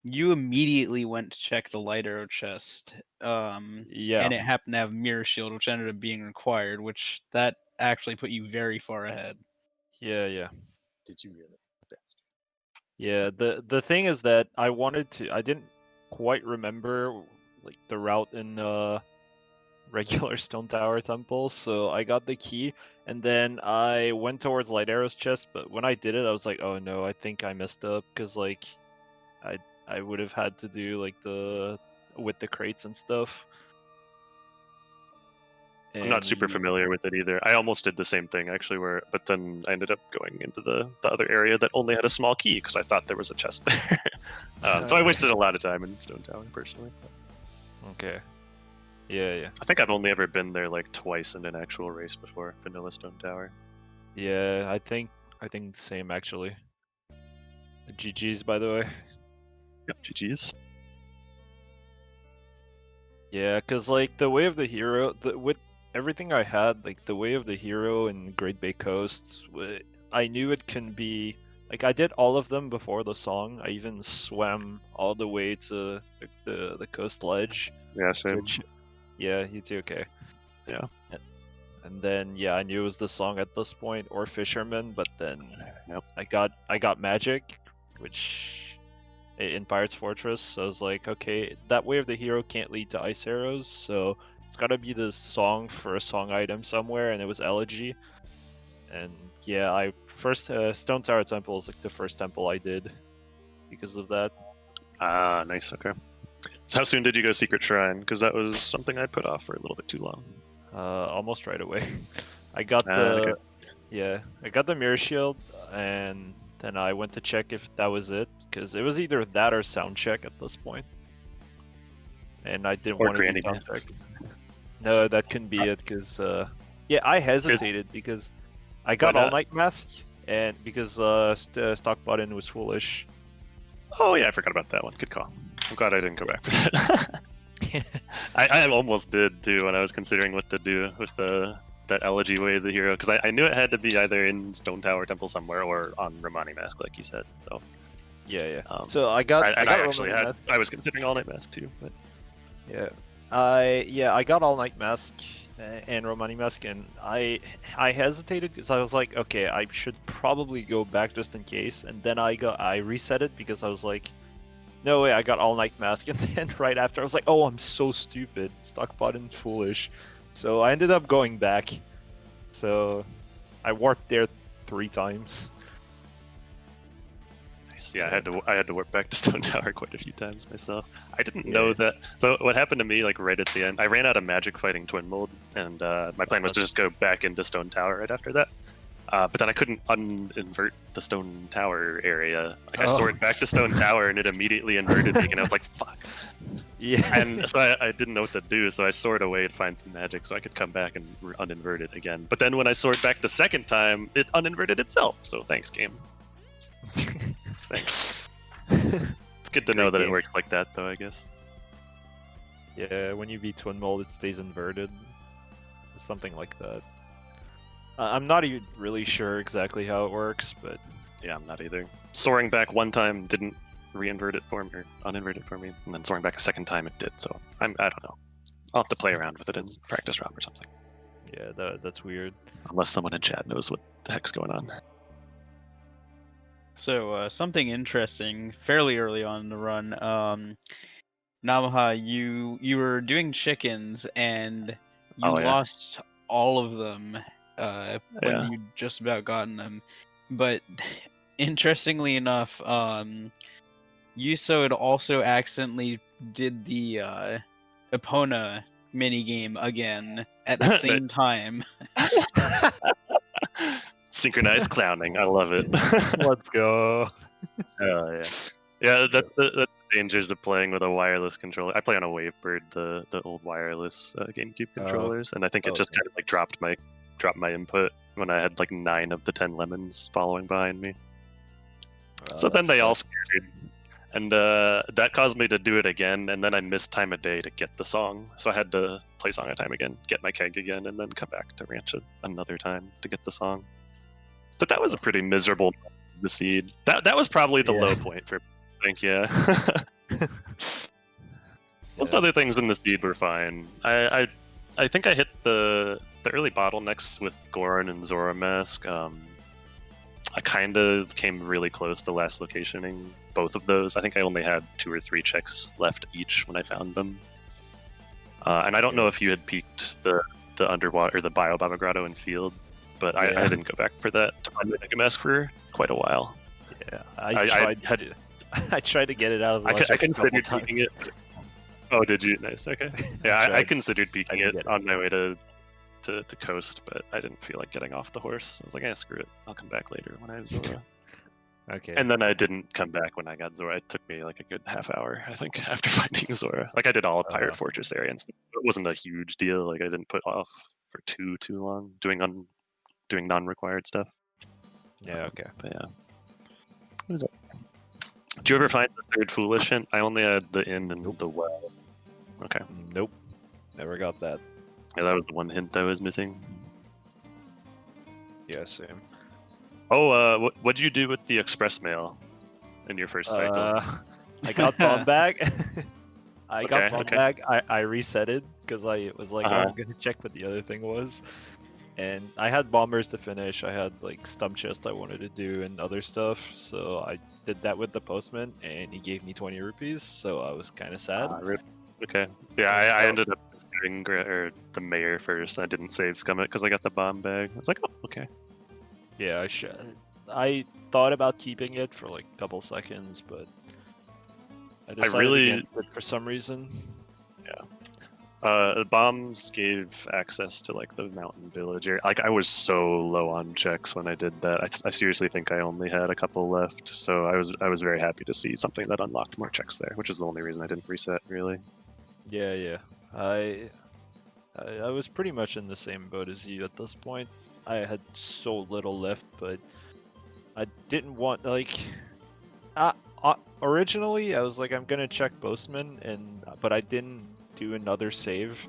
you immediately went to check the light arrow chest, yeah, and it happened to have mirror shield, which ended up being required, which that actually put you very far ahead. yeah. Did you really? Best. Yeah, the thing is that I didn't quite remember like the route in regular Stone Tower Temple, so I got the key and then I went towards Light Arrow's chest, but when I did it I was like, oh no, I think I messed up, because like I would have had to do like with the crates and stuff. I'm not super And familiar with it either. I almost did the same thing actually, but then I ended up going into the other area that only had a small key because I thought there was a chest there. So I wasted a lot of time in Stone Tower personally. Okay. Yeah. I think I've only ever been there like twice in an actual race before, Vanilla Stone Tower. Yeah, I think same actually. GG's, by the way. Yep, GG's. Yeah, cause like the Way of the Hero, with everything I had, like the Way of the Hero and Great Bay Coast, I knew it can be like I did all of them before the song. I even swam all the way to the coast ledge. Yeah, same. Yeah, you too. Okay. Yeah. And then yeah, I knew it was the song at this point, or Fisherman, but then Yep. I got Magic, which in Pirate's Fortress. So I was like, okay, that Way of the Hero can't lead to ice arrows, so it's got to be this song for a song item somewhere, and it was Elegy. And yeah, I first Stone Tower Temple is like the first temple I did because of that. Ah, nice. Okay. So how soon did you go Secret Shrine? Because that was something I put off for a little bit too long. Almost right away. I got okay. I got the Mirror Shield, and then I went to check if that was it, because it was either that or sound check at this point. And I didn't Or want to Granny do sound Masks. check. No, that couldn't be it, because yeah, I hesitated because I got All Night Mask, and because stock button was foolish. Oh yeah, I forgot about that one. Good call. I'm glad I didn't go back with it. I almost did too when I was considering what to do with that Elegy Way of the Hero, because I knew it had to be either in Stone Tower Temple somewhere or on Romani Mask, like you said. So yeah. So I got I was considering All Night Mask too, but yeah. I got All Night Mask and Romani Mask, and I hesitated because I was like, okay, I should probably go back just in case, and then I reset it because I was like, no way, I got All Night Mask, and then right after I was like, oh, I'm so stupid, stock button foolish, so I ended up going back. So I warped there 3 times. yeah, I had to warp back to Stone Tower quite a few times myself. I didn't know that. So what happened to me, like right at the end, I ran out of Magic fighting Twin Mold, and my plan was to just go back into Stone Tower right after that. But then I couldn't uninvert the Stone Tower area. Like I soared back to Stone Tower, and it immediately inverted me, and I was like, "Fuck!" Yeah. And so I didn't know what to do. So I soared away to find some magic, so I could come back and uninvert it again. But then when I soared back the second time, it uninverted itself. So thanks, game. Thanks. It's good to know that it works like that, though, I guess. Yeah, when you beat Twin Mold, it stays inverted. Something like that. I'm not even really sure exactly how it works, but yeah, I'm not either. Soaring back one time didn't reinvert it for me, or uninvert it for me, and then soaring back a second time it did. So I don't know. I'll have to play around with it in practice round or something. Yeah, that's weird. Unless someone in chat knows what the heck's going on. So something interesting, fairly early on in the run, Namaha, you were doing chickens and you lost all of them when you just about gotten them. But interestingly enough, YUSo had also accidentally did the Epona minigame again at the same time. Synchronized clowning, I love it. Let's go. Oh yeah, Yeah, that's the dangers of playing with a wireless controller. I play on a Wavebird, the old wireless GameCube controllers, and I think it just kind of like dropped my input when I had like 9 of the 10 lemons following behind me. So then they all scattered, and that caused me to do it again, and then I missed time of day to get the song, so I had to play Song of Time again, get my keg again, and then come back to ranch it another time to get the song. So that was a pretty miserable the seed. That was probably the low point for. I think Most other things in the seed were fine. I think I hit the early bottlenecks with Goron and Zora Mask. I kind of came really close to last locationing both of those. I think I only had 2 or 3 checks left each when I found them. And I don't know if you had peaked the underwater or the Bio Baba Grotto and Field, but I didn't go back for that to find Mega Mask for quite a while. Yeah, I tried to get it out of the I considered peaking it. Oh, did you? Nice. Okay. Yeah, I considered peaking it on my way to coast, but I didn't feel like getting off the horse. I was like, screw it. I'll come back later when I have Zora. Okay. And then I didn't come back when I got Zora. It took me like a good half hour, I think, after finding Zora. Like I did all of Pirate Fortress area, and it wasn't a huge deal. Like I didn't put off for too long doing non-required stuff. Yeah. Okay. But yeah. What was it? Did you ever find the 3rd Foolish hint? I only had the inn and the well. Okay. Nope. Never got that. Yeah, that was the one hint I was missing. Yeah, same. Oh, what'd you do with the express mail in your first cycle? I got bomb bag. I got bomb okay. bag. I reset it because I was like, I'm gonna check what the other thing was. And I had bombers to finish. I had like stump chest I wanted to do and other stuff. So I did that with the postman, and he gave me 20 rupees. So I was kind of sad. Okay. Yeah, I ended up doing the mayor first. I didn't save Scum it because I got the bomb bag. I was like, oh, okay. Yeah, I thought about keeping it for like a couple seconds, but I decided against it for some reason. Yeah. The bombs gave access to like the mountain village area. Like I was so low on checks when I did that. I seriously think I only had a couple left. So I was very happy to see something that unlocked more checks there, which is the only reason I didn't reset really. Yeah. I was pretty much in the same boat as you at this point. I had so little left, but I didn't want originally I was like, I'm gonna check Postman, but I didn't do another save.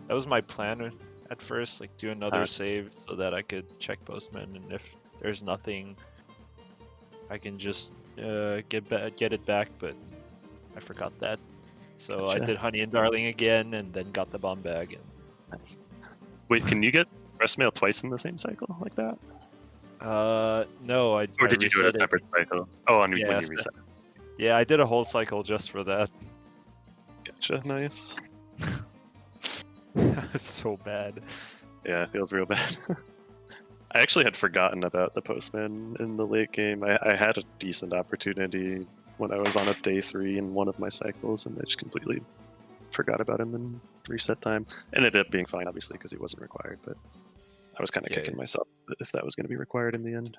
That was my plan at first, like do another save so that I could check Postman, and if there's nothing, I can just get it back. But I forgot that, so I did Honey and Darling again, and then got the bomb bag. And... Nice. Wait, can you get express mail twice in the same cycle like that? No, Or did you do it a separate cycle? Oh, when you reset. Yeah, I did a whole cycle just for that. Gotcha, nice. So bad. Yeah, it feels real bad. I actually had forgotten about the postman in the late game. I had a decent opportunity when I was on a day 3 in one of my cycles, and I just completely forgot about him in reset time. Ended up being fine, obviously, because he wasn't required, but I was kind of kicking myself if that was going to be required in the end.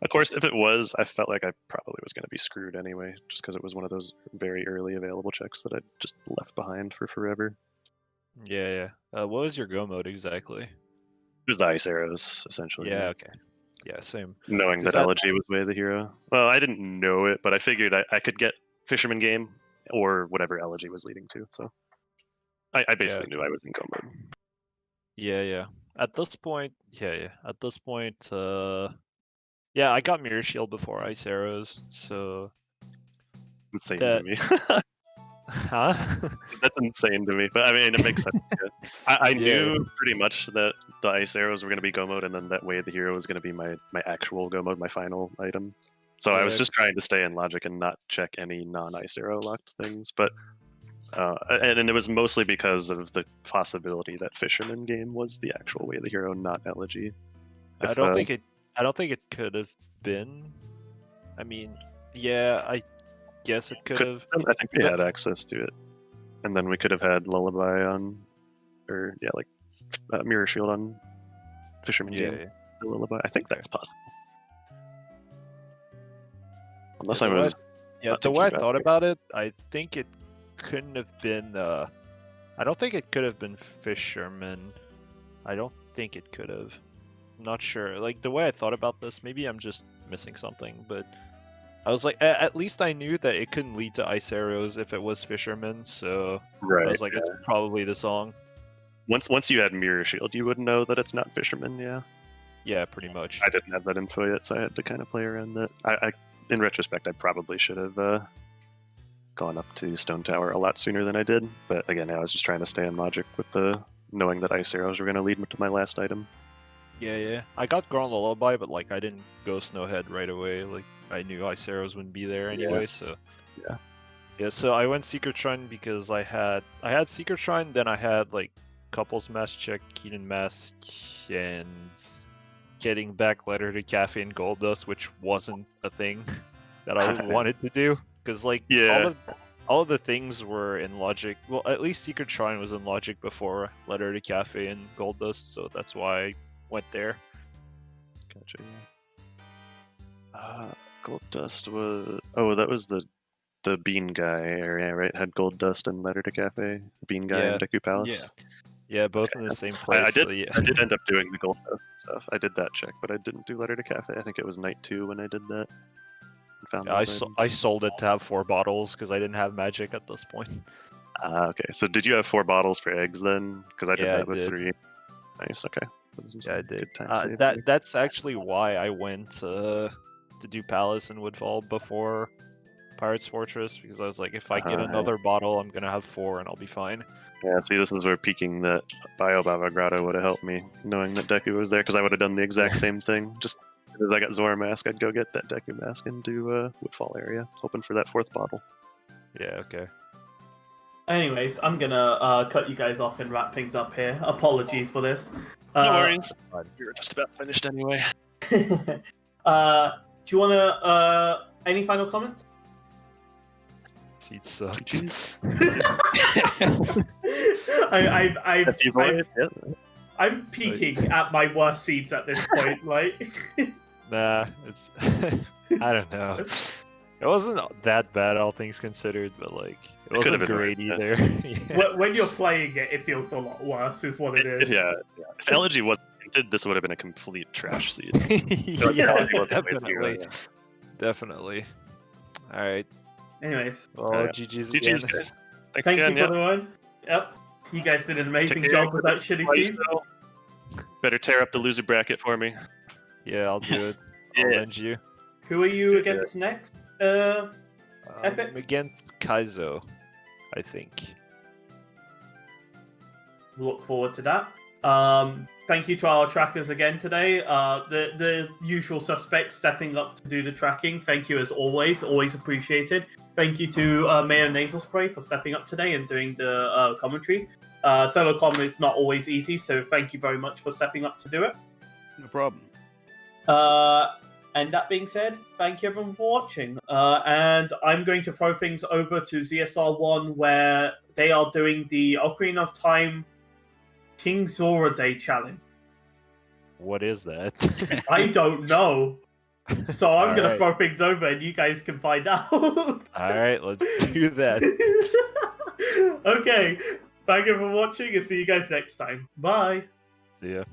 Of course, if it was, I felt like I probably was going to be screwed anyway, just because it was one of those very early available checks that I just left behind for forever. Yeah. What was your go mode exactly? It was the ice arrows, essentially. Yeah, okay. Yeah, same. Knowing that Elegy was Way of the Hero. Well, I didn't know it, but I figured I could get Fisherman Game or whatever Elegy was leading to, so I basically knew I was in go mode. Yeah. At this point, At this point, yeah, I got Mirror Shield before Ice Arrows, so... Insane to me. Huh? That's insane to me, but I mean, it makes sense. Yeah. I knew pretty much that the Ice Arrows were going to be go mode, and then that Way of the Hero was going to be my actual go mode, my final item. So I was just trying to stay in logic and not check any non-Ice Arrow locked things, but... and it was mostly because of the possibility that Fisherman Game was the actual Way of the Hero, not Elegy. I don't think it could have been. I mean, yeah, I guess it could have. I think we had access to it, and then we could have had Lullaby on, or Mirror Shield on Fisherman Game. Lullaby. I think that's possible. Unless I was. Yeah, Not the thinking way I about thought it. about it, I think it couldn't have been. I don't think it could have been Fisherman. I don't think it could have. I'm not sure. Like the way I thought about this, maybe I'm just missing something, but I was like, at least I knew that it couldn't lead to ice arrows if it was Fisherman, so Right. I was like, it's probably the song. Once you had Mirror Shield, you would know that it's not Fisherman. Yeah. Yeah, pretty much. I didn't have that info yet, so I had to kind of play around that. In retrospect, I probably should have gone up to Stone Tower a lot sooner than I did. But again, I was just trying to stay in logic with the knowing that ice arrows were going to lead me to my last item. Yeah. I got Ground Lullaby, but like I didn't go Snowhead right away. Like I knew ice arrows wouldn't be there anyway, so Yeah. Yeah, so I went Secret Shrine because I had Secret Shrine, then I had like Couples Mask Check, Keenan Mask, and getting back Letter to Cafe and Gold Dust, which wasn't a thing that I wanted to do because like Yeah. all of the things were in logic. Well, at least Secret Shrine was in logic before Letter to Cafe and Gold Dust, so that's why I went there. Gotcha. Gold Dust was. Oh, that was the Bean Guy area, right? Had Gold Dust and Letter to Cafe. Bean Guy and Deku Palace. Yeah, both in the same place. I did. So yeah. I did end up doing the Gold Dust stuff. I did that check, but I didn't do Letter to Cafe. I think it was night 2 when I did that. And found those I items. sold it to have 4 bottles because I didn't have magic at this point. Okay. So did you have 4 bottles for eggs then? Because I did Yeah, that I with did. 3. Nice. Okay. Yeah, I did. Good time saving. That's actually why I went to do Palace and Woodfall before Pirate's Fortress, because I was like, if I get another bottle, I'm gonna have 4 and I'll be fine. Yeah, see, this is where peeking that Biobaba Grotto would have helped me, knowing that Deku was there, because I would have done the exact same thing. Just as I got Zora Mask, I'd go get that Deku Mask and do Woodfall area, hoping for that 4th bottle. Yeah, okay. Anyways, I'm gonna cut you guys off and wrap things up here. Apologies for this. No worries. We were just about finished anyway. Do you wanna any final comments? Seeds sucked. Jeez. I'm peaking at my worst seeds at this point. Like, Nah, it's I don't know. It wasn't that bad, all things considered, but like it wasn't been great worse, either. Yeah. when you're playing it, it feels a lot worse. Is what it is. Yeah. If Elegy wasn't hinted, this would have been a complete trash seed. Yeah, Definitely. definitely. All right. Anyways, Well, GG's again. GG's, guys. Thanks thank again. you for the run. Yep, you guys did an amazing Take care. job with that shitty seed. Better tear up the loser bracket for me. Yeah, I'll do it. I'll Yeah. avenge you. Who are you Do against next? Epic? Against Kaizo, I think. Look forward to that. Thank you to our trackers again today. The usual suspects stepping up to do the tracking. Thank you as always appreciated. Thank you to Mayor Nasal Spray for stepping up today and doing the commentary. Solo com is not always easy, so thank you very much for stepping up to do it. No problem. And that being said, thank you everyone for watching. And I'm going to throw things over to ZSR1 where they are doing the Ocarina of Time King Zora Day challenge. What is that? I don't know. So I'm going to Alright. throw things over and you guys can find out. Alright, let's do that. Okay. Thank you for watching and see you guys next time. Bye. See ya.